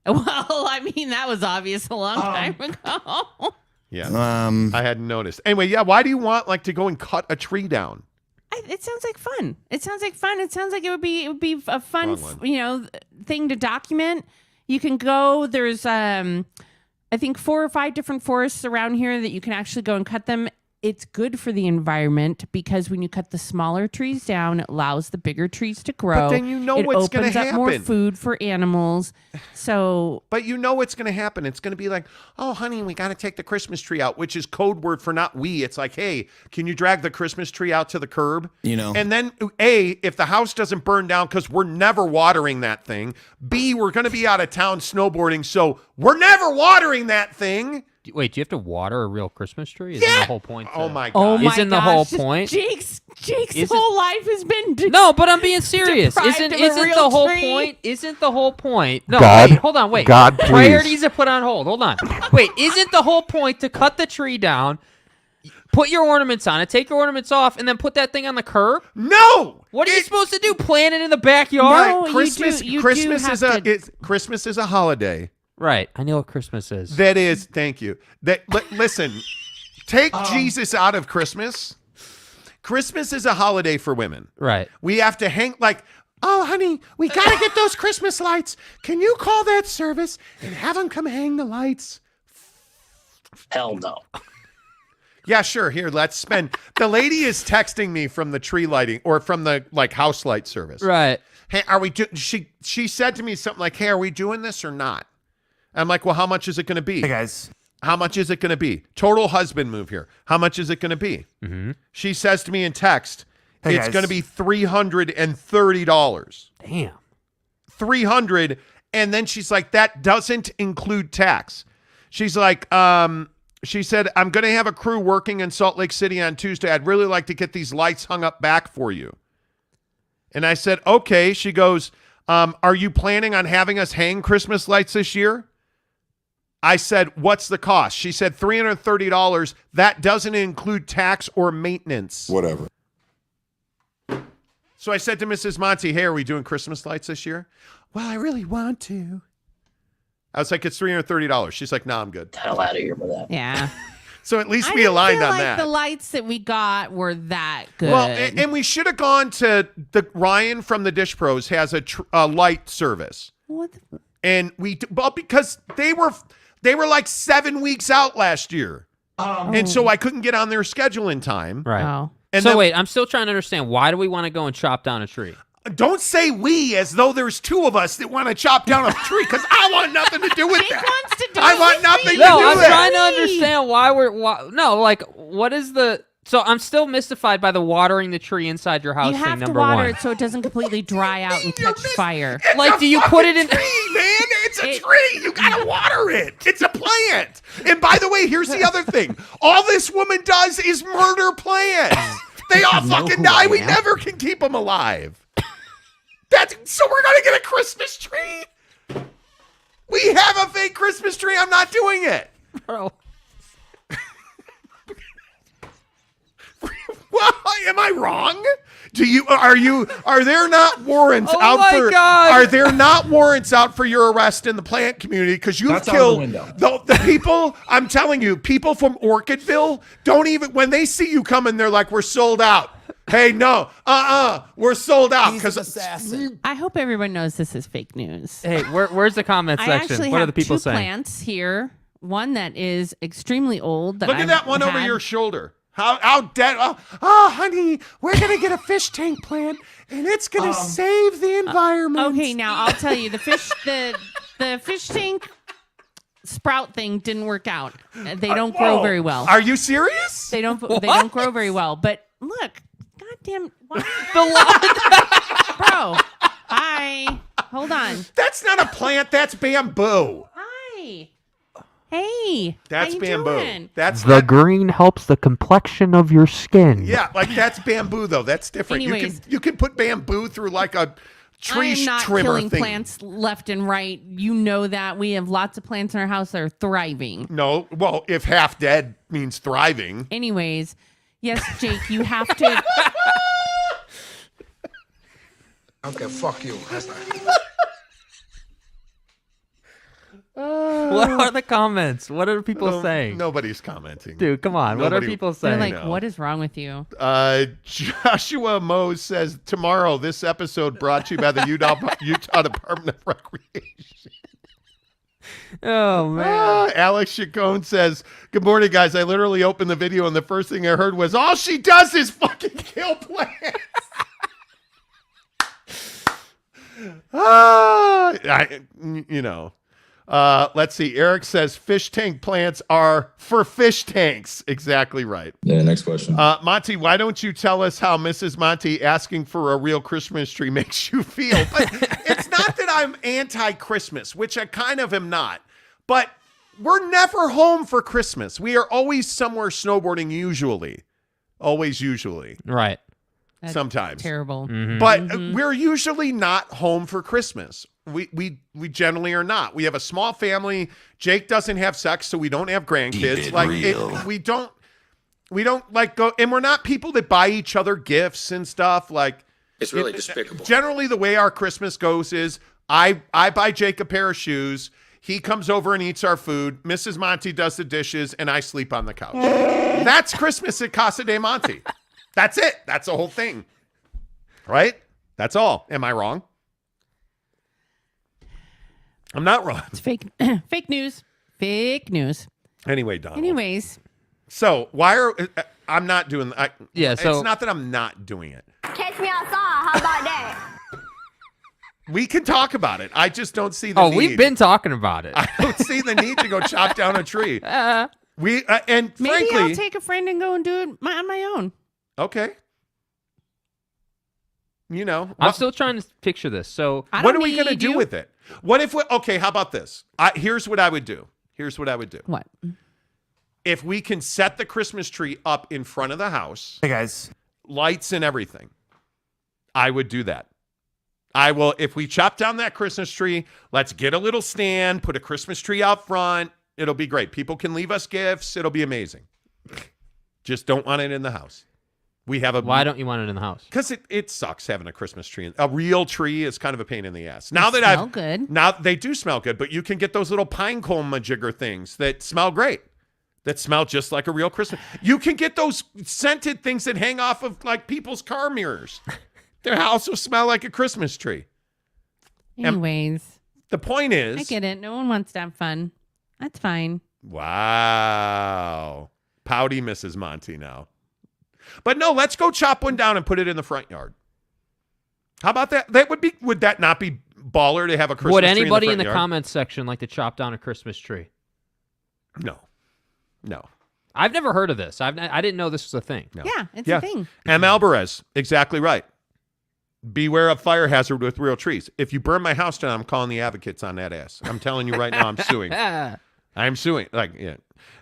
Speaker 17: Well, I mean, that was obvious a long time ago.
Speaker 3: Yeah. I hadn't noticed. Anyway, why do you want to go and cut a tree down?
Speaker 17: It sounds like fun. It sounds like it would be a fun, thing to document. You can go, there's I think 4 or 5 different forests around here that you can actually go and cut them. It's good for the environment because when you cut the smaller trees down, it allows the bigger trees to grow.
Speaker 3: But then what's going to happen.
Speaker 17: It opens up more food for animals.
Speaker 3: But what's going to happen. It's going to be like, oh, honey, we got to take the Christmas tree out, which is code word for not we. It's like, hey, can you drag the Christmas tree out to the curb? And then, A, if the house doesn't burn down because we're never watering that thing. B, we're going to be out of town snowboarding, so we're never watering that thing.
Speaker 4: Wait, do you have to water a real Christmas tree? Isn't the whole point?
Speaker 3: Oh my god!
Speaker 4: Isn't the whole point?
Speaker 17: Jake's whole life has been
Speaker 4: no, but I'm being serious. Isn't the whole point? Isn't the whole point? No,
Speaker 3: God,
Speaker 4: wait, hold on, wait.
Speaker 3: God, please.
Speaker 4: Priorities are put on hold. Hold on. Wait, isn't the whole point to cut the tree down, put your ornaments on it, take your ornaments off, and then put that thing on the curb?
Speaker 3: No.
Speaker 4: What are you supposed to do? Plant it in the backyard?
Speaker 17: No,
Speaker 3: Christmas is a holiday.
Speaker 4: Right. I know what Christmas is.
Speaker 3: That is, thank you. Listen, take Jesus out of Christmas. Christmas is a holiday for women.
Speaker 4: Right.
Speaker 3: We have to hang oh, honey, we got to get those Christmas lights. Can you call that service and have them come hang the lights?
Speaker 15: Hell no.
Speaker 3: Yeah, sure. Here, let's spend. The lady is texting me from the tree lighting or from the house light service.
Speaker 4: Right.
Speaker 3: Hey, are we she said to me something like, "Hey, are we doing this or not?" I'm like, "Well, how much is it going to be?"
Speaker 18: Hey guys.
Speaker 3: How much is it going to be? Total husband move here. How much is it going to be?
Speaker 4: Mm-hmm.
Speaker 3: She says to me in text,
Speaker 18: Hey,
Speaker 3: it's
Speaker 18: guys.
Speaker 3: going to be $330.
Speaker 4: Damn.
Speaker 3: $300, and then she's like, that doesn't include tax. She's like, she said, I'm going to have a crew working in Salt Lake City on Tuesday. I'd really like to get these lights hung up back for you. And I said, okay. She goes, are you planning on having us hang Christmas lights this year? I said, what's the cost? She said $330. That doesn't include tax or maintenance.
Speaker 13: Whatever.
Speaker 3: So I said to Mrs. Monty, hey, are we doing Christmas lights this year? Well, I really want to. I was like, it's $330. She's like, no, I'm good.
Speaker 19: Hell out of here with that.
Speaker 17: Yeah.
Speaker 3: So at least we aligned on
Speaker 17: like
Speaker 3: that.
Speaker 17: The lights that we got were that good.
Speaker 3: Well, and we should have gone to Ryan from the Dish Pros has a light service.
Speaker 17: What?
Speaker 3: And because they were like 7 weeks out last year. And so I couldn't get on their schedule in time.
Speaker 4: Right.
Speaker 17: Oh.
Speaker 3: And
Speaker 4: so
Speaker 3: then,
Speaker 4: wait, I'm still trying to understand. Why do we want to go and chop down a tree?
Speaker 3: Don't say we as though there's two of us that want to chop down a tree because I want nothing to do with
Speaker 17: Jake
Speaker 3: that.
Speaker 17: wants to do
Speaker 3: I
Speaker 17: it
Speaker 3: want
Speaker 17: with
Speaker 3: nothing
Speaker 17: me.
Speaker 3: to
Speaker 4: No,
Speaker 3: do
Speaker 4: I'm
Speaker 3: with
Speaker 4: trying
Speaker 3: it.
Speaker 4: to understand what is the... So I'm still mystified by the watering the tree inside your house
Speaker 17: You
Speaker 4: thing,
Speaker 17: have to
Speaker 4: number
Speaker 17: water
Speaker 4: one.
Speaker 17: it so it doesn't completely dry out and catch fire.
Speaker 3: It's
Speaker 4: Like,
Speaker 3: a
Speaker 4: do you put it in...
Speaker 3: tree, man? It's a tree. You gotta water it. It's a plant. And by the way, here's the other thing. All this woman does is murder plants. They all fucking die. We never can keep them alive. So we're gonna get a Christmas tree? We have a fake Christmas tree. I'm not doing it.
Speaker 4: Bro.
Speaker 3: Well, am I wrong? Are there not warrants
Speaker 4: Oh
Speaker 3: out
Speaker 4: my
Speaker 3: for
Speaker 4: God.
Speaker 3: Are there not warrants out for your arrest in the plant community because you've
Speaker 5: That's out
Speaker 3: killed
Speaker 5: the window.
Speaker 3: the people? I'm telling you, people from Orchidville don't even when they see you coming, they're like, we're sold out. Hey, no, we're sold out
Speaker 14: He's an assassin.
Speaker 17: I hope everyone knows this is fake news.
Speaker 4: Hey, where's the comment
Speaker 17: I
Speaker 4: section?
Speaker 17: actually
Speaker 4: What
Speaker 17: have
Speaker 4: are the people
Speaker 17: two
Speaker 4: saying?
Speaker 17: plants here. One that is extremely old.
Speaker 3: Look at that one over your shoulder. How dead? Oh, honey, we're gonna get a fish tank plant, and it's gonna save the environment.
Speaker 17: Okay, now I'll tell you the fish tank sprout thing didn't work out. They don't grow very well.
Speaker 3: Are you serious?
Speaker 17: They don't grow very well. But look, goddamn, why? Bro, hi, hold on.
Speaker 3: That's not a plant. That's bamboo.
Speaker 17: Hi, hey,
Speaker 3: That's
Speaker 17: how you
Speaker 3: bamboo.
Speaker 17: doing?
Speaker 3: That's
Speaker 20: The green helps the complexion of your skin.
Speaker 3: Yeah, like that's bamboo though. That's different.
Speaker 17: Anyways.
Speaker 3: You can put bamboo through like a tree
Speaker 17: I am not
Speaker 3: trimmer
Speaker 17: killing
Speaker 3: thing.
Speaker 17: plants left and right. You know that we have lots of plants in our house that are thriving.
Speaker 3: No, well, if half dead means thriving.
Speaker 17: Anyways, yes, Jake, you have to.
Speaker 14: Okay, fuck you.
Speaker 4: What are the comments? What are people saying?
Speaker 3: Nobody's commenting.
Speaker 4: Dude, come on. What are people
Speaker 17: They're
Speaker 4: saying?
Speaker 17: like, what is wrong with you?
Speaker 3: Joshua Mose says, tomorrow, this episode brought to you by the Utah Department of Recreation.
Speaker 4: Oh, man.
Speaker 3: Alex Chacon says, good morning, guys. I literally opened the video, and the first thing I heard was, all she does is fucking kill plants. Let's see. Eric says fish tank plants are for fish tanks. Exactly right.
Speaker 15: Yeah, next question.
Speaker 3: Monty, why don't you tell us how Mrs. Monty asking for a real Christmas tree makes you feel? But it's not that I'm anti-Christmas, which I kind of am not. But we're never home for Christmas. We are always somewhere snowboarding, usually. Always usually.
Speaker 4: Right.
Speaker 17: That's
Speaker 3: sometimes.
Speaker 17: terrible.
Speaker 4: Mm-hmm.
Speaker 3: But we're usually not home for Christmas. We generally are not. We have a small family. Jake doesn't have sex, so we don't have grandkids. We don't like go, and we're not people that buy each other gifts and stuff. Like
Speaker 10: It's really despicable.
Speaker 3: Generally, the way our Christmas goes is I buy Jake a pair of shoes. He comes over and eats our food. Mrs. Monty does the dishes, and I sleep on the couch. That's Christmas at Casa de Monty. That's it. That's the whole thing. Right? That's all. Am I wrong? I'm not wrong.
Speaker 17: It's fake news. Fake news.
Speaker 3: Anyway, Donald.
Speaker 17: Anyways,
Speaker 3: So why are I'm not doing? So it's not that I'm not doing it.
Speaker 18: Catch me outside. How about that?
Speaker 3: We can talk about it. I just don't see the need.
Speaker 4: We've been talking about it.
Speaker 3: I don't see the need to go chop down a tree. And
Speaker 17: Maybe
Speaker 3: frankly,
Speaker 17: I'll take a friend and go and do it on my own.
Speaker 3: Okay.
Speaker 4: I'm still trying to picture this. So
Speaker 3: what are we going to do with it? What if how about this? Here's what I would do.
Speaker 17: What?
Speaker 3: If we can set the Christmas tree up in front of the house.
Speaker 19: Hey, guys.
Speaker 3: Lights and everything. I would do that. I will. If we chop down that Christmas tree, let's get a little stand, put a Christmas tree out front. It'll be great. People can leave us gifts. It'll be amazing. Just don't want it in the house.
Speaker 4: Why don't you want it in the house?
Speaker 3: Because it sucks having a Christmas tree. A real tree is kind of a pain in the ass.
Speaker 17: Now
Speaker 3: they do smell good, but you can get those little pine cone majigger things that smell great. That smell just like a real Christmas. You can get those scented things that hang off of like people's car mirrors. Their house will smell like a Christmas tree.
Speaker 17: Anyways.
Speaker 3: The point is.
Speaker 17: I get it. No one wants to have fun. That's fine.
Speaker 3: Wow. Pouty Mrs. Monty now. But no, let's go chop one down and put it in the front yard. How about that? Would that not be baller to have a Christmas tree in the front yard?
Speaker 4: Would anybody in the comments section like to chop down a Christmas tree?
Speaker 3: No.
Speaker 4: I've never heard of this. I didn't know this was a thing.
Speaker 17: No. Yeah, it's a thing.
Speaker 3: M. Alvarez, exactly right. Beware of fire hazard with real trees. If you burn my house down, I'm calling the advocates on that ass. I'm telling you right now, I'm suing. I'm suing.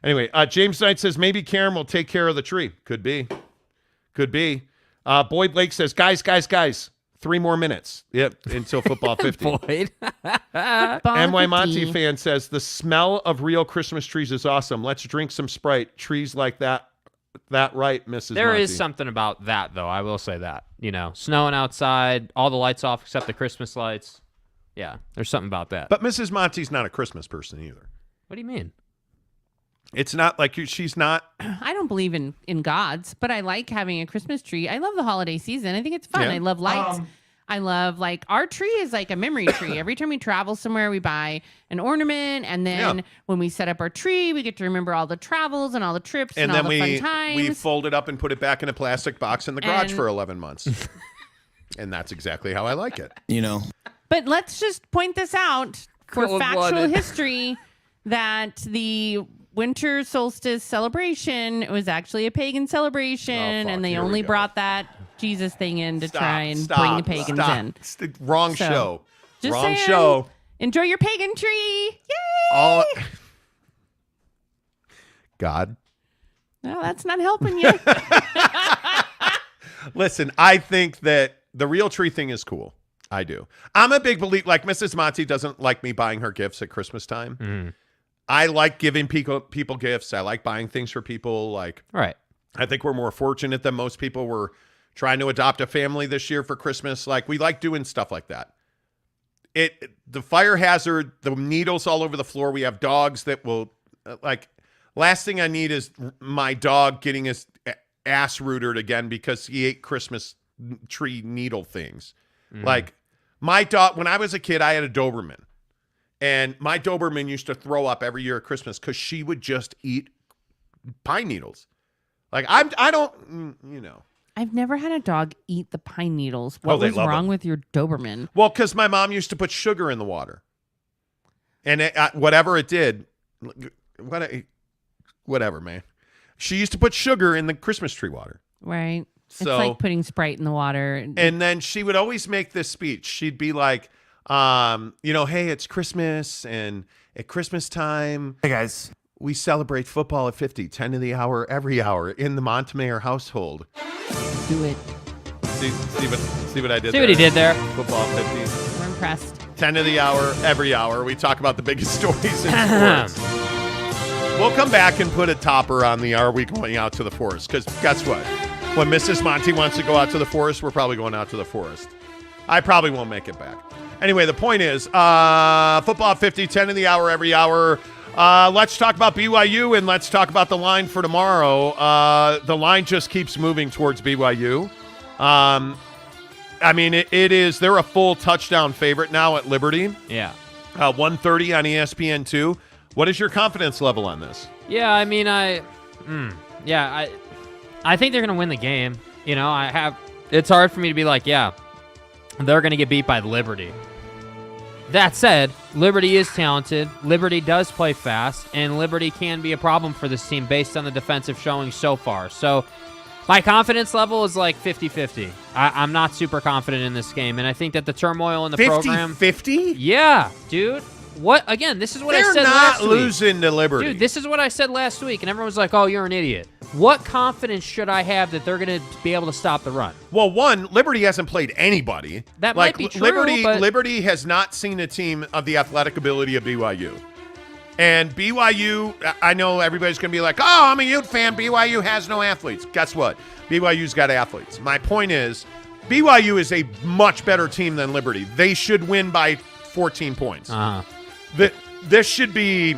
Speaker 3: Anyway, James Knight says maybe Karen will take care of the tree. Could be. Boyd Lake says, guys, 3 more minutes. Yep, until football 50.
Speaker 4: Boyd.
Speaker 3: NY Monty fan says, the smell of real Christmas trees is awesome. Let's drink some Sprite. Trees like that right, Mrs.
Speaker 4: There
Speaker 3: Monty.
Speaker 4: is something about that, though. I will say that. Snowing outside, all the lights off except the Christmas lights. Yeah, there's something about that.
Speaker 3: But Mrs. Monty's not a Christmas person either.
Speaker 4: What do you mean?
Speaker 3: It's not like she's not.
Speaker 17: I don't believe in gods, but I like having a Christmas tree. I love the holiday season. I think it's fun.
Speaker 3: Yeah.
Speaker 17: I love lights. I love our tree is like a memory tree. Every time we travel somewhere, we buy an ornament, and then when we set up our tree, we get to remember all the travels and all the trips and all the fun times.
Speaker 3: We fold it up and put it back in a plastic box in the garage for 11 months. And that's exactly how I like it.
Speaker 17: But let's just point this out for factual history that the winter solstice celebration was actually a pagan celebration, and they only brought that Jesus thing in to try and bring the pagans in.
Speaker 3: It's the wrong show.
Speaker 17: Just
Speaker 3: wrong
Speaker 17: saying,
Speaker 3: show.
Speaker 17: Enjoy your pagan tree. Yay!
Speaker 3: God.
Speaker 17: No, that's not helping you.
Speaker 3: Listen, I think that the real tree thing is cool. I do. I'm a big believer. Like Mrs. Monty doesn't like me buying her gifts at Christmas time.
Speaker 4: Mm.
Speaker 3: I like giving people gifts. I like buying things for people.
Speaker 4: Right.
Speaker 3: I think we're more fortunate than most people. We're trying to adopt a family this year for Christmas. We like doing stuff like that. The fire hazard, the needles all over the floor. We have dogs that will last thing I need is my dog getting his ass rooted again because he ate Christmas tree needle things. My dog, when I was a kid, I had a Doberman. And my Doberman used to throw up every year at Christmas because she would just eat pine needles. I don't.
Speaker 17: I've never had a dog eat the pine needles. What was wrong with your Doberman?
Speaker 3: Well, because my mom used to put sugar in the water. And whatever it did, whatever, man. She used to put sugar in the Christmas tree water.
Speaker 17: Right.
Speaker 3: So,
Speaker 17: it's like putting Sprite in the water.
Speaker 3: And then she would always make this speech. She'd be like, hey, it's Christmas, and at Christmas time,
Speaker 19: hey guys,
Speaker 3: we celebrate football at 50, 10 to the hour, every hour in the Montemayor household.
Speaker 17: Do it.
Speaker 3: See what I did there?
Speaker 4: See what he did there.
Speaker 3: Football 50.
Speaker 17: We're impressed.
Speaker 3: 10 to the hour, every hour. We talk about the biggest stories in sports. We'll come back and put a topper on the Are We Going Out to the Forest? Because guess what? When Mrs. Monty wants to go out to the forest, we're probably going out to the forest. I probably won't make it back. Anyway, the point is, football 50, 10 in the hour, every hour. Let's talk about BYU, and let's talk about the line for tomorrow. The line just keeps moving towards BYU. It is. They're a full touchdown favorite now at Liberty.
Speaker 4: Yeah.
Speaker 3: 1:30 on ESPN2. What is your confidence level on this?
Speaker 4: Yeah, Yeah, I think they're going to win the game. You know, it's hard for me to be like, yeah, they're going to get beat by Liberty. That said, Liberty is talented. Liberty does play fast, and Liberty can be a problem for this team based on the defensive showing so far. So my confidence level is like 50-50. I'm not super confident in this game, and I think that the turmoil in the program...
Speaker 3: 50-50?
Speaker 4: Yeah, dude. What? Again, this is what I said last week.
Speaker 3: They're not losing to Liberty.
Speaker 4: Dude, this is what I said last week, and everyone's like, oh, you're an idiot. What confidence should I have that they're going to be able to stop the run?
Speaker 3: Well, one, Liberty hasn't played anybody.
Speaker 4: That might be true,
Speaker 3: Liberty has not seen a team of the athletic ability of BYU. And BYU, I know everybody's going to be like, oh, I'm a Ute fan. BYU has no athletes. Guess what? BYU's got athletes. My point is, BYU is a much better team than Liberty. They should win by 14 points. This should be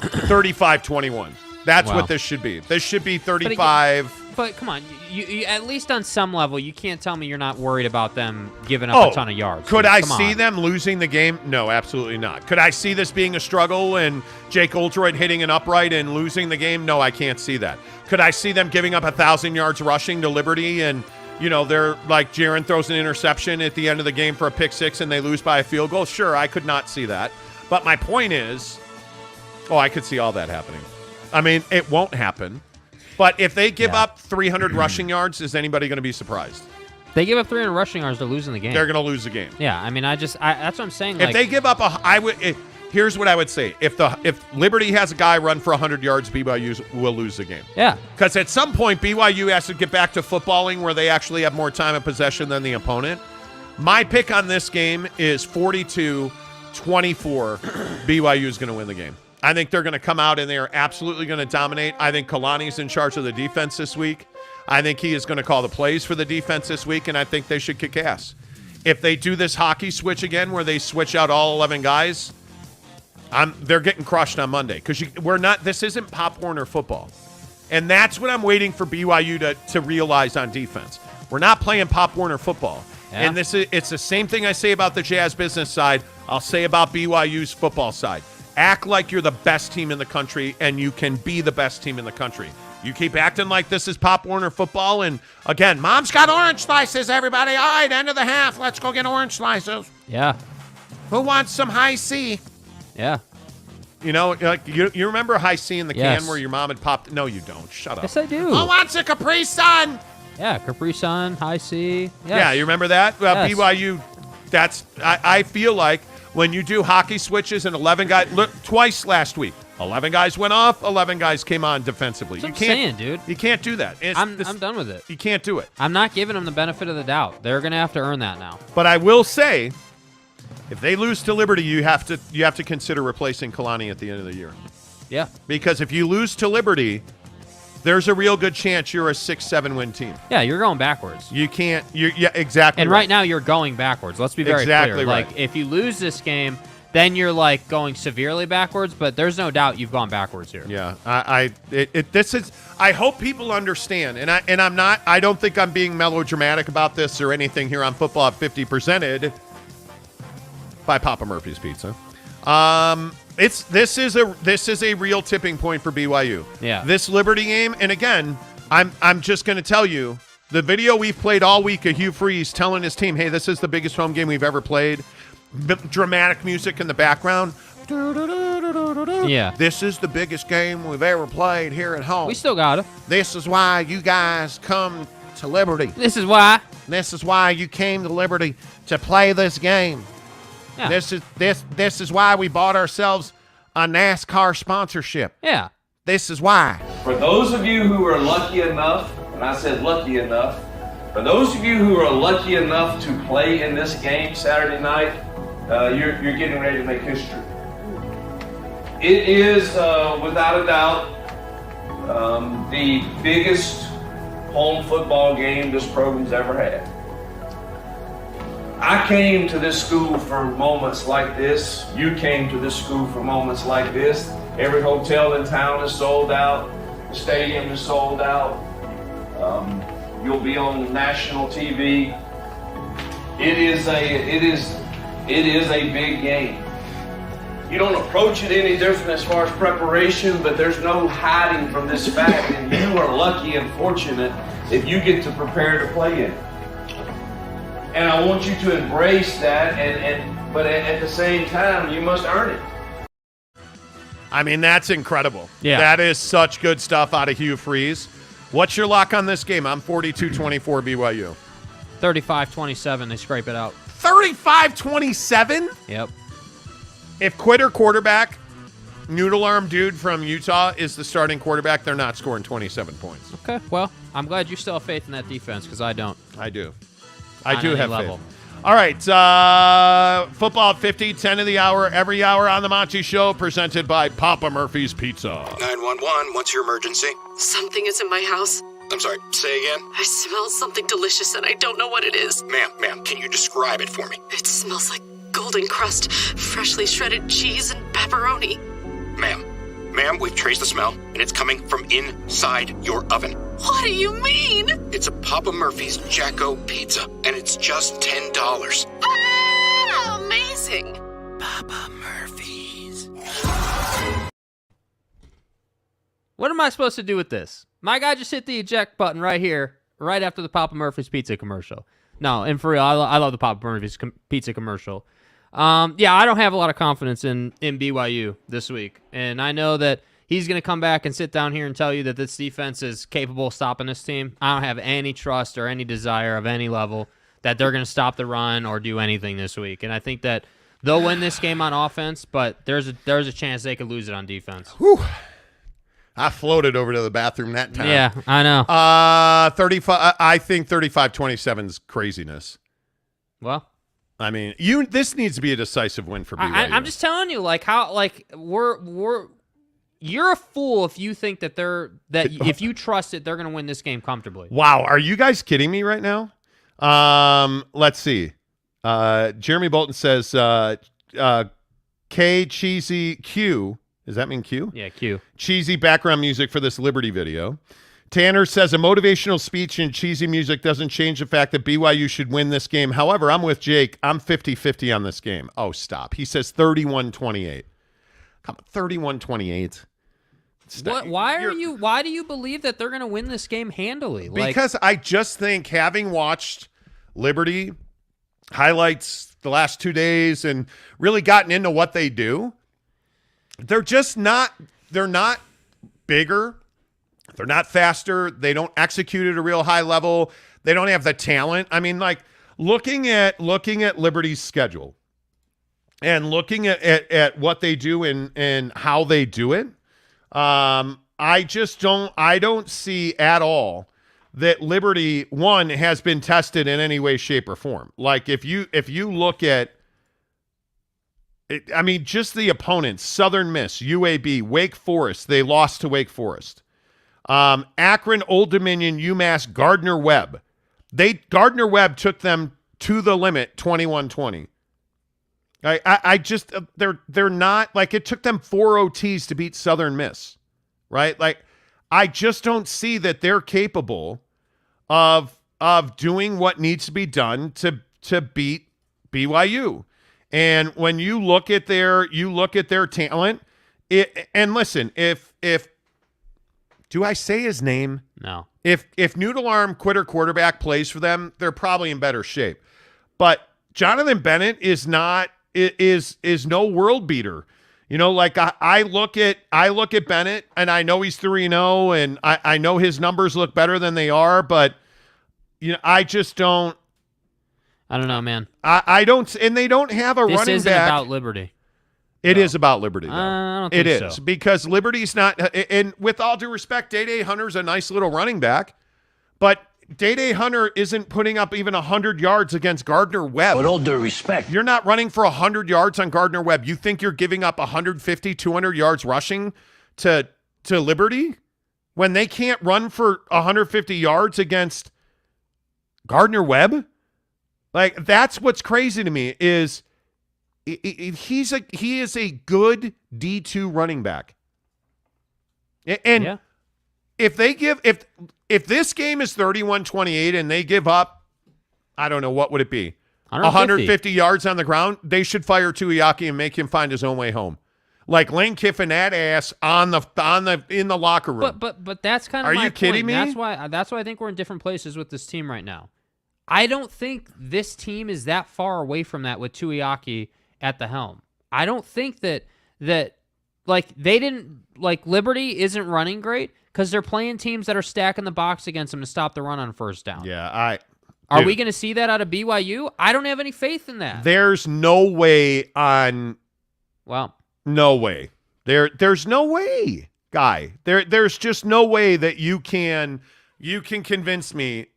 Speaker 3: 35-21. That's what this should be. This should be 35.
Speaker 4: But come on, you at least on some level, you can't tell me you're not worried about them giving up a ton of yards.
Speaker 3: Could I see them losing the game? No, absolutely not. Could I see this being a struggle and Jake Oldroyd hitting an upright and losing the game? No, I can't see that. Could I see them giving up 1,000 yards rushing to Liberty and, you know, they're like Jaron throws an interception at the end of the game for a pick six and they lose by a field goal? Sure, I could not see that. But my point is, I could see all that happening. I mean, it won't happen. But if they give up 300 rushing yards, is anybody going to be surprised?
Speaker 4: They give up 300 rushing yards, they're losing the game.
Speaker 3: They're going to lose the game.
Speaker 4: Yeah, I mean, that's what I'm saying.
Speaker 3: If they give up here's what I would say. If Liberty has a guy run for 100 yards, BYU will lose the game.
Speaker 4: Yeah.
Speaker 3: Because at some point, BYU has to get back to footballing where they actually have more time of possession than the opponent. My pick on this game is 42-24. BYU is going to win the game. I think they're going to come out and they are absolutely going to dominate. I think Kalani's in charge of the defense this week. I think he is going to call the plays for the defense this week, and I think they should kick ass. If they do this hockey switch again where they switch out all 11 guys, they're getting crushed on Monday because this isn't Pop Warner football. And that's what I'm waiting for BYU to realize on defense. We're not playing Pop Warner football. Yeah. And it's the same thing I say about the Jazz business side, I'll say about BYU's football side. Act like you're the best team in the country, and you can be the best team in the country. You keep acting like this is Pop Warner football, and again, Mom's got orange slices, everybody. All right, end of the half. Let's go get orange slices.
Speaker 4: Yeah.
Speaker 3: Who wants some high C?
Speaker 4: Yeah.
Speaker 3: You know, like you remember high C in the can where your mom had popped? No, you don't. Shut up.
Speaker 4: Yes, I do.
Speaker 3: Who wants a Capri Sun?
Speaker 4: Yeah, Capri Sun, high C. Yes.
Speaker 3: Yeah, you remember that? Yes. BYU, I feel like when you do hockey switches and 11 guys, look, twice last week, 11 guys went off, 11 guys came on defensively.
Speaker 4: That's what I'm saying, dude.
Speaker 3: You can't do that.
Speaker 4: I'm done with it.
Speaker 3: You can't do it.
Speaker 4: I'm not giving them the benefit of the doubt. They're going to have to earn that now.
Speaker 3: But I will say, if they lose to Liberty, you have to consider replacing Kalani at the end of the year.
Speaker 4: Yeah.
Speaker 3: Because if you lose to Liberty, there's a real good chance you're a 6-7 win team.
Speaker 4: Yeah, you're going backwards.
Speaker 3: You can't. Yeah, exactly.
Speaker 4: And right now you're going backwards. Let's be very clear.
Speaker 3: Right.
Speaker 4: Like if you lose this game, then you're like going severely backwards. But there's no doubt you've gone backwards here.
Speaker 3: Yeah, this is. I hope people understand, and I'm not. I don't think I'm being melodramatic about this or anything here on Football at 50 presented by Papa Murphy's Pizza. This is a real tipping point for BYU.
Speaker 4: Yeah.
Speaker 3: This Liberty game, and again, I'm just going to tell you the video we've played all week of Hugh Freeze telling his team, "Hey, this is the biggest home game we've ever played." Dramatic music in the background.
Speaker 4: Yeah.
Speaker 3: This is the biggest game we've ever played here at home.
Speaker 4: We still got it.
Speaker 3: This is why you guys come to Liberty.
Speaker 4: This is why.
Speaker 3: This is why you came to Liberty to play this game.
Speaker 4: Yeah.
Speaker 3: This is why we bought ourselves a NASCAR sponsorship.
Speaker 4: Yeah.
Speaker 3: This is why.
Speaker 19: For those of you who are lucky enough, and I said lucky enough, for those of you who are lucky enough to play in this game Saturday night, you're getting ready to make history. It is, without a doubt, the biggest home football game this program's ever had. I came to this school for moments like this. You came to this school for moments like this. Every hotel in town is sold out. The stadium is sold out. You'll be on national TV. It is a big game. You don't approach it any different as far as preparation, but there's no hiding from this fact, and you are lucky and fortunate if you get to prepare to play in it. And I want you to embrace that, but at the same time, you must earn it.
Speaker 3: I mean, that's incredible.
Speaker 4: Yeah.
Speaker 3: That is such good stuff out of Hugh Freeze. What's your lock on this game? I'm 42-24 BYU.
Speaker 4: 35-27, they scrape it out.
Speaker 3: 35-27?
Speaker 4: Yep.
Speaker 3: If quitter quarterback, noodle arm dude from Utah is the starting quarterback, they're not scoring 27 points.
Speaker 4: Okay, well, I'm glad you still have faith in that defense because I don't.
Speaker 3: I do. I do have
Speaker 4: level.
Speaker 3: faith. All right, football at 50, 10 of the hour, every hour on the Monty Show, presented by Papa Murphy's Pizza.
Speaker 10: 911, what's your emergency?
Speaker 11: Something is in my house.
Speaker 10: I'm sorry, say again?
Speaker 11: I smell something delicious and I don't know what it is.
Speaker 10: Ma'am, can you describe it for me?
Speaker 11: It smells like golden crust, freshly shredded cheese, and pepperoni.
Speaker 10: Ma'am, we've traced the smell, and it's coming from inside your oven.
Speaker 11: What do you mean?
Speaker 10: It's a Papa Murphy's Jacko pizza, and it's just $10.
Speaker 11: Ah, amazing.
Speaker 10: Papa Murphy's.
Speaker 4: What am I supposed to do with this? My guy just hit the eject button right here, right after the Papa Murphy's Pizza commercial. No, and for real, I love the Papa Murphy's Pizza commercial. Yeah, I don't have a lot of confidence in BYU this week. And I know that he's going to come back and sit down here and tell you that this defense is capable of stopping this team. I don't have any trust or any desire of any level that they're going to stop the run or do anything this week. And I think that they'll win this game on offense, but there's a chance they could lose it on defense.
Speaker 3: Whew. I floated over to the bathroom that time.
Speaker 4: Yeah, I know.
Speaker 3: 35. I think 35-27 is craziness.
Speaker 4: Well,
Speaker 3: I mean, this needs to be a decisive win for BYU.
Speaker 4: I'm just telling you, you're a fool if you think that if you trust it, they're going to win this game comfortably.
Speaker 3: Wow, are you guys kidding me right now? Let's see. Jeremy Bolton says K cheesy Q. Does that mean Q?
Speaker 4: Yeah, Q.
Speaker 3: Cheesy background music for this Liberty video. Tanner says a motivational speech and cheesy music doesn't change the fact that BYU should win this game. However, I'm with Jake. I'm 50-50 on this game. Oh, stop. He says 31-28. Come on, 31-28.
Speaker 4: Why do you believe that they're going to win this game handily?
Speaker 3: Because I just think, having watched Liberty highlights the last 2 days and really gotten into what they do, they're not bigger. They're not faster. They don't execute at a real high level. They don't have the talent. I mean, like, looking at Liberty's schedule and looking at what they do and how they do it, I don't see at all that Liberty, one, has been tested in any way, shape, or form. Like, if you look at it, I mean, just the opponents: Southern Miss, UAB, Wake Forest. They lost to Wake Forest. Akron, Old Dominion, UMass, Gardner-Webb. Gardner-Webb took them to the limit, 21-20. I just they're not, like, it took them 4 OTs to beat Southern Miss, right? Like, I just don't see that they're capable of doing what needs to be done to beat BYU. And when you look at their talent, and listen, if do I say his name?
Speaker 4: No.
Speaker 3: If Noodle Arm quitter quarterback plays for them, they're probably in better shape. But Jonathan Bennett is no world beater. You know, like, I look at Bennett, and I know he's 3-0, and I know his numbers look better than they are, but you know, I just don't.
Speaker 4: I don't know, man.
Speaker 3: I don't, and they don't have a running back.
Speaker 4: This isn't about Liberty.
Speaker 3: It is about Liberty, though.
Speaker 4: I don't think
Speaker 3: it is, because Liberty's not, and with all due respect, Day Hunter's a nice little running back, but Day Hunter isn't putting up even 100 yards against Gardner-Webb.
Speaker 7: With all due respect.
Speaker 3: You're not running for 100 yards on Gardner-Webb. You think you're giving up 150, 200 yards rushing to Liberty when they can't run for 150 yards against Gardner-Webb? Like, that's what's crazy to me is he is a good D2 running back. And
Speaker 4: yeah.
Speaker 3: if this game is 31-28 and they give up, I don't know, what would it be? 150 yards on the ground, they should fire Tuiaki and make him find his own way home. Like Lane Kiffin, that ass in the locker room.
Speaker 4: But that's kind of my
Speaker 3: point. Are you kidding me?
Speaker 4: That's why I think we're in different places with this team right now. I don't think this team is that far away from that with Tuiaki at the helm. I don't think that like they didn't like Liberty isn't running great because they're playing teams that are stacking the box against them to stop the run on first down.
Speaker 3: Yeah,
Speaker 4: Are we going to see that out of BYU? I don't have any faith in that.
Speaker 3: There's no way on.
Speaker 4: Well,
Speaker 3: no way. There's no way, guy. There's just no way that you can convince me.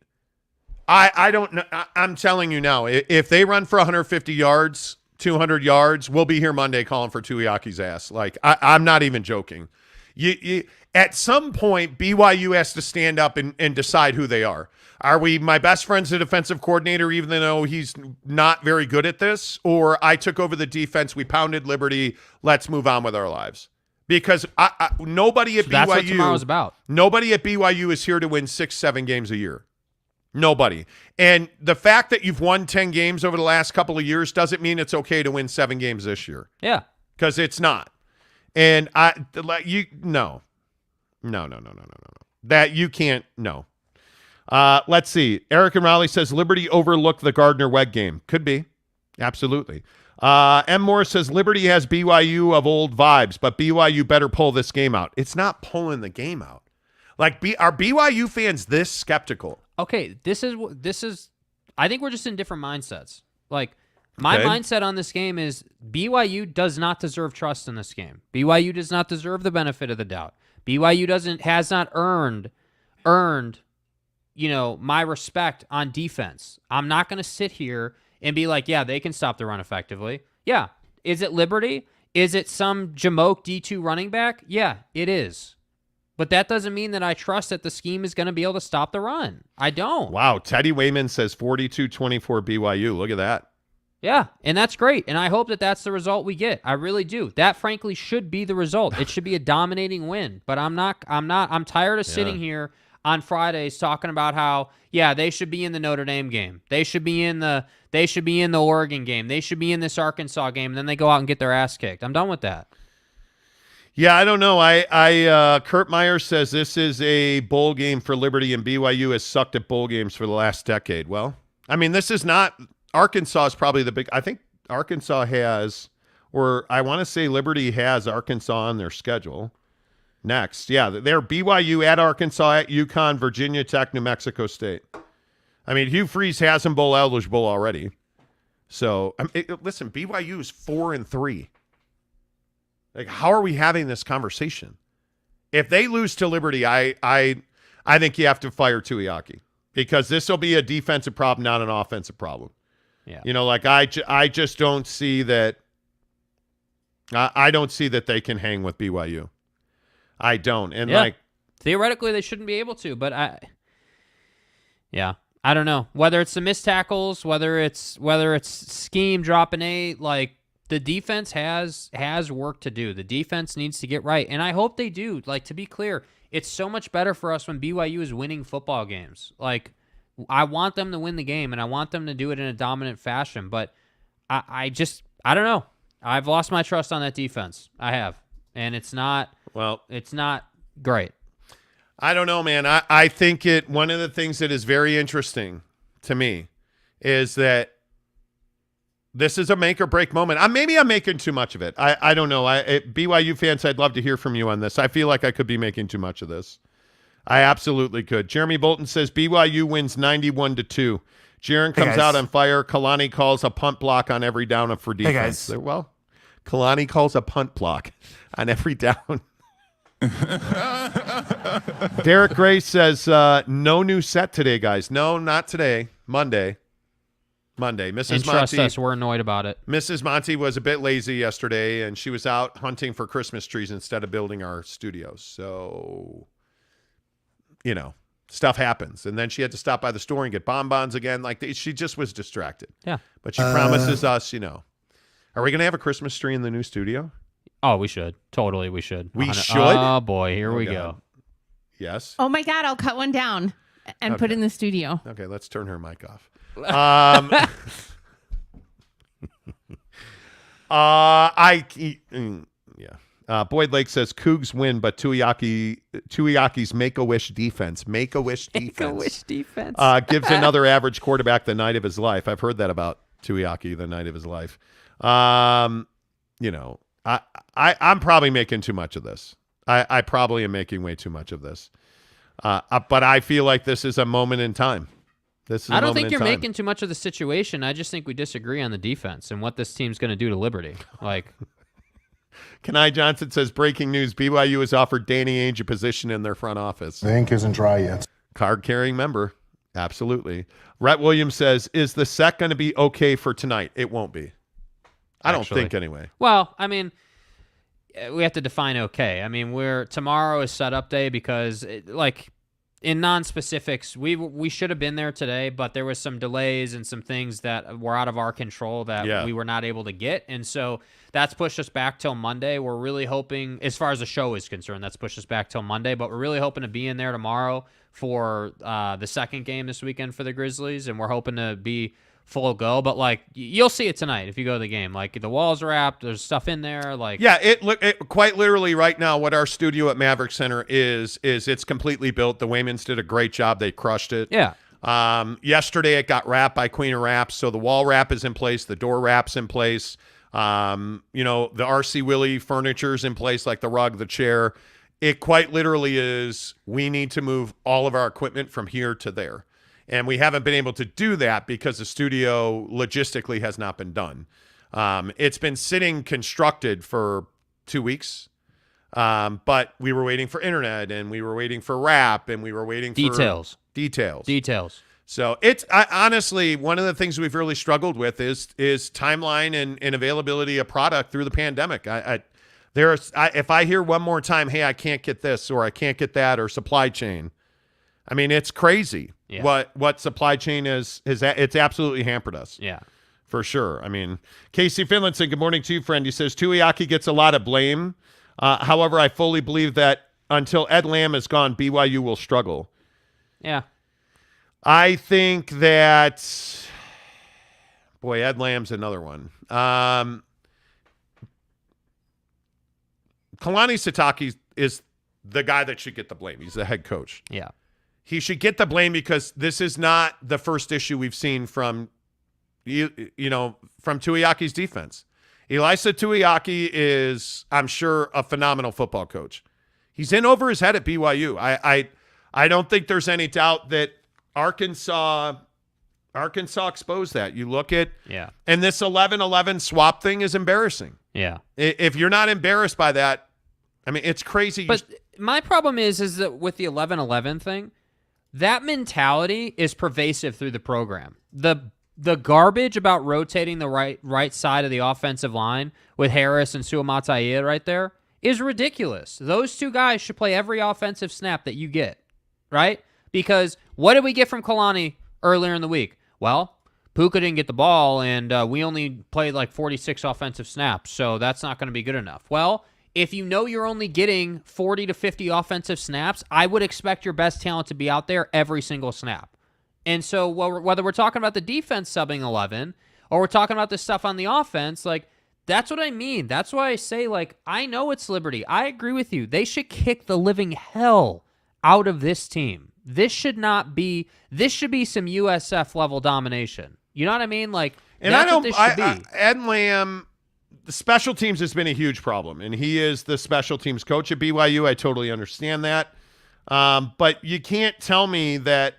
Speaker 3: I don't know. I'm telling you now, if they run for 150 yards, 200 yards, we'll be here Monday calling for Tuiaki's ass. Like I'm not even joking. You at some point BYU has to stand up and decide who they are. Are we my best friend's the defensive coordinator, even though he's not very good at this? Or I took over the defense, we pounded Liberty, let's move on with our lives. Because nobody at BYU,
Speaker 4: that's what tomorrow's about.
Speaker 3: Nobody at BYU is here to win 6-7 games a year. Nobody. And the fact that you've won 10 games over the last couple of years doesn't mean it's okay to win 7 games this year.
Speaker 4: Yeah.
Speaker 3: Because it's not. And no. That you can't, no. Let's see. Eric and Raleigh says Liberty overlooked the Gardner-Wegg game. Could be. Absolutely. M. Moore says Liberty has BYU of old vibes, but BYU better pull this game out. It's not pulling the game out. Like, are BYU fans this skeptical?
Speaker 4: Okay, this is. I think we're just in different mindsets. Like, my mindset on this game is BYU does not deserve trust in this game. BYU does not deserve the benefit of the doubt. BYU has not earned, my respect on defense. I'm not going to sit here and be like, yeah, they can stop the run effectively. Yeah. Is it Liberty? Is it some Jamoke D2 running back? Yeah, it is. But that doesn't mean that I trust that the scheme is going to be able to stop the run. I don't.
Speaker 3: Wow. Teddy Wayman says 42-24 BYU. Look at that.
Speaker 4: Yeah, and that's great. And I hope that that's the result we get. I really do. That, frankly, should be the result. It should be a dominating win. But I'm tired of sitting here on Fridays talking about how, yeah, they should be in the Notre Dame game. They should be in the Oregon game. They should be in this Arkansas game. And then they go out and get their ass kicked. I'm done with that.
Speaker 3: Yeah, I don't know. Kurt Meyer says this is a bowl game for Liberty, and BYU has sucked at bowl games for the last decade. Well, I mean, this is not – Arkansas is probably the big – I think Arkansas has – or I want to say Liberty has Arkansas on their schedule next. Yeah, they're BYU at Arkansas, at UConn, Virginia Tech, New Mexico State. I mean, Hugh Freeze has them bowl eligible already. So, listen, BYU is 4-3. Like, how are we having this conversation? If they lose to Liberty, I think you have to fire Tuiaki because this will be a defensive problem, not an offensive problem.
Speaker 4: Yeah.
Speaker 3: I just don't see that. I don't see that they can hang with BYU. I don't. And
Speaker 4: theoretically, they shouldn't be able to, but I don't know whether it's the missed tackles, whether it's scheme dropping 8, like. The defense has work to do. The defense needs to get right, and I hope they do. Like, to be clear, it's so much better for us when BYU is winning football games. Like, I want them to win the game, and I want them to do it in a dominant fashion, but I don't know. I've lost my trust on that defense. I have, and it's not great.
Speaker 3: I don't know, man. I think one of the things that is very interesting to me is that this is a make or break moment. Maybe I'm making too much of it. I don't know. BYU fans, I'd love to hear from you on this. I feel like I could be making too much of this. I absolutely could. Jeremy Bolton says BYU wins 91-2. Jaron comes out on fire. Kalani calls a punt block on every down for defense.
Speaker 21: Hey guys.
Speaker 3: Well, Kalani calls a punt block on every down. Derek Gray says no new set today, guys. No, not today. Monday. Mrs.
Speaker 4: And trust us, we're annoyed about it.
Speaker 3: Mrs. Monty was a bit lazy yesterday, and she was out hunting for Christmas trees instead of building our studios. So, stuff happens. And then she had to stop by the store and get bonbons again. Like, she just was distracted.
Speaker 4: Yeah.
Speaker 3: But she promises us, Are we going to have a Christmas tree in the new studio?
Speaker 4: Oh, we should. Totally, we should.
Speaker 3: We should?
Speaker 4: Oh, boy, here we go.
Speaker 3: Yes?
Speaker 17: Oh, my God, I'll cut one down and put it in the studio.
Speaker 3: Okay, let's turn her mic off. Boyd Lake says Cougs win, but Tuiaki's Make-A-Wish defense. Make-A-Wish defense gives another average quarterback the night of his life. I've heard that about Tuiaki, the night of his life. I'm probably making too much of this. I probably am making way too much of this. But I feel like this is a moment in time.
Speaker 4: I don't think you're making too much of the situation. I just think we disagree on the defense and what this team's going to do to Liberty. Like,
Speaker 3: Kenai Johnson says, breaking news, BYU has offered Danny Ainge a position in their front office.
Speaker 7: The ink isn't dry yet.
Speaker 3: Card-carrying member. Absolutely. Rhett Williams says, is the sec going to be okay for tonight? It won't be. I don't think anyway.
Speaker 4: Well, I mean, we have to define okay. I mean, tomorrow is setup day because, in non-specifics, we should have been there today, but there was some delays and some things that were out of our control that we were not able to get. And so that's pushed us back till Monday. We're really hoping, as far as the show is concerned, that's pushed us back till Monday, but we're really hoping to be in there tomorrow for the second game this weekend for the Grizzlies, and we're hoping to be full go. But you'll see it tonight if you go to the game. The walls are wrapped, there's stuff in there.
Speaker 3: It quite literally right now what our studio at Maverick Center is it's completely built. The Waymans did a great job. They crushed it.
Speaker 4: Yeah.
Speaker 3: Yesterday it got wrapped by Queen of Wraps, so the wall wrap is in place, the door wrap's in place. The RC Willie furniture's in place, like the rug, the chair. It quite literally is, we need to move all of our equipment from here to there. And we haven't been able to do that because the studio logistically has not been done. It's been sitting constructed for 2 weeks, but we were waiting for internet, and we were waiting for wrap, and we were waiting for details. So honestly, one of the things we've really struggled with is timeline and availability of product through the pandemic. If I hear one more time, hey, I can't get this or I can't get that, or supply chain, I mean, it's crazy.
Speaker 4: Yeah.
Speaker 3: What supply chain it's absolutely hampered us.
Speaker 4: Yeah,
Speaker 3: for sure. I mean, Casey Finlandson, good morning to you, friend. He says Tuiaki gets a lot of blame. However, I fully believe that until Ed Lamb is gone, BYU will struggle.
Speaker 4: Yeah.
Speaker 3: I think that, boy, Ed Lamb's another one. Kalani Sitake is the guy that should get the blame. He's the head coach.
Speaker 4: Yeah.
Speaker 3: He should get the blame because this is not the first issue we've seen from Tuiaki's defense. Ilaisia Tuiaki is, I'm sure, a phenomenal football coach. He's in over his head at BYU. I don't think there's any doubt that Arkansas exposed that. You look at, and this 11-11 swap thing is embarrassing.
Speaker 4: Yeah.
Speaker 3: If you're not embarrassed by that, I mean, it's crazy.
Speaker 4: But my problem is that with the 11-11 thing, that mentality is pervasive through the program. The garbage about rotating the right side of the offensive line with Harris and Suamataia right there is ridiculous. Those two guys should play every offensive snap that you get, right? Because what did we get from Kalani earlier in the week? Well, Puka didn't get the ball, and we only played 46 offensive snaps, so that's not going to be good enough. Well, if you know you're only getting 40 to 50 offensive snaps, I would expect your best talent to be out there every single snap. And so whether we're talking about the defense subbing 11 or we're talking about this stuff on the offense, that's what I mean. That's why I say, I know it's Liberty. I agree with you. They should kick the living hell out of this team. This should be some USF level domination. You know what I mean?
Speaker 3: Ed Lamb, the special teams has been a huge problem, and he is the special teams coach at BYU. I totally understand that. But you can't tell me that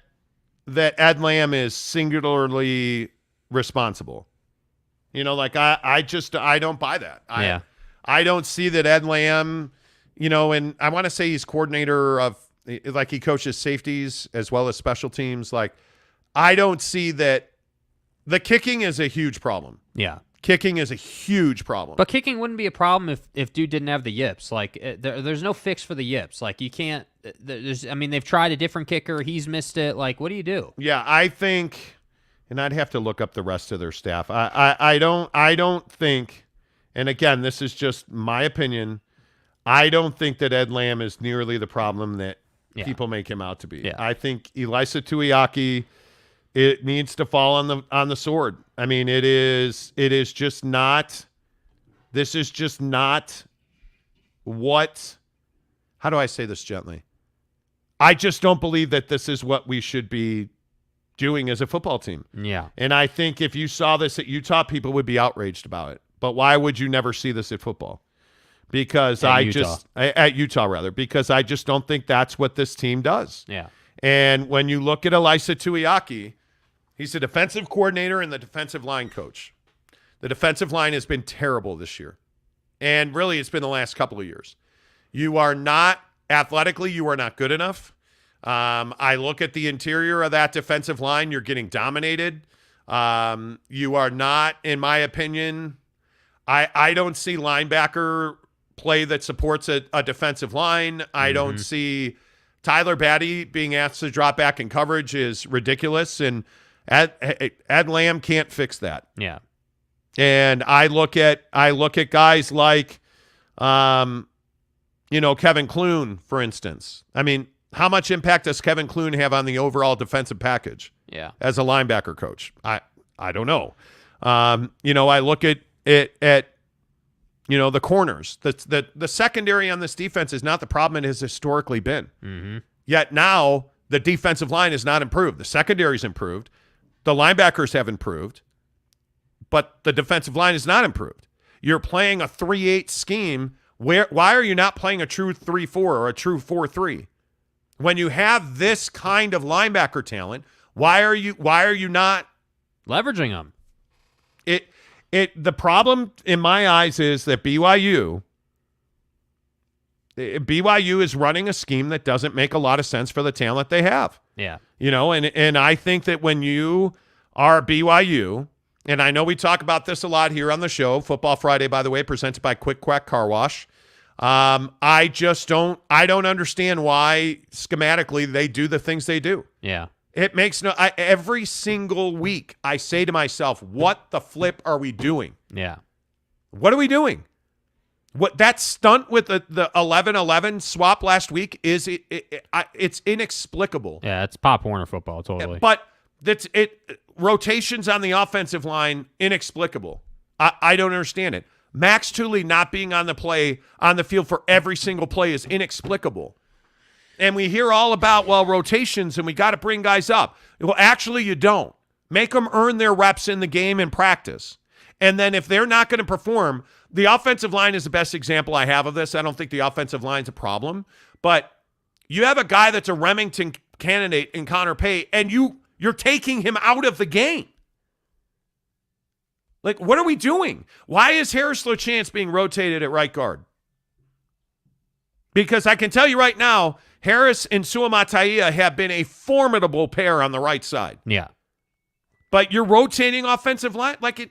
Speaker 3: Ed Lamb is singularly responsible. I don't buy that. I don't see that Ed Lamb, and I want to say he's coordinator of, he coaches safeties as well as special teams. I don't see that. The kicking is a huge problem.
Speaker 4: Yeah.
Speaker 3: Kicking is a huge problem.
Speaker 4: But kicking wouldn't be a problem if dude didn't have the yips. There's no fix for the yips. You can't. They've tried a different kicker. He's missed it. What do you do?
Speaker 3: Yeah, I think, and I'd have to look up the rest of their staff. I don't think, and again, this is just my opinion. I don't think that Ed Lamb is nearly the problem that people make him out to be.
Speaker 4: Yeah.
Speaker 3: I think Ilaisia Tuiaki, it needs to fall on the sword. I mean, it is just not This is just not what, how do I say this gently? I just don't believe that this is what we should be doing as a football team.
Speaker 4: Yeah.
Speaker 3: And I think if you saw this at Utah, people would be outraged about it. But why would you never see this at football? Because at Utah rather, because I just don't think that's what this team does.
Speaker 4: Yeah.
Speaker 3: And when you look at Ilaisia Tuiaki, he's the defensive coordinator and the defensive line coach. The defensive line has been terrible this year. And really, it's been the last couple of years. You are not, athletically, you are not good enough. I look at the interior of that defensive line, you're getting dominated. You are not, in my opinion, I don't see linebacker play that supports a defensive line. I don't see Tyler Batty being asked to drop back in coverage is ridiculous. And Ed Lamb can't fix that.
Speaker 4: Yeah.
Speaker 3: And I look at guys like, Kevin Clune, for instance. I mean, how much impact does Kevin Clune have on the overall defensive package?
Speaker 4: Yeah.
Speaker 3: As a linebacker coach, I don't know. I look at the corners. The secondary on this defense is not the problem it has historically been.
Speaker 4: Mm-hmm.
Speaker 3: Yet now the defensive line is not improved. The secondary's improved. The linebackers have improved. But the defensive line is not improved. You're playing a 3-8 scheme. Why are you not playing a true 3-4 or a true 4-3? When you have this kind of linebacker talent, why are you not
Speaker 4: leveraging them?
Speaker 3: The problem in my eyes is that BYU is running a scheme that doesn't make a lot of sense for the talent they have.
Speaker 4: Yeah.
Speaker 3: And I think that when you are BYU, and I know we talk about this a lot here on the show, Football Friday, by the way, presented by Quick Quack Car Wash. I don't understand why schematically they do the things they do.
Speaker 4: Yeah.
Speaker 3: It makes every single week I say to myself, what the flip are we doing?
Speaker 4: Yeah.
Speaker 3: What are we doing? What that stunt with the 11-11 swap last week is it's inexplicable.
Speaker 4: Yeah, it's Pop Warner football, totally.
Speaker 3: But rotations on the offensive line, inexplicable. I don't understand it. Max Tooley not being on the field for every single play is inexplicable. And we hear all about, rotations and we got to bring guys up. Well, actually, you don't. Make them earn their reps in the game and practice. And then if they're not going to perform, the offensive line is the best example I have of this. I don't think the offensive line's a problem. But you have a guy that's a Remington candidate in Connor Pay, and you're taking him out of the game. Like, what are we doing? Why is Harris LaChance being rotated at right guard? Because I can tell you right now, Harris and Suamataia have been a formidable pair on the right side.
Speaker 4: Yeah.
Speaker 3: But you're rotating offensive line like it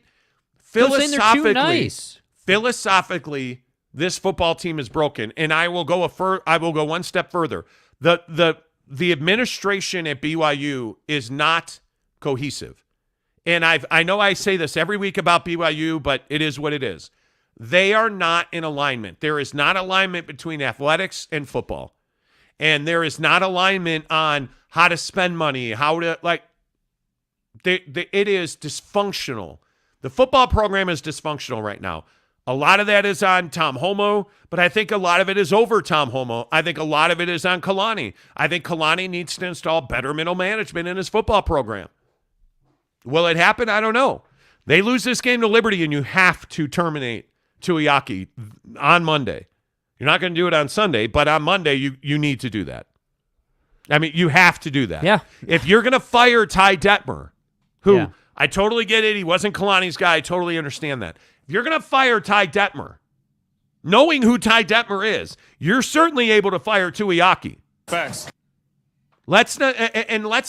Speaker 3: philosophically, this football team is broken. And I will go one step further. The administration at BYU is not cohesive. And I know I say this every week about BYU, but it is what it is. They are not in alignment. There is not alignment between athletics and football. And there is not alignment on how to spend money, how to, it is dysfunctional. The football program is dysfunctional right now. A lot of that is on Tom Homo, but I think a lot of it is over Tom Homo. I think a lot of it is on Kalani. I think Kalani needs to install better middle management in his football program. Will it happen? I don't know. They lose this game to Liberty, and you have to terminate Tuiaki on Monday. You're not going to do it on Sunday, but on Monday, you need to do that. I mean, you have to do that.
Speaker 4: Yeah.
Speaker 3: If you're going to fire Ty Detmer, who I totally get it, he wasn't Kalani's guy. I totally understand that. If you're going to fire Ty Detmer, knowing who Ty Detmer is, you're certainly able to fire Tuiaki.
Speaker 15: Facts.
Speaker 3: Let's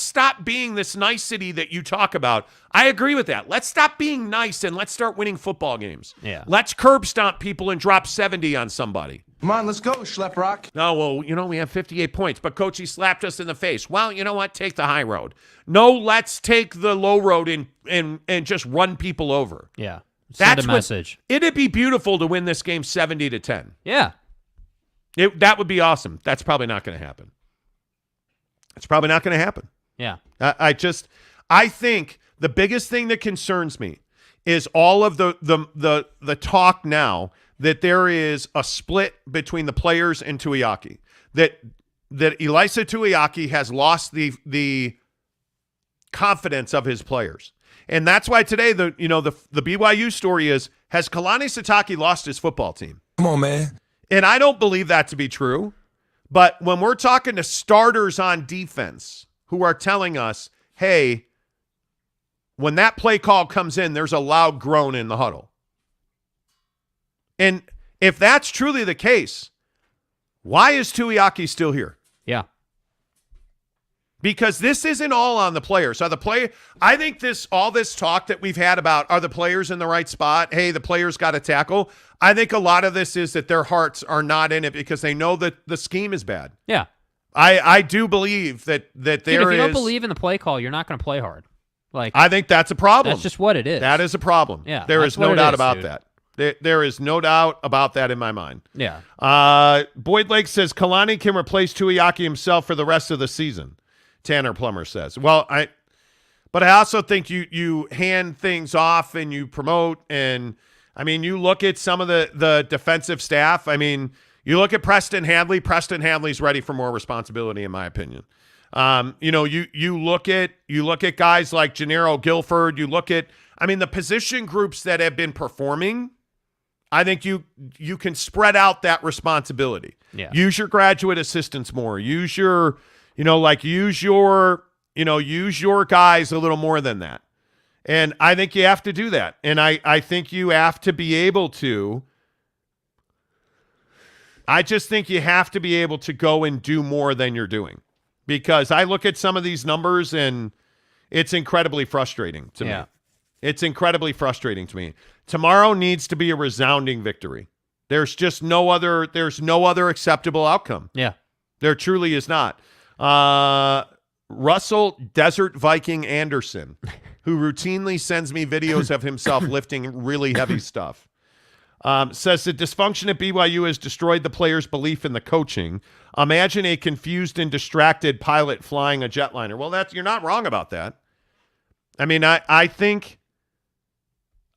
Speaker 3: stop being this nicety that you talk about. I agree with that. Let's stop being nice and let's start winning football games.
Speaker 4: Yeah.
Speaker 3: Let's curb stomp people and drop 70 on somebody.
Speaker 14: Come on, let's go, Schlepp Rock.
Speaker 3: No, well, we have 58 points, but Coach, he slapped us in the face. Well, you know what? Take the high road. No, let's take the low road and just run people over.
Speaker 4: Yeah. Send a message.
Speaker 3: It'd be beautiful to win this game 70-10.
Speaker 4: Yeah.
Speaker 3: That would be awesome. That's probably not going to happen. It's probably not going to happen.
Speaker 4: Yeah.
Speaker 3: I think the biggest thing that concerns me is all of the talk now that there is a split between the players and Tuiaki. That Ilaisia Tuiaki has lost the confidence of his players. And that's why today the BYU story is, has Kalani Sitake lost his football team?
Speaker 14: Come on, man.
Speaker 3: And I don't believe that to be true. But when we're talking to starters on defense who are telling us, hey, when that play call comes in, there's a loud groan in the huddle. And if that's truly the case, why is Tuiaki still here?
Speaker 4: Yeah.
Speaker 3: Because this isn't all on the players. I think all this talk that we've had about, are the players in the right spot? Hey, the players got to tackle. I think a lot of this is that their hearts are not in it because they know that the scheme is bad.
Speaker 4: Yeah.
Speaker 3: I do believe that there is.
Speaker 4: If you don't believe in the play call, you're not going to play hard.
Speaker 3: I think that's a problem.
Speaker 4: That's just what it is.
Speaker 3: That is a problem.
Speaker 4: Yeah.
Speaker 3: There is no doubt about
Speaker 4: dude.
Speaker 3: that. There is no doubt about that in my mind.
Speaker 4: Yeah.
Speaker 3: Boyd Lake says Kalani can replace Tuiaki himself for the rest of the season. Tanner Plummer says. Well, but I also think you hand things off and you promote, and I mean, you look at some of the defensive staff. I mean, you look at Preston Hadley. Preston Hadley's ready for more responsibility, in my opinion. You look at guys like Gennaro Guilford. You look at, the position groups that have been performing. I think you can spread out that responsibility.
Speaker 4: Yeah.
Speaker 3: Use your graduate assistants more. Use your use your guys a little more than that. And I think you have to do that. And I think you have to be able to. I just think you have to be able to go and do more than you're doing. Because I look at some of these numbers and it's incredibly frustrating to me. It's incredibly frustrating to me. Tomorrow needs to be a resounding victory. There's just no other acceptable outcome.
Speaker 4: Yeah.
Speaker 3: There truly is not. Russell Desert Viking Anderson, who routinely sends me videos of himself lifting really heavy stuff, says the dysfunction at BYU has destroyed the players' belief in the coaching. Imagine a confused and distracted pilot flying a jetliner. Well, you're not wrong about that.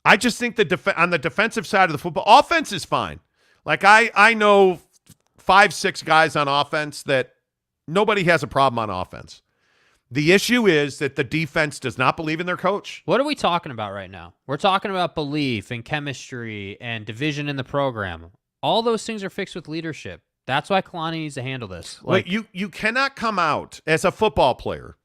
Speaker 3: I just think on the defensive side of the football, offense is fine. I know 5-6 guys on offense that nobody has a problem on offense. The issue is that the defense does not believe in their coach.
Speaker 4: What are we talking about right now? We're talking about belief and chemistry and division in the program. All those things are fixed with leadership. That's why Kalani needs to handle this.
Speaker 3: You cannot come out as a football player.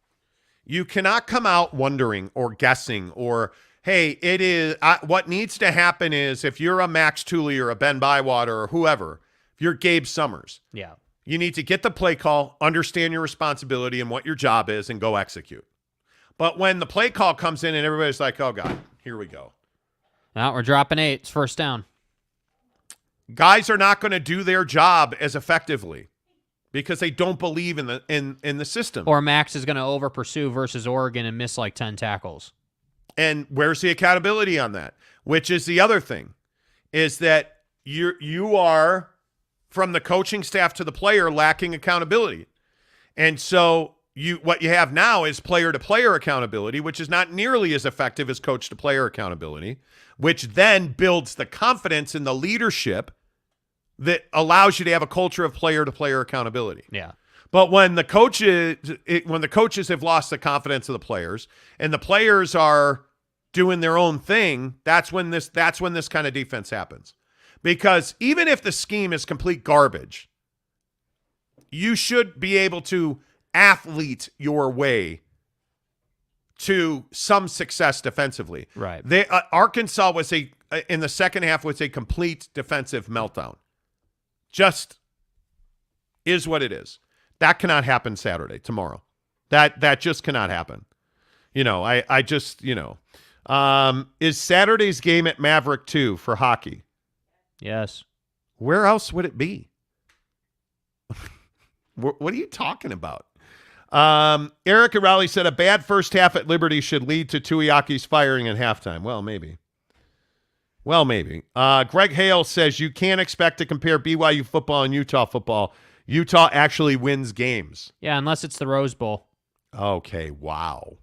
Speaker 3: You cannot come out wondering or guessing or, hey, it is what needs to happen is if you're a Max Tooley or a Ben Bywater or whoever, if you're Gabe Summers.
Speaker 4: Yeah.
Speaker 3: You need to get the play call, understand your responsibility and what your job is, and go execute. But when the play call comes in and everybody's like, oh, God, here we go.
Speaker 4: Now we're dropping 8. It's first down.
Speaker 3: Guys are not going to do their job as effectively because they don't believe in the system.
Speaker 4: Or Max is going to over-pursue versus Oregon and miss 10 tackles.
Speaker 3: And where's the accountability on that? Which is the other thing, is that you are, from the coaching staff to the player, lacking accountability. And so what you have now is player-to-player accountability, which is not nearly as effective as coach-to-player accountability, which then builds the confidence in the leadership that allows you to have a culture of player-to-player accountability.
Speaker 4: Yeah.
Speaker 3: But when the coaches have lost the confidence of the players and the players are doing their own thing, that's when this kind of defense happens. Because even if the scheme is complete garbage, you should be able to athlete your way to some success defensively.
Speaker 4: Right.
Speaker 3: Arkansas in the second half was a complete defensive meltdown. Just is what it is. That cannot happen tomorrow. That just cannot happen. Is Saturday's game at Maverick 2 for hockey?
Speaker 4: Yes.
Speaker 3: Where else would it be? What are you talking about? Eric Rowley said a bad first half at Liberty should lead to Tuiaki's firing at halftime. Well, maybe. Greg Hale says you can't expect to compare BYU football and Utah football. Utah actually wins games.
Speaker 4: Yeah, unless it's the Rose Bowl.
Speaker 3: Okay, wow.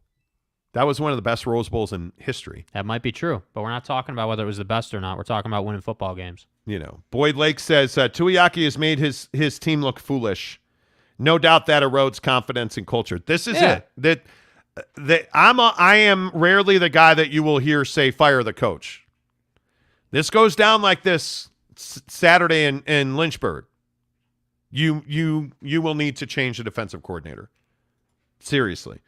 Speaker 3: That was one of the best Rose Bowls in history.
Speaker 4: That might be true, but we're not talking about whether it was the best or not. We're talking about winning football games.
Speaker 3: Boyd Lake says, Tuiaki has made his team look foolish. No doubt that erodes confidence and culture. This is it. I am rarely the guy that you will hear say fire the coach. This goes down like this Saturday in Lynchburg. You will need to change the defensive coordinator. Seriously.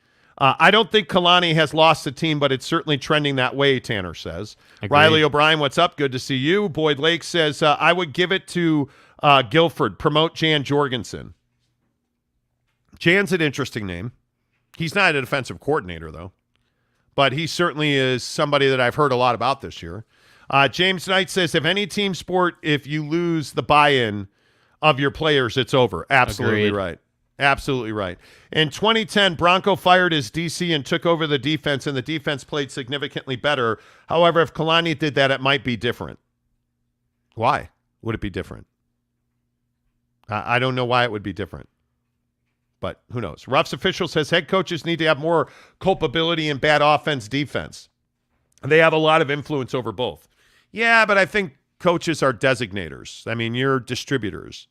Speaker 3: I don't think Kalani has lost the team, but it's certainly trending that way, Tanner says.
Speaker 4: Agreed.
Speaker 3: Riley O'Brien, what's up? Good to see you. Boyd Lake says, I would give it to Guilford. Promote Jan Jorgensen. Jan's an interesting name. He's not a defensive coordinator, though. But he certainly is somebody that I've heard a lot about this year. James Knight says, if any team sport, if you lose the buy-in of your players, it's over. Absolutely
Speaker 4: Agreed.
Speaker 3: Right. Absolutely right. In 2010, Bronco fired his DC and took over the defense, and the defense played significantly better. However, if Kalani did that, it might be different. Why would it be different? I don't know why it would be different, but who knows? Ruff's official says head coaches need to have more culpability in bad offense, defense. They have a lot of influence over both. Yeah, but I think coaches are designators. I mean, you're distributors.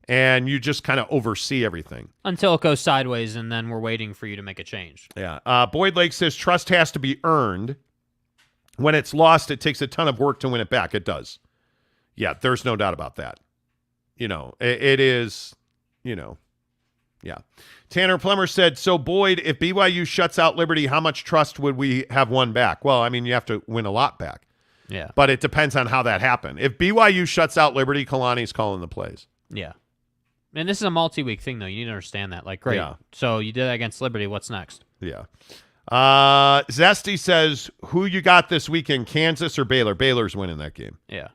Speaker 3: And you just kind of oversee everything.
Speaker 4: Until it goes sideways, and then we're waiting for you to make a change.
Speaker 3: Yeah. Boyd Lake says trust has to be earned. When it's lost, it takes a ton of work to win it back. It does. Yeah, there's no doubt about that. It is, yeah. Tanner Plummer said, so Boyd, if BYU shuts out Liberty, how much trust would we have won back? Well, I mean, you have to win a lot back.
Speaker 4: Yeah.
Speaker 3: But it depends on how that happened. If BYU shuts out Liberty, Kalani's calling the plays.
Speaker 4: Yeah. And this is a multi-week thing, though. You need to understand that. Like, great.
Speaker 3: Yeah.
Speaker 4: So you did that against Liberty. What's next?
Speaker 3: Yeah. Zesty says, who you got this weekend, Kansas or Baylor? Baylor's winning that game.
Speaker 4: Yeah.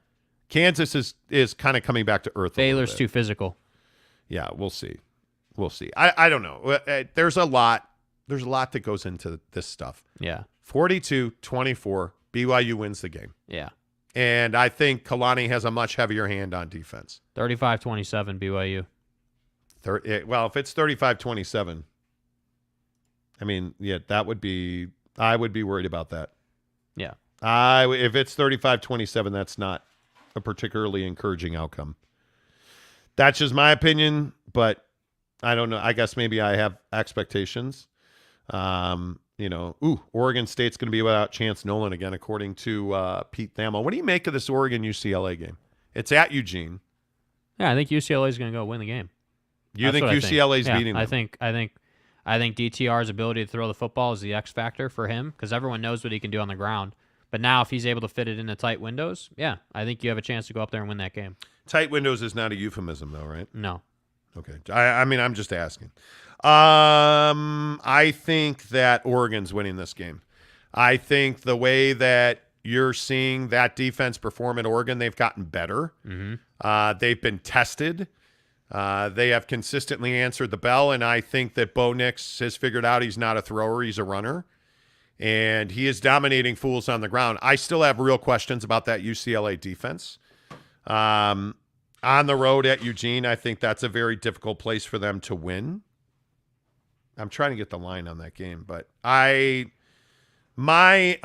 Speaker 3: Kansas is kind of coming back to earth.
Speaker 4: Baylor's too physical.
Speaker 3: Yeah, we'll see. We'll see. I don't know. There's a lot that goes into this stuff.
Speaker 4: Yeah.
Speaker 3: 42-24, BYU wins the game.
Speaker 4: Yeah.
Speaker 3: And I think Kalani has a much heavier hand on defense.
Speaker 4: 35-27 BYU.
Speaker 3: Well, if it's 35-27, I mean, yeah, I would be worried about that.
Speaker 4: Yeah.
Speaker 3: If it's 35-27, that's not a particularly encouraging outcome. That's just my opinion, but I don't know. I guess maybe I have expectations. Oregon State's going to be without Chance Nolan again, according to Pete Thamel. What do you make of this Oregon-UCLA game? It's at Eugene.
Speaker 4: Yeah, I think UCLA is going to go win the game.
Speaker 3: You think UCLA's beating them?
Speaker 4: I think DTR's ability to throw the football is the X factor for him because everyone knows what he can do on the ground. But now if he's able to fit it into tight windows, yeah, I think you have a chance to go up there and win that game.
Speaker 3: Tight windows is not a euphemism, though, right?
Speaker 4: No.
Speaker 3: Okay. I mean, I'm just asking. I think that Oregon's winning this game. I think the way that you're seeing that defense perform at Oregon, they've gotten better.
Speaker 4: Mm-hmm.
Speaker 3: They've been tested. They have consistently answered the bell, and I think that Bo Nix has figured out he's not a thrower, he's a runner, and he is dominating fools on the ground. I still have real questions about that UCLA defense. On the road at Eugene, I think that's a very difficult place for them to win. I'm trying to get the line on that game, but my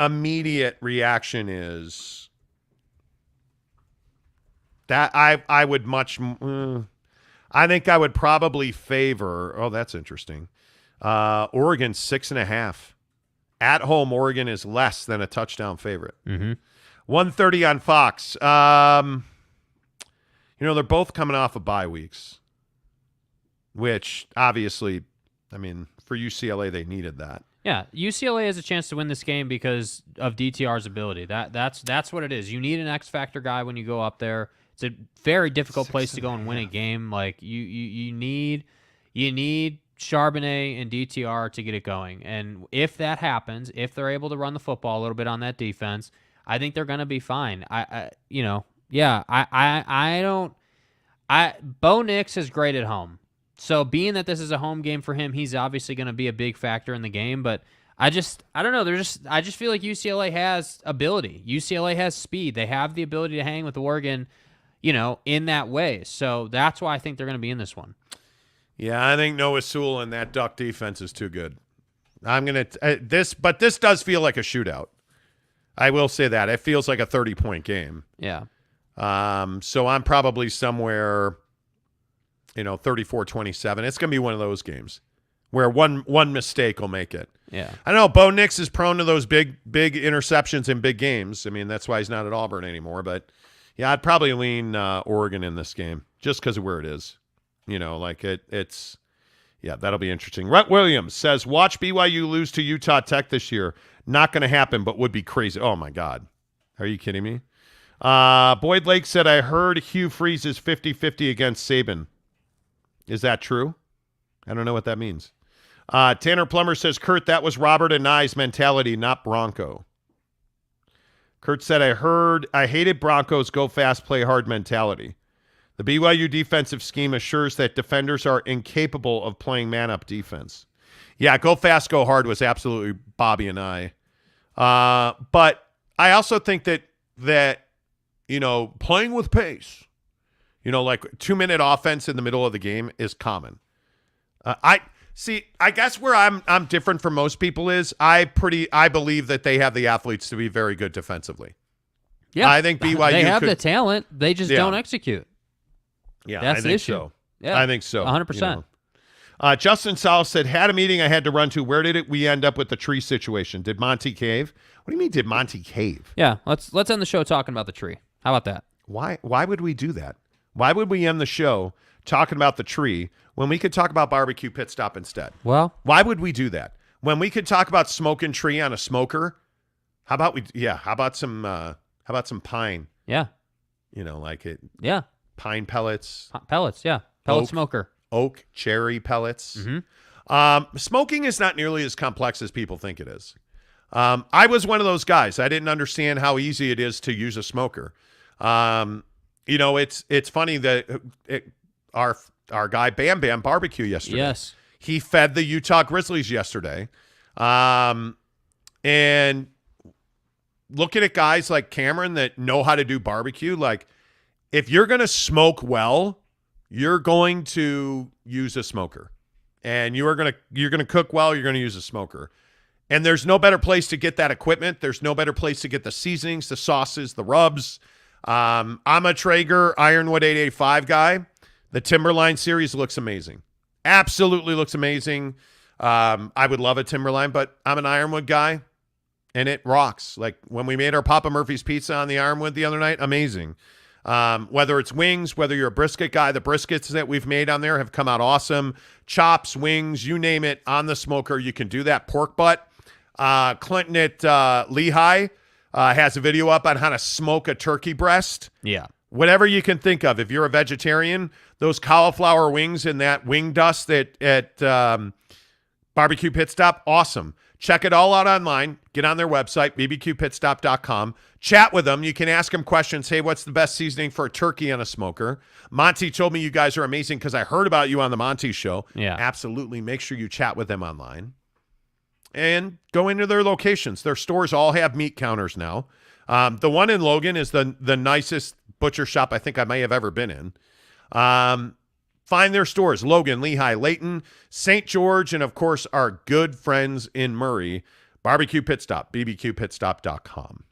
Speaker 3: immediate reaction is that I would much I think I would probably favor, that's interesting, Oregon 6.5. At home, Oregon is less than a touchdown favorite.
Speaker 4: Mm-hmm.
Speaker 3: 1:30 on Fox. They're both coming off of bye weeks, which obviously, I mean, for UCLA, they needed that.
Speaker 4: Yeah, UCLA has a chance to win this game because of DTR's ability. That's what it is. You need an X factor guy when you go up there. It's a very difficult place to go and win a game. Like you need Charbonnet and DTR to get it going. And if that happens, if they're able to run the football a little bit on that defense, I think they're going to be fine. Bo Nix is great at home. So being that this is a home game for him, he's obviously going to be a big factor in the game. But I don't know. I just feel like UCLA has ability. UCLA has speed. They have the ability to hang with Oregon, in that way. So that's why I think they're going to be in this one.
Speaker 3: Yeah, I think Noah Sewell and that Duck defense is too good. I'm going to but this does feel like a shootout. I will say that. It feels like a 30-point game.
Speaker 4: Yeah.
Speaker 3: So I'm probably somewhere, 34-27. It's going to be one of those games where one mistake will make it.
Speaker 4: Yeah.
Speaker 3: I know Bo Nix is prone to those big interceptions in big games. I mean, that's why he's not at Auburn anymore. But, yeah, I'd probably lean Oregon in this game just because of where it is. It's – yeah, that'll be interesting. Rhett Williams says, watch BYU lose to Utah Tech this year. Not going to happen, but would be crazy. Oh, my God. Are you kidding me? Boyd Lake said, I heard Hugh Freeze is 50-50 against Saban. Is that true? I don't know what that means. Tanner Plummer says, Kurt, that was Robert and Nye's mentality, not Bronco. Kurt said, I hated Broncos go fast, play hard mentality. The BYU defensive scheme assures that defenders are incapable of playing man-up defense. Yeah, go fast, go hard was absolutely Bobby and I. But I also think that playing with pace, like 2-minute offense in the middle of the game is common. I guess where I'm different from most people is I believe that they have the athletes to be very good defensively.
Speaker 4: Yeah,
Speaker 3: I think BYU
Speaker 4: they have the talent. They just don't execute.
Speaker 3: Yeah,
Speaker 4: that's the issue.
Speaker 3: So.
Speaker 4: Yeah,
Speaker 3: I think so.
Speaker 4: 100%.
Speaker 3: Justin Saul said, had a meeting I had to run to. Where did we end up with the tree situation? Did Monty cave? What do you mean, did Monty cave?
Speaker 4: Yeah, let's end the show talking about the tree. How about that?
Speaker 3: Why would we do that? Why would we end the show talking about the tree when we could talk about barbecue pit stop instead?
Speaker 4: Well,
Speaker 3: why would we do that? When we could talk about smoking tree on a smoker, how about some pine?
Speaker 4: Yeah. Yeah.
Speaker 3: Pine pellets.
Speaker 4: Pellets, yeah. Pellet smoker.
Speaker 3: Oak, cherry pellets. Mm-hmm. Smoking is not nearly as complex as people think it is. I was one of those guys. I didn't understand how easy it is to use a smoker. It's funny that our guy Bam Bam barbecue yesterday.
Speaker 4: Yes.
Speaker 3: He fed the Utah Grizzlies yesterday. And looking at guys like Cameron that know how to do barbecue, like if you're going to smoke well, you're going to use a smoker. And you're going to cook well, you're going to use a smoker. And there's no better place to get that equipment. There's no better place to get the seasonings, the sauces, the rubs. I'm a Traeger Ironwood 885 guy. The Timberline series looks amazing. Absolutely looks amazing. I would love a Timberline, but I'm an Ironwood guy, and it rocks. Like when we made our Papa Murphy's pizza on the Ironwood the other night, amazing. Whether it's wings, whether you're a brisket guy, the briskets that we've made on there have come out awesome. Chops, wings, you name it, on the smoker, you can do that. Pork butt. Clinton at Lehigh has a video up on how to smoke a turkey breast.
Speaker 4: Yeah.
Speaker 3: Whatever you can think of. If you're a vegetarian, those cauliflower wings and that wing dust at Barbecue Pit Stop, awesome. Check it all out online. Get on their website, bbqpitstop.com. Chat with them. You can ask them questions. Hey, what's the best seasoning for a turkey on a smoker? Monty told me you guys are amazing because I heard about you on the Monty Show.
Speaker 4: Yeah.
Speaker 3: Absolutely. Make sure you chat with them online. And go into their locations. Their stores all have meat counters now. The one in Logan is the nicest butcher shop I think I may have ever been in. Find their stores, Logan, Lehigh, Layton, St. George, and, of course, our good friends in Murray. Barbecue Pit Stop, bbqpitstop.com.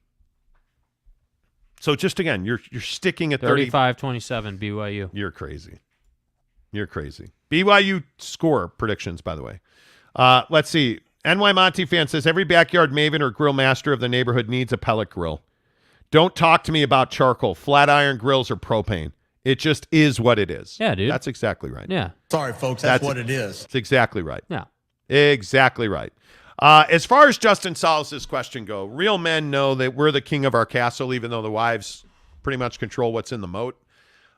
Speaker 3: So just, again, you're sticking at
Speaker 4: 35-27 BYU.
Speaker 3: You're crazy. You're crazy. BYU score predictions, by the way. Let's see. NY Monty fan says, every backyard maven or grill master of the neighborhood needs a pellet grill. Don't talk to me about charcoal, flat iron grills, or propane. It just is what it is.
Speaker 4: Yeah, dude.
Speaker 3: That's exactly right.
Speaker 4: Yeah.
Speaker 7: Sorry, folks. That's what it is.
Speaker 3: That's exactly right.
Speaker 4: Yeah.
Speaker 3: Exactly right. As far as Justin Salas' question go, real men know that we're the king of our castle, even though the wives pretty much control what's in the moat.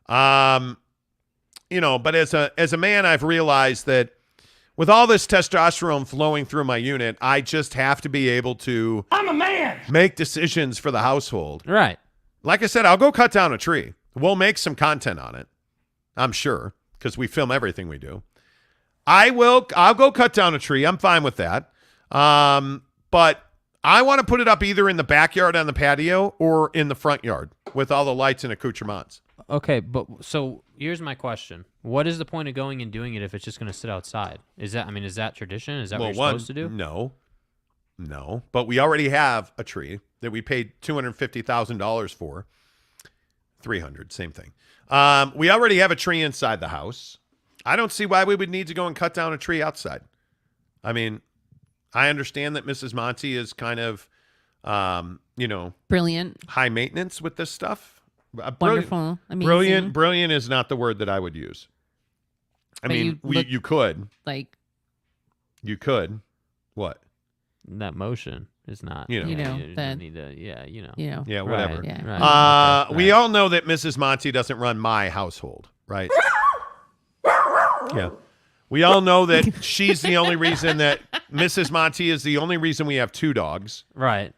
Speaker 3: But as a man, I've realized that with all this testosterone flowing through my unit, I just have to be able to
Speaker 14: I'm a man.
Speaker 3: Make decisions for the household.
Speaker 4: Right.
Speaker 3: Like I said, I'll go cut down a tree. We'll make some content on it, I'm sure, because we film everything we do. I'll go cut down a tree. I'm fine with that. But I want to put it up either in the backyard on the patio or in the front yard with all the lights and accoutrements.
Speaker 4: Okay, but so here's my question. What is the point of going and doing it if it's just going to sit outside? Is that tradition? Is that what you're supposed to do?
Speaker 3: No. But we already have a tree that we paid $250,000 for. $300,000, same thing. We already have a tree inside the house. I don't see why we would need to go and cut down a tree outside. I mean, I understand that Mrs. Monty is kind of,
Speaker 17: brilliant,
Speaker 3: high maintenance with this stuff.
Speaker 17: Wonderful, amazing.
Speaker 3: Brilliant is not the word that I would use. I mean, you could. You could. What?
Speaker 4: That motion is not.
Speaker 3: You know.
Speaker 4: Yeah,
Speaker 3: whatever.
Speaker 4: Right, right.
Speaker 3: We all know that Mrs. Monty doesn't run my household, right? Yeah. We all know that she's the only reason that Mrs. Monty is the only reason we have 2 dogs.
Speaker 4: Right.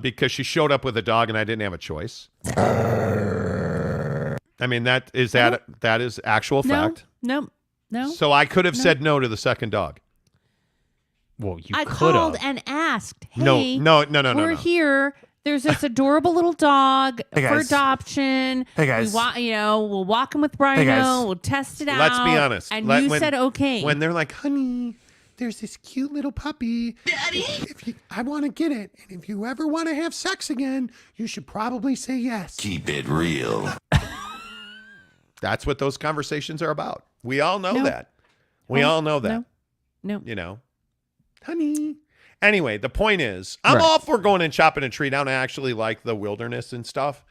Speaker 3: Because she showed up with a dog and I didn't have a choice. I mean, that is actual fact.
Speaker 17: No.
Speaker 3: So I could have said no to the second dog.
Speaker 4: Well, you
Speaker 17: I
Speaker 4: could
Speaker 17: called
Speaker 4: have.
Speaker 17: and asked, hey,
Speaker 3: No.
Speaker 17: We're here. There's this adorable little dog for adoption.
Speaker 21: Hey, guys.
Speaker 17: We'll walk him with Rhino.
Speaker 21: Hey, guys.
Speaker 17: We'll test it out.
Speaker 3: Let's be honest.
Speaker 17: And you said okay.
Speaker 3: When they're like, honey, there's this cute little puppy. Daddy. I want to get it. And if you ever want to have sex again, you should probably say yes.
Speaker 13: Keep it real.
Speaker 3: That's what those conversations are about. We all know that. We all know that.
Speaker 17: No.
Speaker 3: Honey. Anyway, the point is, I'm all for going and chopping a tree down. I actually like the wilderness and stuff.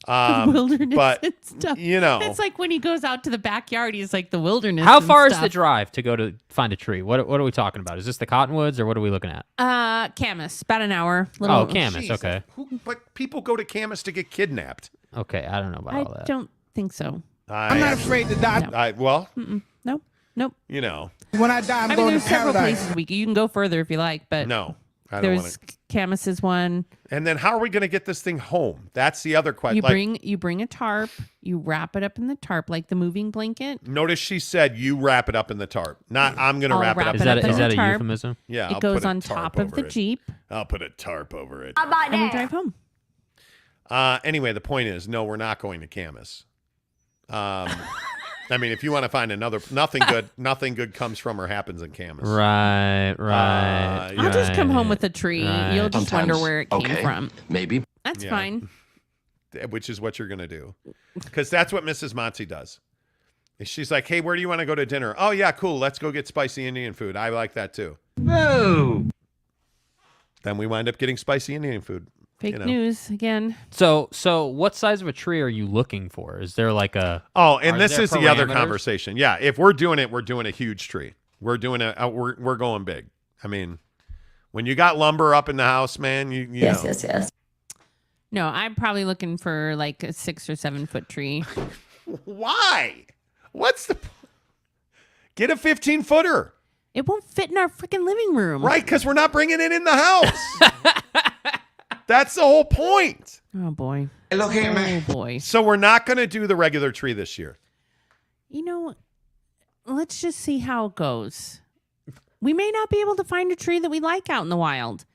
Speaker 3: But,
Speaker 17: and stuff. It's like when he goes out to the backyard, he's like the wilderness.
Speaker 4: How far is the drive to go to find a tree? What are we talking about? Is this the Cottonwoods or what are we looking at?
Speaker 17: Camas, about an hour.
Speaker 4: Camas,
Speaker 3: Jeez,
Speaker 4: okay.
Speaker 3: But people go to Camas to get kidnapped.
Speaker 4: Okay, I don't know about all that.
Speaker 17: I don't think so.
Speaker 21: I'm not afraid to die.
Speaker 17: Nope.
Speaker 21: When I die, I'm going to
Speaker 17: there's several
Speaker 21: paradise.
Speaker 17: places you can go further if you like, but
Speaker 3: no, I don't want
Speaker 17: there's
Speaker 3: to.
Speaker 17: Camas is one.
Speaker 3: And then how are we going to get this thing home? That's the other question.
Speaker 17: You bring a tarp, you wrap it up in the tarp like the moving blanket.
Speaker 3: Notice she said you wrap it up in the tarp. Not I'm going to wrap it up.
Speaker 4: Is that a euphemism?
Speaker 3: Yeah.
Speaker 17: It goes on top of the Jeep.
Speaker 3: I'll put a tarp over it.
Speaker 18: How about
Speaker 17: And we
Speaker 18: that?
Speaker 17: drive home.
Speaker 3: Anyway, the point is, no, we're not going to Camas. I mean, if you want to find nothing good comes from or happens in Camas.
Speaker 4: Right.
Speaker 17: I'll just come home with a tree.
Speaker 4: Right.
Speaker 17: You'll just wonder where it came from.
Speaker 13: Maybe.
Speaker 17: That's fine.
Speaker 3: Which is what you're going to do. Because that's what Mrs. Monty does. She's like, hey, where do you want to go to dinner? Oh, yeah, cool. Let's go get spicy Indian food. I like that too.
Speaker 21: No.
Speaker 3: Then we wind up getting spicy Indian food.
Speaker 17: Fake news again.
Speaker 4: So what size of a tree are you looking for? Is there like a...
Speaker 3: Oh, and this is the other
Speaker 4: parameters?
Speaker 3: conversation. Yeah, if we're doing it, we're doing a huge tree. We're doing we're going big. I mean, when you got lumber up in the house, man, you know.
Speaker 17: Yes. No, I'm probably looking for like a 6 or 7 foot tree.
Speaker 3: Why? What's the... Get a 15-footer.
Speaker 17: It won't fit in our freaking living room.
Speaker 3: Right, because we're not bringing it in the house. That's the whole point.
Speaker 17: Oh, boy.
Speaker 21: Hey, look here, man.
Speaker 17: Oh, boy.
Speaker 3: So we're not going to do the regular tree this year.
Speaker 17: Let's just see how it goes. We may not be able to find a tree that we like out in the wild.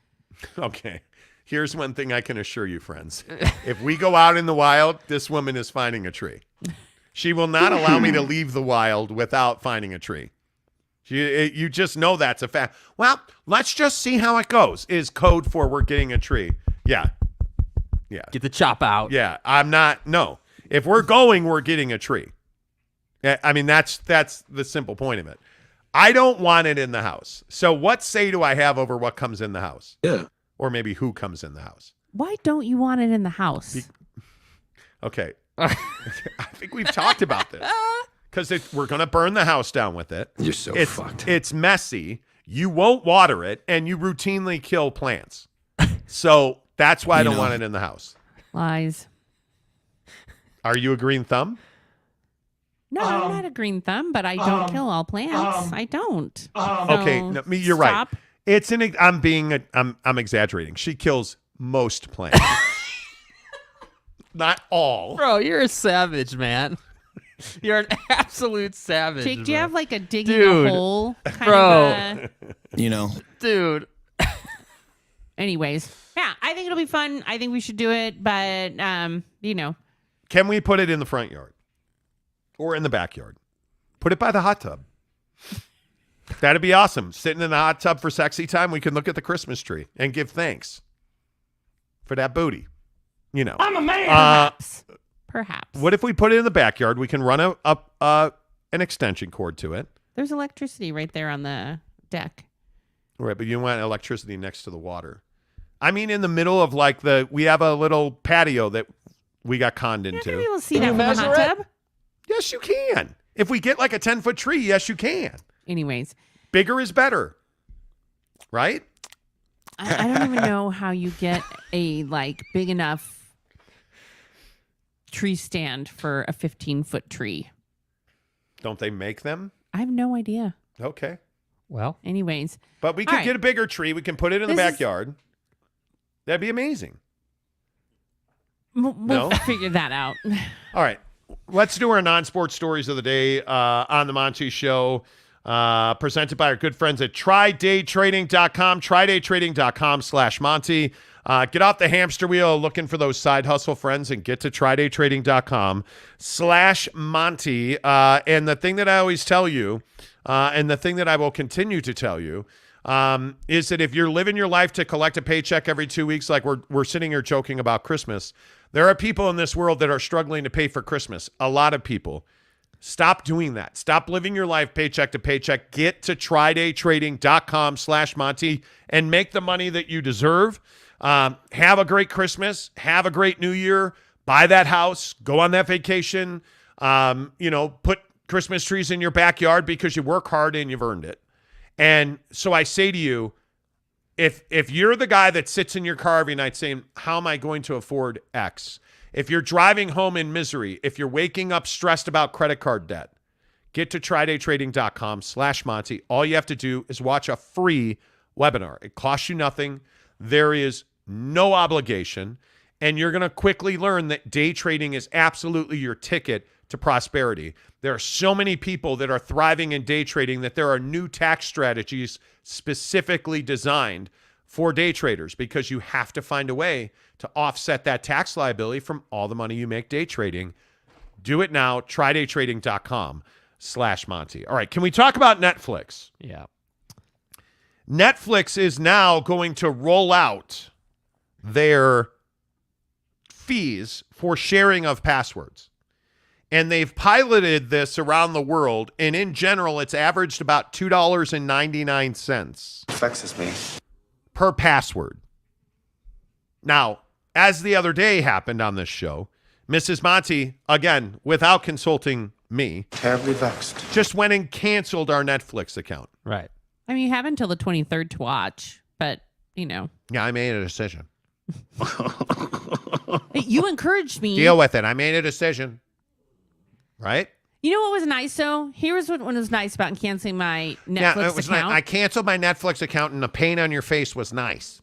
Speaker 3: Okay. Here's one thing I can assure you, friends. If we go out in the wild, this woman is finding a tree. She will not allow me to leave the wild without finding a tree. You just know that's a fact. Well, let's just see how it goes is code for we're getting a tree. Yeah.
Speaker 4: Get the chop out.
Speaker 3: Yeah. No. If we're going, we're getting a tree. I mean, that's the simple point of it. I don't want it in the house. So what say do I have over what comes in the house?
Speaker 21: Yeah.
Speaker 3: Or maybe who comes in the house?
Speaker 17: Why don't you want it in the house?
Speaker 3: Okay. I think we've talked about this. Because we're going to burn the house down with it.
Speaker 13: You're so fucked.
Speaker 3: It's messy. You won't water it, and you routinely kill plants. So that's why I don't want it in the house.
Speaker 17: Lies.
Speaker 3: Are you a green thumb?
Speaker 17: No, I'm not a green thumb, but I don't kill all plants. I don't.
Speaker 3: Okay, no, you're right. It's I'm exaggerating. She kills most plants. Not all.
Speaker 4: Bro, you're a savage, man. You're an absolute savage.
Speaker 17: Jake, do you have like a digging
Speaker 4: Dude,
Speaker 17: a hole kind
Speaker 4: bro.
Speaker 17: of
Speaker 21: You know.
Speaker 4: Dude.
Speaker 17: anyways, yeah, I think it'll be fun. I think we should do it, but
Speaker 3: Can we put it in the front yard or in the backyard? Put it by the hot tub. That'd be awesome. Sitting in the hot tub for sexy time, we can look at the Christmas tree and give thanks for that booty.
Speaker 21: I'm a man.
Speaker 17: Perhaps.
Speaker 3: What if we put it in the backyard? We can run an extension cord to it.
Speaker 17: There's electricity right there on the deck.
Speaker 3: Right, but you want electricity next to the water. I mean, in the middle of we have a little patio that we got conned into.
Speaker 17: Maybe we'll see that from the hot tub.
Speaker 3: Yes, you can. If we get like a 10-foot tree, yes, you can.
Speaker 17: Anyways.
Speaker 3: Bigger is better. Right?
Speaker 17: I don't even know how you get a big enough tree stand for a 15-foot tree.
Speaker 3: Don't they make them?
Speaker 17: I have no idea.
Speaker 3: Okay.
Speaker 4: Well.
Speaker 17: Anyways.
Speaker 3: But we could get a bigger tree. We can put it in the backyard. That'd be amazing.
Speaker 17: We'll figure that out.
Speaker 3: All right. Let's do our non-sports stories of the day on the Monty Show. Presented by our good friends at TryDayTrading.com, TryDayTrading.com/Monty. Get off the hamster wheel looking for those side hustle friends and get to TryDayTrading.com/Monty. And the thing that I always tell you, and the thing that I will continue to tell you, is that if you're living your life to collect a paycheck every 2 weeks, like we're sitting here joking about Christmas, there are people in this world that are struggling to pay for Christmas. A lot of people. Stop doing that. Stop living your life paycheck to paycheck. Get to TryDayTrading.com/Monty and make the money that you deserve. Have a great Christmas. Have a great New Year. Buy that house. Go on that vacation. Put Christmas trees in your backyard because you work hard and you've earned it. And so I say to you, if you're the guy that sits in your car every night saying, how am I going to afford X? If you're driving home in misery, if you're waking up stressed about credit card debt, get to TryDayTrading.com/Monty. All you have to do is watch a free webinar. It costs you nothing. There is no obligation. And you're going to quickly learn that day trading is absolutely your ticket to prosperity. There are so many people that are thriving in day trading that there are new tax strategies specifically designed for day traders because you have to find a way to offset that tax liability from all the money you make day trading. Do it now. TryDayTrading.com/Monty. All right. Can we talk about Netflix?
Speaker 4: Yeah.
Speaker 3: Netflix is now going to roll out their fees for sharing of passwords. And they've piloted this around the world. And in general, it's averaged about $2.99.
Speaker 10: Vexes me.
Speaker 3: Per password. Now, as the other day happened on this show, Mrs. Monty, again, without consulting me,
Speaker 10: terribly vexed,
Speaker 3: just went and canceled our Netflix account.
Speaker 4: Right.
Speaker 17: I mean, you have until the 23rd to watch, but,
Speaker 3: Yeah, I made a decision.
Speaker 17: You encouraged me.
Speaker 3: Deal with it. I made a decision. Right?
Speaker 17: You know what was nice, though? Here's what was nice about canceling my Netflix account.
Speaker 3: I canceled my Netflix account, and the pain on your face was nice.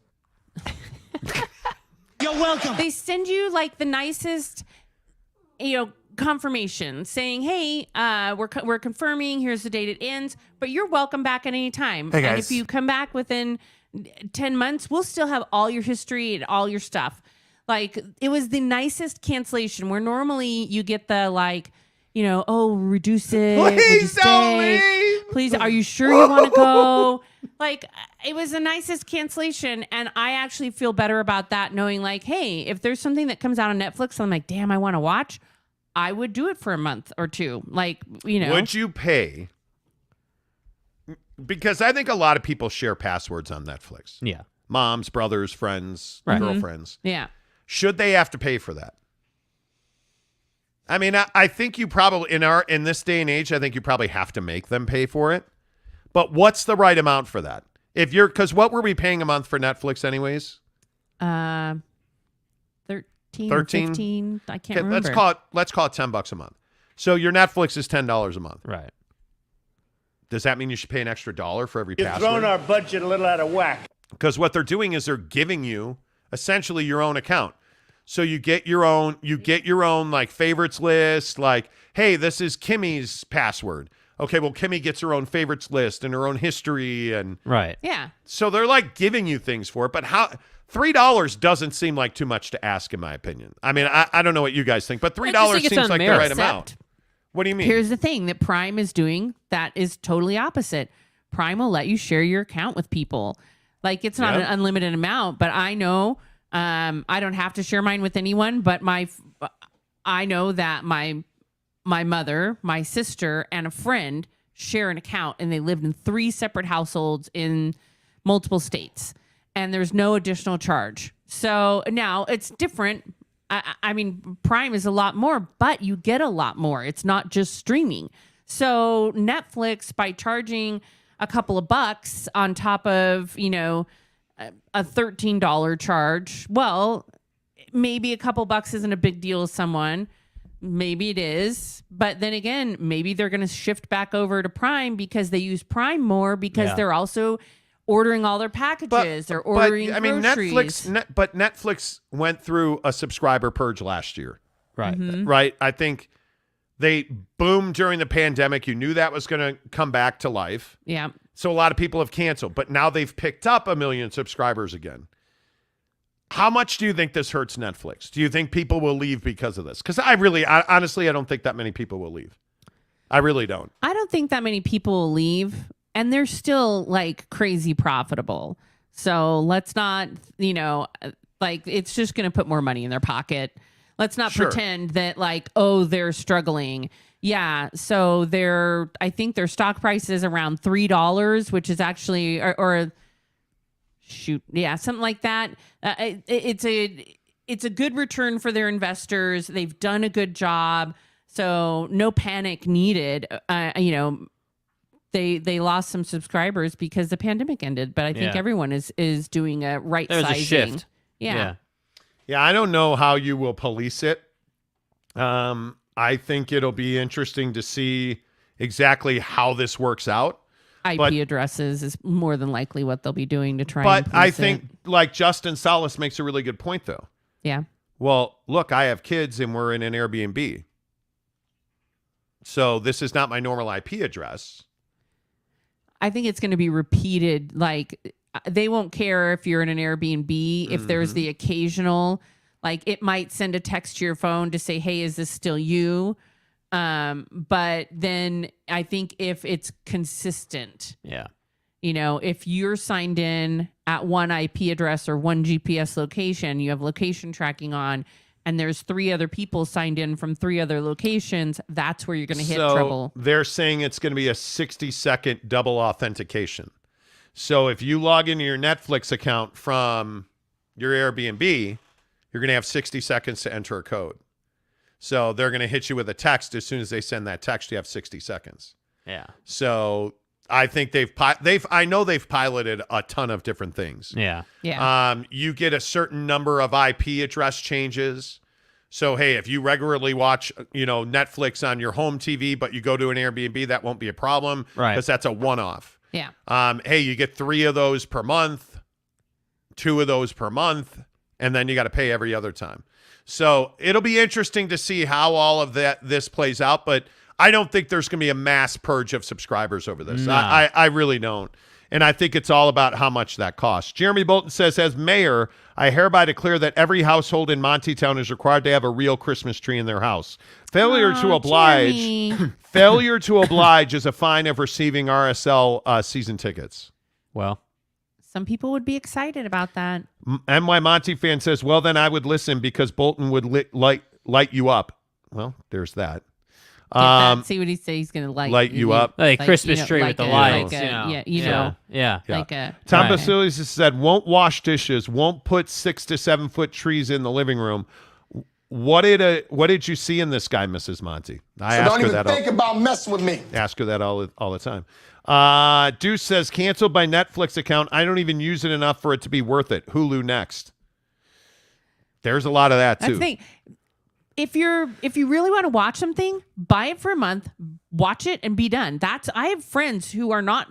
Speaker 21: You're welcome.
Speaker 17: They send you the nicest, confirmation saying, "Hey, we're confirming. Here's the date it ends, but you're welcome back at any time.
Speaker 10: Hey, guys.
Speaker 17: And if you come back within 10 months, we'll still have all your history and all your stuff." It was the nicest cancellation. Where normally you get the reduce it.
Speaker 3: Please don't leave.
Speaker 17: Please, are you sure you want to go? It was the nicest cancellation, and I actually feel better about that, knowing hey, if there's something that comes out on Netflix, I'm like, damn, I want to watch, I would do it for a month or two.
Speaker 3: Would you pay? Because I think a lot of people share passwords on Netflix.
Speaker 4: Yeah.
Speaker 3: Moms, brothers, friends,
Speaker 4: Right.
Speaker 3: girlfriends.
Speaker 17: Yeah.
Speaker 3: Should they have to pay for that? I mean, I think you probably, in this day and age, I think you probably have to make them pay for it. But what's the right amount for that? Because what were we paying a month for Netflix anyways?
Speaker 17: 13 or 15. I can't remember.
Speaker 3: Let's call it $10 a month. So your Netflix is $10 a month.
Speaker 4: Right.
Speaker 3: Does that mean you should pay an extra $1 for every
Speaker 21: You've
Speaker 3: password?
Speaker 21: thrown our budget a little out of whack.
Speaker 3: Because what they're doing is they're giving you essentially your own account. So you get your own favorites list, hey, this is Kimmy's password. okay, well, Kimmy gets her own favorites list and her own history. And
Speaker 4: right.
Speaker 17: Yeah.
Speaker 3: So they're like giving you things for it. But how $3 doesn't seem like too much to ask, in my opinion. I mean, I don't know what you guys think, but $3 seems like the right amount. What do you mean?
Speaker 17: Here's the thing that Prime is doing that is totally opposite. Prime will let you share your account with people. Like, it's not an unlimited amount, but I know I don't have to share mine with anyone, but I know that my mother, my sister, and a friend share an account, and they lived in 3 separate households in multiple states, and there's no additional charge. So now it's different. I mean, Prime is a lot more, but you get a lot more. It's not just streaming. So Netflix, by charging a couple of bucks on top of, a $13 charge, well, maybe a couple bucks isn't a big deal to someone. Maybe it is. But then again, maybe they're going to shift back over to Prime because they use Prime more because they're also ordering all their packages or ordering groceries.
Speaker 3: Netflix went through a subscriber purge last year.
Speaker 4: Right.
Speaker 17: Mm-hmm.
Speaker 3: Right. I think they boomed during the pandemic. You knew that was going to come back to life.
Speaker 17: Yeah.
Speaker 3: So a lot of people have canceled, but now they've picked up 1 million subscribers again. How much do you think this hurts Netflix? Do you think people will leave because of this? Because honestly, I don't think that many people will leave. I really don't.
Speaker 17: I don't think that many people will leave, and they're still like crazy profitable. So let's not, it's just going to put more money in their pocket. Let's not pretend that they're struggling. Yeah. So I think their stock price is around $3, which is actually, something like that. It's a good return for their investors. They've done a good job. So no panic needed. They lost some subscribers because the pandemic ended, but I think everyone is doing a right sizing.
Speaker 4: There's a shift.
Speaker 17: Yeah.
Speaker 3: Yeah, I don't know how you will police it. I think it'll be interesting to see exactly how this works out.
Speaker 17: IP addresses is more than likely what they'll be doing to try and
Speaker 3: But I think Justin Salas makes a really good point, though.
Speaker 17: Yeah.
Speaker 3: Well, look, I have kids and we're in an Airbnb. So this is not my normal IP address.
Speaker 17: I think it's going to be repeated. Like, they won't care if you're in an Airbnb. If there's the occasional, it might send a text to your phone to say, hey, is this still you? But then I think if it's consistent, if you're signed in at one IP address or one GPS location, you have location tracking on, and there's 3 other people signed in from 3 other locations, that's where you're going to hit trouble. They're
Speaker 3: saying it's going to be a 60-second double authentication. So if you log into your Netflix account from your Airbnb, you're going to have 60 seconds to enter a code. So they're going to hit you with a text. As soon as they send that text, you have 60 seconds.
Speaker 4: Yeah.
Speaker 3: So I think I know they've piloted a ton of different things.
Speaker 4: Yeah.
Speaker 17: Yeah.
Speaker 3: You get a certain number of IP address changes. So, hey, if you regularly watch, Netflix on your home TV, but you go to an Airbnb, that won't be a problem.
Speaker 4: Right.
Speaker 3: Because that's a one-off.
Speaker 17: Yeah.
Speaker 3: Hey, you get 3 of those per month, 2 of those per month, and then you got to pay every other time. So it'll be interesting to see how all of this plays out, but I don't think there's going to be a mass purge of subscribers over this.
Speaker 4: No.
Speaker 3: I really don't. And I think it's all about how much that costs. Jeremy Bolton says, as mayor, I hereby declare that every household in Montytown is required to have a real Christmas tree in their house. Failure to oblige is a fine of receiving RSL season tickets.
Speaker 4: Well,
Speaker 17: some people would be excited about that.
Speaker 3: NY Monty fan says, well, then I would listen because Bolton would light you up. Well, there's that.
Speaker 17: See what he says. He's going to
Speaker 3: light you up.
Speaker 4: Like Christmas tree with the lights.
Speaker 17: Yeah.
Speaker 3: Tom Basilis said, won't wash dishes, won't put 6 to 7 foot trees in the living room. What did you see in this guy, Mrs. Monty?
Speaker 14: Don't even think about messing with me.
Speaker 3: Ask her that all the time. Deuce says, canceled by Netflix account. I don't even use it enough for it to be worth it. Hulu next. There's a lot of that too.
Speaker 17: That's the thing. If you really want to watch something, buy it for a month, watch it, and be done. I have friends who are not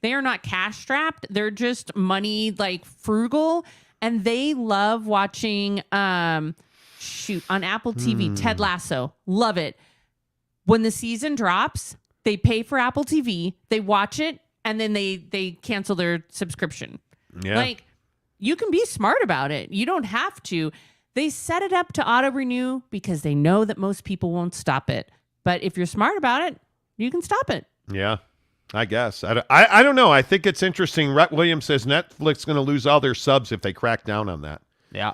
Speaker 17: they are not cash strapped. They're just money frugal, and they love watching on Apple TV, Ted Lasso. Love it. When the season drops, They pay for Apple TV, they watch it, and then they cancel their subscription.
Speaker 3: Yeah.
Speaker 17: Like, you can be smart about it. You don't have to. They set it up to auto-renew because they know that most people won't stop it. But if you're smart about it, you can stop it.
Speaker 3: Yeah, I guess. I don't know. I think it's interesting. Rhett Williams says Netflix is going to lose all their subs if they crack down on that.
Speaker 4: Yeah,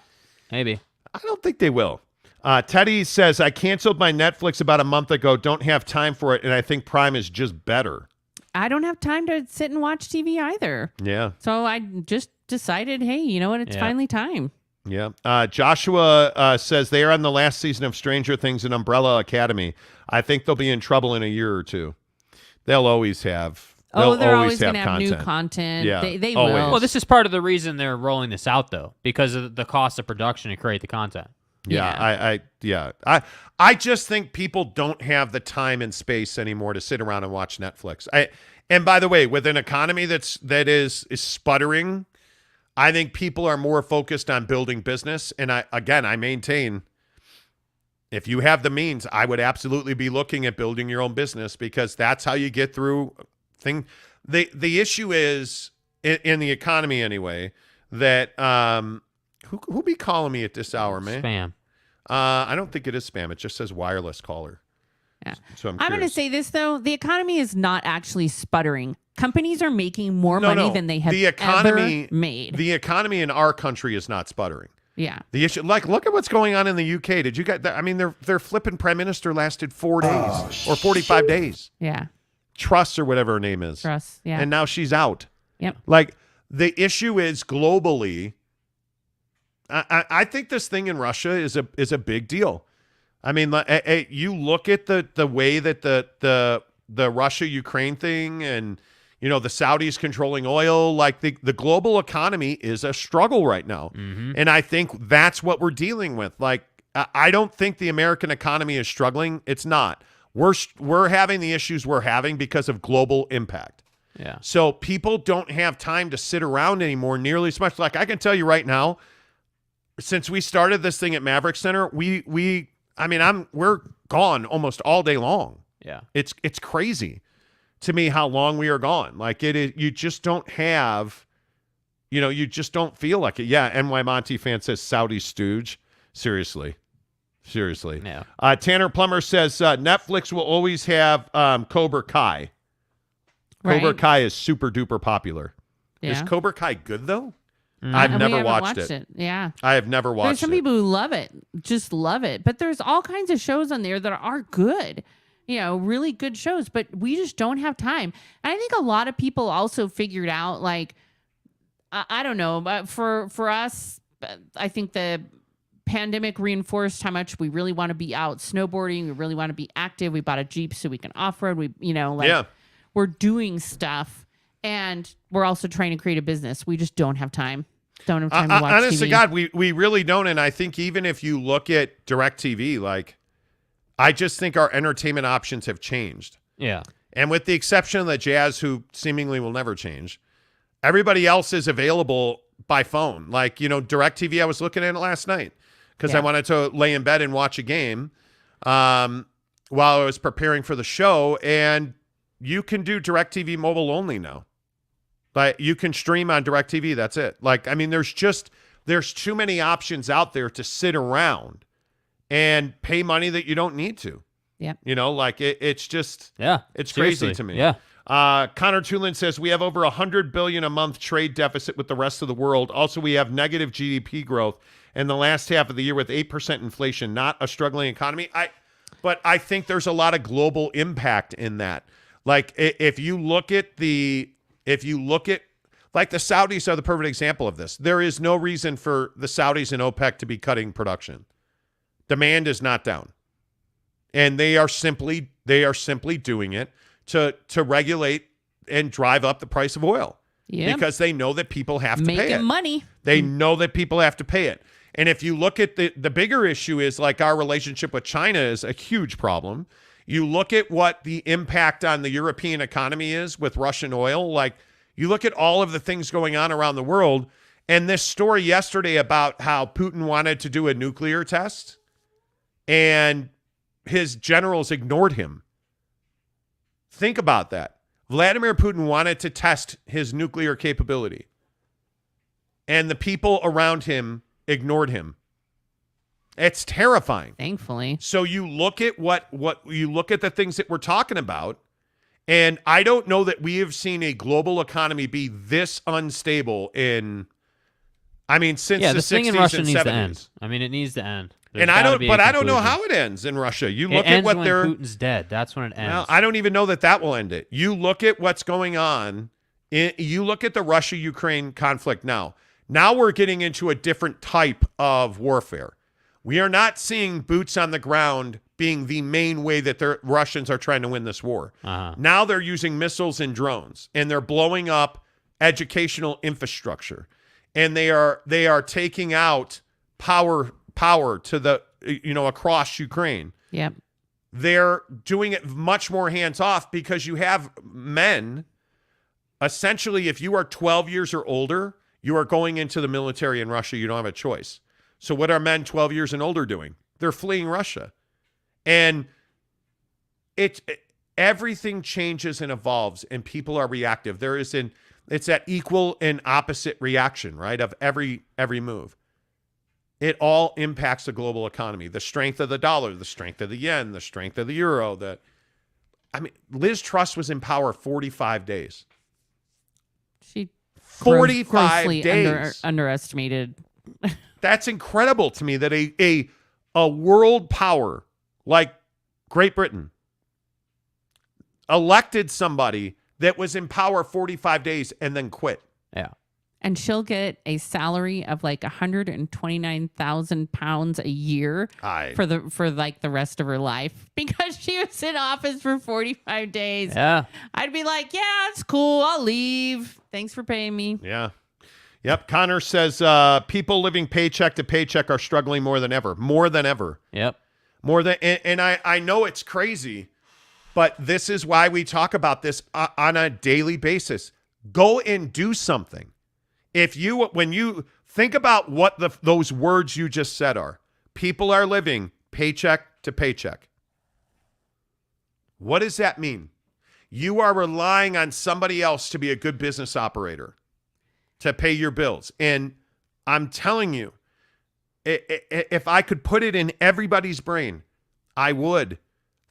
Speaker 4: maybe.
Speaker 3: I don't think they will. Teddy says, I canceled my Netflix about a month ago. Don't have time for it, and I think Prime is just better.
Speaker 17: I don't have time to sit and watch TV either.
Speaker 3: Yeah.
Speaker 17: So I just decided, hey, you know what? It's finally time.
Speaker 3: Yeah. Joshua says they are on the last season of Stranger Things and Umbrella Academy. I think they'll be in trouble in a year or two. They'll always have.
Speaker 17: They're always going to have new content.
Speaker 3: Yeah,
Speaker 17: they
Speaker 3: always.
Speaker 17: will.
Speaker 4: Well, this is part of the reason they're rolling this out, though, because of the cost of production to create the content.
Speaker 3: Yeah. I just think people don't have the time and space anymore to sit around and watch Netflix. And by the way, with an economy that is sputtering, I think people are more focused on building business. And I maintain, if you have the means, I would absolutely be looking at building your own business, because that's how you get through thing. The issue is in the economy anyway, that who be calling me at this hour, man?
Speaker 4: Spam.
Speaker 3: I don't think it is spam. It just says wireless caller.
Speaker 17: Yeah.
Speaker 3: So I'm
Speaker 17: going to say this, though. The economy is not actually sputtering. Companies are making more money than they have ever made.
Speaker 3: The economy in our country is not sputtering.
Speaker 17: Yeah.
Speaker 3: The issue, like, look at what's going on in the UK. Did you guys? I mean, their flipping prime minister lasted 4 days or 45 days.
Speaker 17: Yeah.
Speaker 3: Truss or whatever her name is.
Speaker 17: Truss. Yeah.
Speaker 3: And now she's out.
Speaker 17: Yep.
Speaker 3: Like, the issue is globally. I think this thing in Russia is a big deal. I mean, you look at the way that the Russia-Ukraine thing and, you know, the Saudis controlling oil, like the global economy is a struggle right now.
Speaker 4: Mm-hmm.
Speaker 3: And I think that's what we're dealing with. Like, I don't think the American economy is struggling. It's not. We're having the issues we're having because of global impact.
Speaker 4: Yeah.
Speaker 3: So people don't have time to sit around anymore nearly as much. Like, I can tell you right now, since we started this thing at Maverick Center, we're gone almost all day long.
Speaker 4: Yeah.
Speaker 3: It's crazy to me how long we are gone. Like, it is, you just don't have, you just don't feel like it. Yeah. NY Monty fan says Saudi stooge. Seriously.
Speaker 4: Yeah.
Speaker 3: Tanner Plummer says Netflix will always have Cobra Kai.
Speaker 17: Right.
Speaker 3: Cobra Kai is super duper popular.
Speaker 17: Yeah.
Speaker 3: Is Cobra Kai good though? I've never watched it.
Speaker 17: Yeah.
Speaker 3: I have never watched it.
Speaker 17: There's some people who love it, just love it. But there's all kinds of shows on there that are good, really good shows, but we just don't have time. And I think a lot of people also figured out, like, I don't know, but for us, I think the pandemic reinforced how much we really want to be out snowboarding. We really want to be active. We bought a Jeep so we can off-road. We're doing stuff. And we're also trying to create a business. We just don't have time. Don't have time to watch
Speaker 3: honest
Speaker 17: TV.
Speaker 3: to God, we really don't. And I think even if you look at DirecTV, like, I just think our entertainment options have changed.
Speaker 4: Yeah.
Speaker 3: And with the exception of the Jazz, who seemingly will never change, everybody else is available by phone. Like, DirecTV, I was looking at it last night because I wanted to lay in bed and watch a game while I was preparing for the show. And you can do DirecTV mobile only now. But you can stream on DirecTV. That's it. Like, I mean, there's too many options out there to sit around and pay money that you don't need to.
Speaker 17: Yeah.
Speaker 3: It's just, it's
Speaker 4: seriously.
Speaker 3: crazy to me.
Speaker 4: Yeah.
Speaker 3: Connor Tulin says we have over $100 billion a month trade deficit with the rest of the world. Also, we have negative GDP growth in the last half of the year with 8% inflation, not a struggling economy. But I think there's a lot of global impact in that. Like, if you look at like, the Saudis are the perfect example of this. There is no reason for the Saudis and OPEC to be cutting production. Demand is not down. And they are simply doing it to regulate and drive up the price of oil.
Speaker 17: Yep.
Speaker 3: Because they know that people have to pay it.
Speaker 17: Making money.
Speaker 3: They know that people have to pay it. And if you look at the bigger issue is, like, our relationship with China is a huge problem. You look at what the impact on the European economy is with Russian oil. Like, you look at all of the things going on around the world. And this story yesterday about how Putin wanted to do a nuclear test and his generals ignored him. Think about that. Vladimir Putin wanted to test his nuclear capability, and the people around him ignored him. It's terrifying.
Speaker 17: Thankfully.
Speaker 3: So you look at what you look at the things that we're talking about, and I don't know that we have seen a global economy be this unstable since the 60s
Speaker 4: thing in Russia
Speaker 3: and
Speaker 4: needs
Speaker 3: 70s.
Speaker 4: to end. I mean, it needs to end.
Speaker 3: And I don't know how it ends in Russia. You look at what they're.
Speaker 4: Putin's dead. That's when it ends.
Speaker 3: Well, I don't even know that will end it. You look at what's going on. You look at the Russia-Ukraine conflict now. Now we're getting into a different type of warfare. We are not seeing boots on the ground being the main way that the Russians are trying to win this war. Now they're using missiles and drones, and they're blowing up educational infrastructure, and they are taking out power to the across Ukraine.
Speaker 17: Yep.
Speaker 3: They're doing it much more hands off because you have men. Essentially, if you are 12 years or older, you are going into the military in Russia. You don't have a choice. So what are men 12 years and older doing? They're fleeing Russia. And everything changes and evolves, and people are reactive. It's that equal and opposite reaction, right, of every move. It all impacts the global economy. The strength of the dollar, the strength of the yen, the strength of the euro. Liz Truss was in power 45 days.
Speaker 17: She
Speaker 3: 45
Speaker 17: grossly
Speaker 3: days.
Speaker 17: Underestimated.
Speaker 3: That's incredible to me that a world power like Great Britain elected somebody that was in power 45 days and then quit.
Speaker 4: Yeah.
Speaker 17: And she'll get a salary of like £129,000 a year for the rest of her life because she was in office for 45 days.
Speaker 4: Yeah.
Speaker 17: I'd be like, yeah, it's cool. I'll leave. Thanks for paying me.
Speaker 3: Yeah. Yep. Connor says people living paycheck to paycheck are struggling more than ever. More than ever.
Speaker 4: Yep.
Speaker 3: And I know it's crazy, but this is why we talk about this on a daily basis. Go and do something. When you think about what those words you just said are, people are living paycheck to paycheck. What does that mean? You are relying on somebody else to be a good business operator, to pay your bills. And I'm telling you, if I could put it in everybody's brain, I would.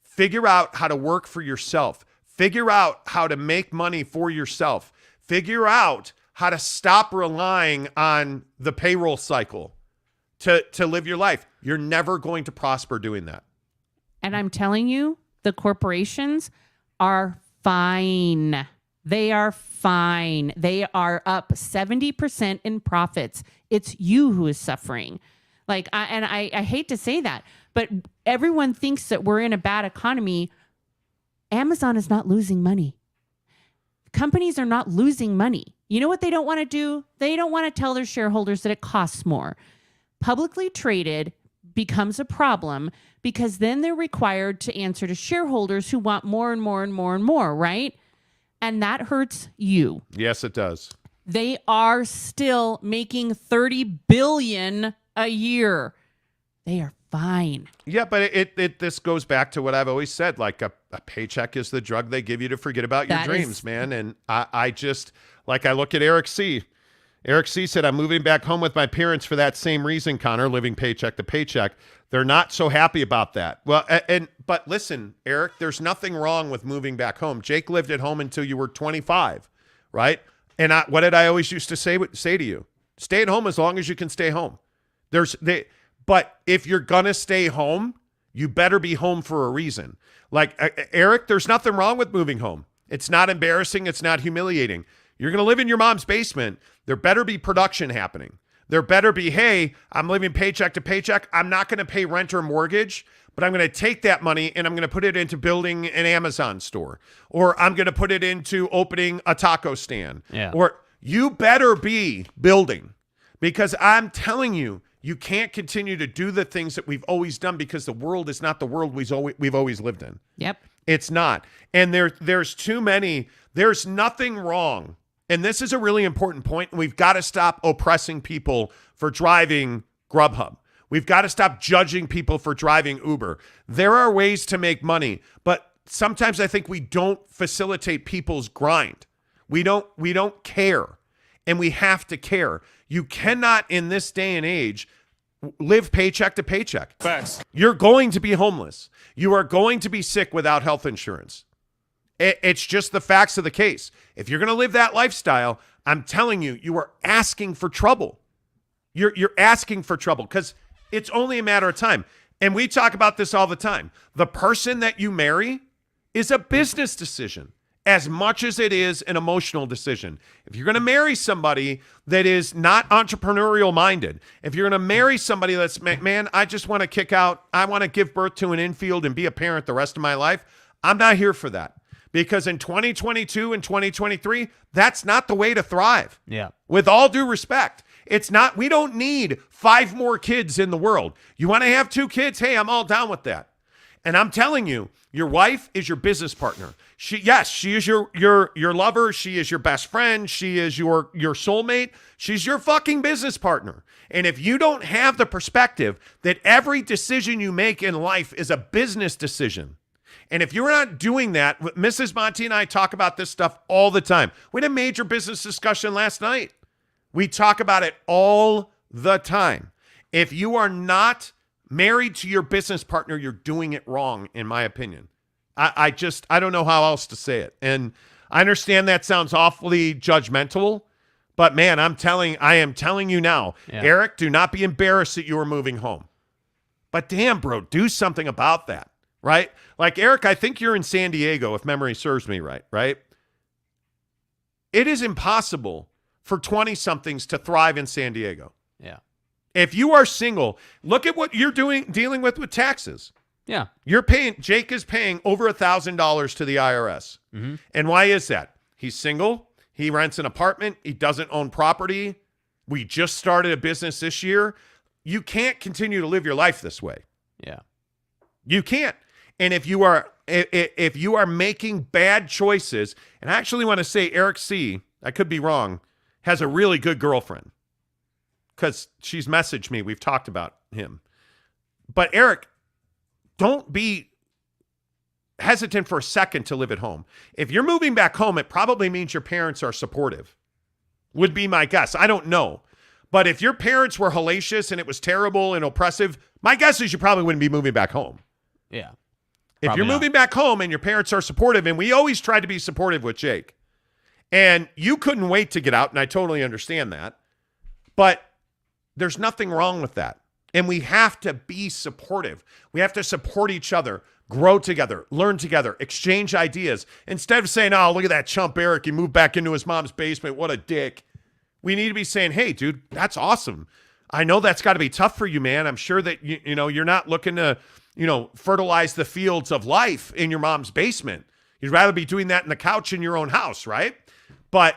Speaker 3: Figure out how to work for yourself. Figure out how to make money for yourself. Figure out how to stop relying on the payroll cycle to live your life. You're never going to prosper doing that.
Speaker 17: And I'm telling you, the corporations are fine. They are fine. They are up 70% in profits. It's you who is suffering. I hate to say that, but everyone thinks that we're in a bad economy. Amazon is not losing money. Companies are not losing money. You know what they don't want to do? They don't want to tell their shareholders that it costs more. Publicly traded becomes a problem because then they're required to answer to shareholders who want more and more and more and more, right? And that hurts you.
Speaker 3: Yes, it does.
Speaker 17: They are still making $30 billion a year. They are fine.
Speaker 3: Yeah, but this goes back to what I've always said. Like a paycheck is the drug they give you to forget about your dreams, man. And I just, I look at Eric C. Eric C. said, I'm moving back home with my parents for that same reason, Connor, living paycheck to paycheck. They're not so happy about that. Well, but listen, Eric, there's nothing wrong with moving back home. Jake lived at home until you were 25, right? And what did I always used to say to you? Stay at home as long as you can stay home. But if you're going to stay home, you better be home for a reason. Eric, there's nothing wrong with moving home. It's not embarrassing. It's not humiliating. You're going to live in your mom's basement. There better be production happening. There better be, hey, I'm living paycheck to paycheck. I'm not going to pay rent or mortgage, but I'm going to take that money and I'm going to put it into building an Amazon store, or I'm going to put it into opening a taco stand.
Speaker 4: Yeah.
Speaker 3: Or you better be building, because I'm telling you, you can't continue to do the things that we've always done because the world is not the world we've always lived in.
Speaker 17: Yep.
Speaker 3: It's not. And there's too many. There's nothing wrong. And this is a really important point. We've got to stop oppressing people for driving Grubhub. We've got to stop judging people for driving Uber. There are ways to make money, but sometimes I think we don't facilitate people's grind. We don't care, and we have to care. You cannot, in this day and age, live paycheck to paycheck.
Speaker 21: Facts.
Speaker 3: You're going to be homeless. You are going to be sick without health insurance. It's just the facts of the case. If you're going to live that lifestyle, I'm telling you, you are asking for trouble. You're asking for trouble because it's only a matter of time. And we talk about this all the time. The person that you marry is a business decision as much as it is an emotional decision. If you're going to marry somebody that is not entrepreneurial minded, if you're going to marry somebody that's, man, I just want to kick out, I want to give birth to an infield and be a parent the rest of my life, I'm not here for that. Because in 2022 and 2023, that's not the way to thrive.
Speaker 4: Yeah.
Speaker 3: With all due respect, it's not, we don't need 5 more kids in the world. You want to have 2 kids? Hey, I'm all down with that. And I'm telling you, your wife is your business partner. She is your lover. She is your best friend. She is your soulmate. She's your fucking business partner. And if you don't have the perspective that every decision you make in life is a business decision, and if you're not doing that, Mrs. Monty and I talk about this stuff all the time. We had a major business discussion last night. We talk about it all the time. If you are not married to your business partner, you're doing it wrong, in my opinion. I don't know how else to say it. And I understand that sounds awfully judgmental, but man, I am telling you now, Eric, do not be embarrassed that you are moving home. But damn, bro, do something about that, right? Like, Eric, I think you're in San Diego, if memory serves me right? It is impossible for 20-somethings to thrive in San Diego.
Speaker 4: Yeah.
Speaker 3: If you are single, look at what you're dealing with taxes.
Speaker 4: Yeah.
Speaker 3: Jake is paying over $1,000 to the IRS.
Speaker 4: Mm-hmm.
Speaker 3: And why is that? He's single. He rents an apartment. He doesn't own property. We just started a business this year. You can't continue to live your life this way.
Speaker 4: Yeah.
Speaker 3: You can't. And if you are making bad choices, and I actually want to say Eric C., I could be wrong, has a really good girlfriend because she's messaged me. We've talked about him. But Eric, don't be hesitant for a second to live at home. If you're moving back home, it probably means your parents are supportive, would be my guess. I don't know. But if your parents were hellacious and it was terrible and oppressive, my guess is you probably wouldn't be moving back home.
Speaker 4: Yeah.
Speaker 3: If you're moving back home and your parents are supportive, and we always try to be supportive with Jake, and you couldn't wait to get out, and I totally understand that, but there's nothing wrong with that. And we have to be supportive. We have to support each other, grow together, learn together, exchange ideas. Instead of saying, oh, look at that chump Eric, he moved back into his mom's basement, what a dick. We need to be saying, hey, dude, that's awesome. I know that's got to be tough for you, man. I'm sure that you're not looking to, fertilize the fields of life in your mom's basement. You'd rather be doing that in the couch in your own house, right? But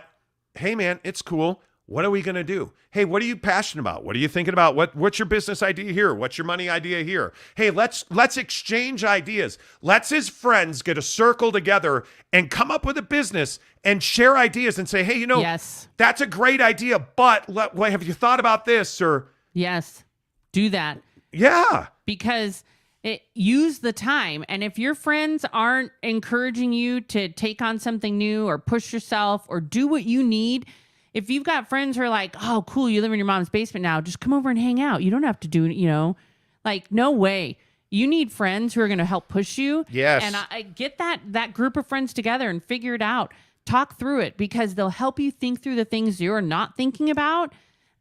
Speaker 3: hey, man, it's cool. What are we going to do? Hey, what are you passionate about? What are you thinking about? What's your business idea here? What's your money idea here? Hey, let's exchange ideas. Let's, as friends, get a circle together and come up with a business and share ideas and say, hey, yes, that's a great idea, but have you thought about this? Or
Speaker 17: yes, do that.
Speaker 3: Yeah.
Speaker 17: Because use the time. And if your friends aren't encouraging you to take on something new or push yourself or do what you need, if you've got friends who are like, oh, cool, you live in your mom's basement now, just come over and hang out. You don't have to do, no way. You need friends who are going to help push you.
Speaker 3: Yes.
Speaker 17: And I get that group of friends together and figure it out. Talk through it because they'll help you think through the things you're not thinking about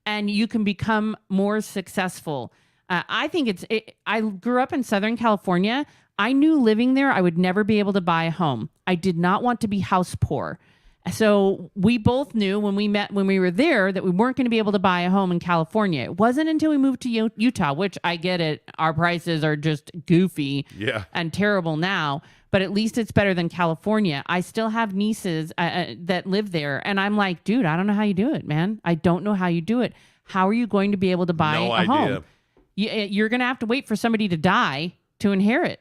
Speaker 17: and you can become more successful. I think I grew up in Southern California. I knew living there, I would never be able to buy a home. I did not want to be house poor. So we both knew when we were there that we weren't going to be able to buy a home in California. It wasn't until we moved to Utah, which I get it. Our prices are just goofy and terrible now, but at least it's better than California. I still have nieces that live there. And I'm like, dude, I don't know how you do it, man. I don't know how you do it. How are you going to be able to buy a home? You're going to have to wait for somebody to die to inherit.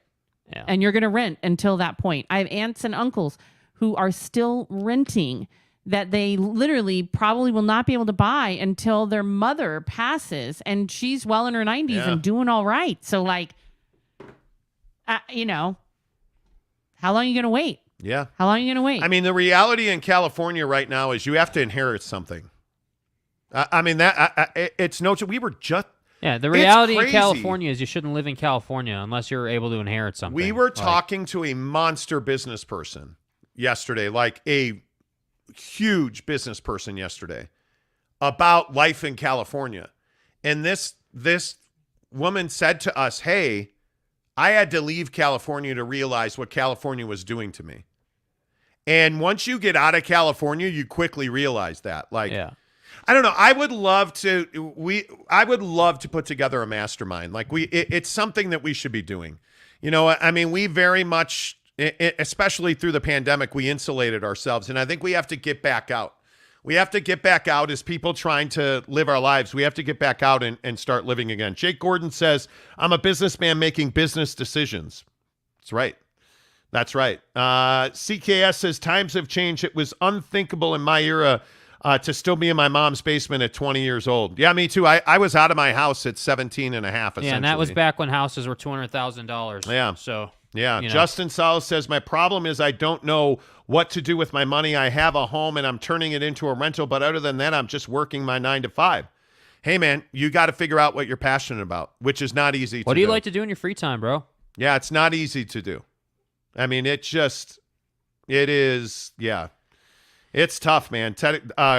Speaker 4: Yeah.
Speaker 17: And you're going to rent until that point. I have aunts and uncles who are still renting that they literally probably will not be able to buy until their mother passes. And she's well in her 90s and doing all right. So have How long are you going to wait?
Speaker 3: Yeah.
Speaker 17: How long are you going to wait?
Speaker 3: I mean, the reality in California right now is you have to inherit something. It's no. We were just.
Speaker 4: Yeah, the reality in California is you shouldn't live in California unless you're able to inherit something.
Speaker 3: We were talking to a monster business person yesterday, like a huge business person yesterday, about life in California. And this woman said to us, hey, I had to leave California to realize what California was doing to me. And once you get out of California, you quickly realize that. I don't know. I would love to put together a mastermind. It's something that we should be doing. I mean, we very much, especially through the pandemic, we insulated ourselves. And I think we have to get back out. We have to get back out as people trying to live our lives. We have to get back out and start living again. Jake Gordon says, I'm a businessman making business decisions. That's right. That's right. CKS says, times have changed. It was unthinkable in my era to still be in my mom's basement at 20 years old. Yeah, me too. I was out of my house at 17 and a half, essentially.
Speaker 4: Yeah, and that was back when houses were $200,000.
Speaker 3: Yeah.
Speaker 4: So,
Speaker 3: yeah. Justin Salas says, my problem is I don't know what to do with my money. I have a home and I'm turning it into a rental, but other than that, I'm just working my 9 to 5. Hey, man, you got to figure out what you're passionate about, which is not easy to do.
Speaker 4: What do you like to do in your free time, bro?
Speaker 3: Yeah, it's not easy to do. I mean, it is, yeah. It's tough, man.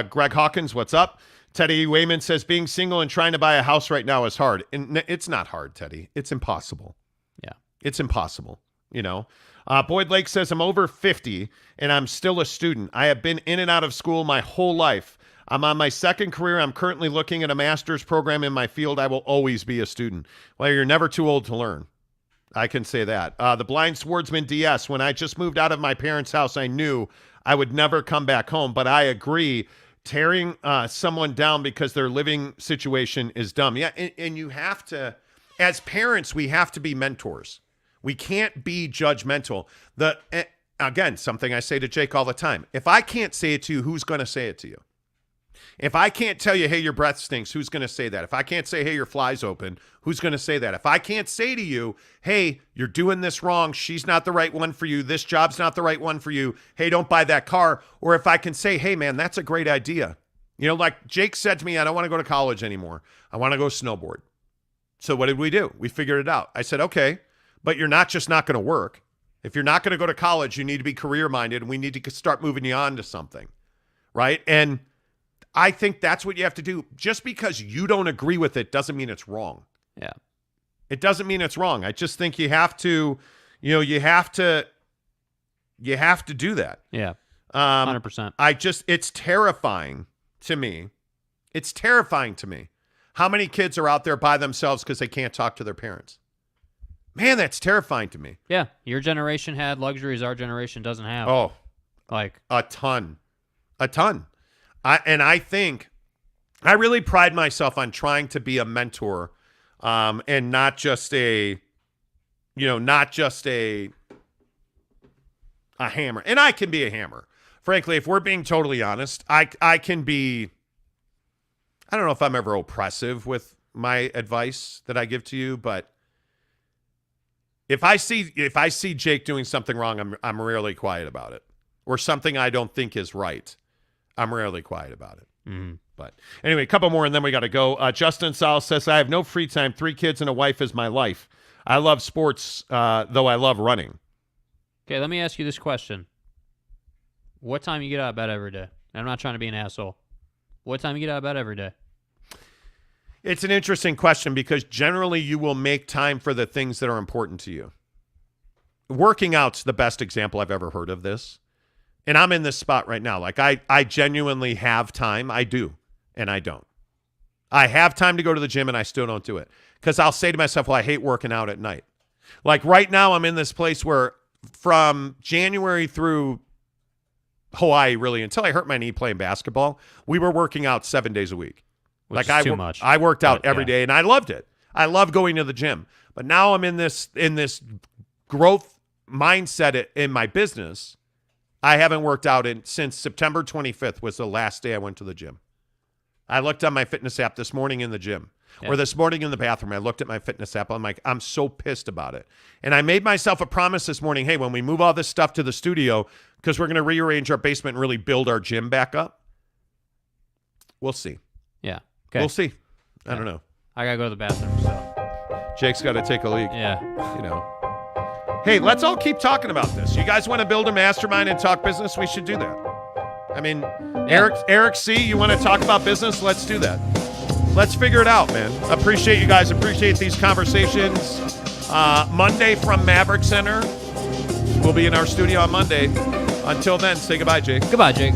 Speaker 3: Greg Hawkins, what's up? Teddy Wayman says, being single and trying to buy a house right now is hard. And it's not hard, Teddy. It's impossible.
Speaker 4: Yeah.
Speaker 3: It's impossible, Boyd Lake says, I'm over 50 and I'm still a student. I have been in and out of school my whole life. I'm on my second career. I'm currently looking at a master's program in my field. I will always be a student. Well, you're never too old to learn. I can say that. The Blind Swordsman DS, when I just moved out of my parents' house, I knew I would never come back home. But I agree, tearing someone down because their living situation is dumb. Yeah, and you have to, as parents, we have to be mentors. We can't be judgmental. Again, something I say to Jake all the time. If I can't say it to you, who's going to say it to you? If I can't tell you, hey, your breath stinks, who's going to say that? If I can't say, hey, your fly's open, who's going to say that? If I can't say to you, hey, you're doing this wrong, she's not the right one for you, this job's not the right one for you, hey, don't buy that car. Or if I can say, hey, man, that's a great idea. Like Jake said to me, I don't want to go to college anymore. I want to go snowboard. So what did we do? We figured it out. I said, okay, but you're not going to work. If you're not going to go to college, you need to be career-minded, and we need to start moving you on to something, right? And I think that's what you have to do. Just because you don't agree with it doesn't mean it's wrong.
Speaker 4: Yeah.
Speaker 3: It doesn't mean it's wrong. I just think you have to, you have to do that.
Speaker 4: Yeah. 100%.
Speaker 3: It's terrifying to me. It's terrifying to me how many kids are out there by themselves because they can't talk to their parents. Man, that's terrifying to me.
Speaker 4: Yeah. Your generation had luxuries our generation doesn't have.
Speaker 3: Oh.
Speaker 4: Like
Speaker 3: a ton. I think I really pride myself on trying to be a mentor, and not just a hammer. And I can be a hammer. Frankly, if we're being totally honest, I can be, I don't know if I'm ever oppressive with my advice that I give to you, but if I see Jake doing something wrong, I'm rarely quiet about it, or something I don't think is right. I'm rarely quiet about it.
Speaker 4: Mm-hmm.
Speaker 3: But anyway, a couple more and then we got to go. Justin Salas says, I have no free time. 3 kids and a wife is my life. I love sports, though I love running.
Speaker 4: Okay, let me ask you this question. What time you get out of bed every day? I'm not trying to be an asshole. What time you get out of bed every day?
Speaker 3: It's an interesting question because generally you will make time for the things that are important to you. Working out's the best example I've ever heard of this. And I'm in this spot right now. Like I genuinely have time. I do, and I don't. I have time to go to the gym, and I still don't do it. Because I'll say to myself, well, I hate working out at night. Like right now, I'm in this place where from January through Hawaii, really, until I hurt my knee playing basketball, we were working out 7 daes a week.
Speaker 4: Which is too much.
Speaker 3: I worked out every day, and I loved it. I love going to the gym. But now I'm in this growth mindset in my business. I haven't worked out since September 25th was the last day I went to the gym. I looked on my fitness app this morning in the gym. Or this morning in the bathroom, I looked at my fitness app. I'm like, I'm so pissed about it. And I made myself a promise this morning, hey, when we move all this stuff to the studio, because we're going to rearrange our basement and really build our gym back up, we'll see.
Speaker 4: Yeah. Okay.
Speaker 3: We'll see. I don't know.
Speaker 4: I got to go to the bathroom, so.
Speaker 3: Jake's got to take a leak.
Speaker 4: Yeah.
Speaker 3: You know. Hey, let's all keep talking about this. You guys want to build a mastermind and talk business? We should do that. I mean, Eric C., you want to talk about business? Let's do that. Let's figure it out, man. Appreciate you guys. Appreciate these conversations. Monday from Maverick Center. We'll be in our studio on Monday. Until then, say goodbye, Jake.
Speaker 4: Goodbye, Jake.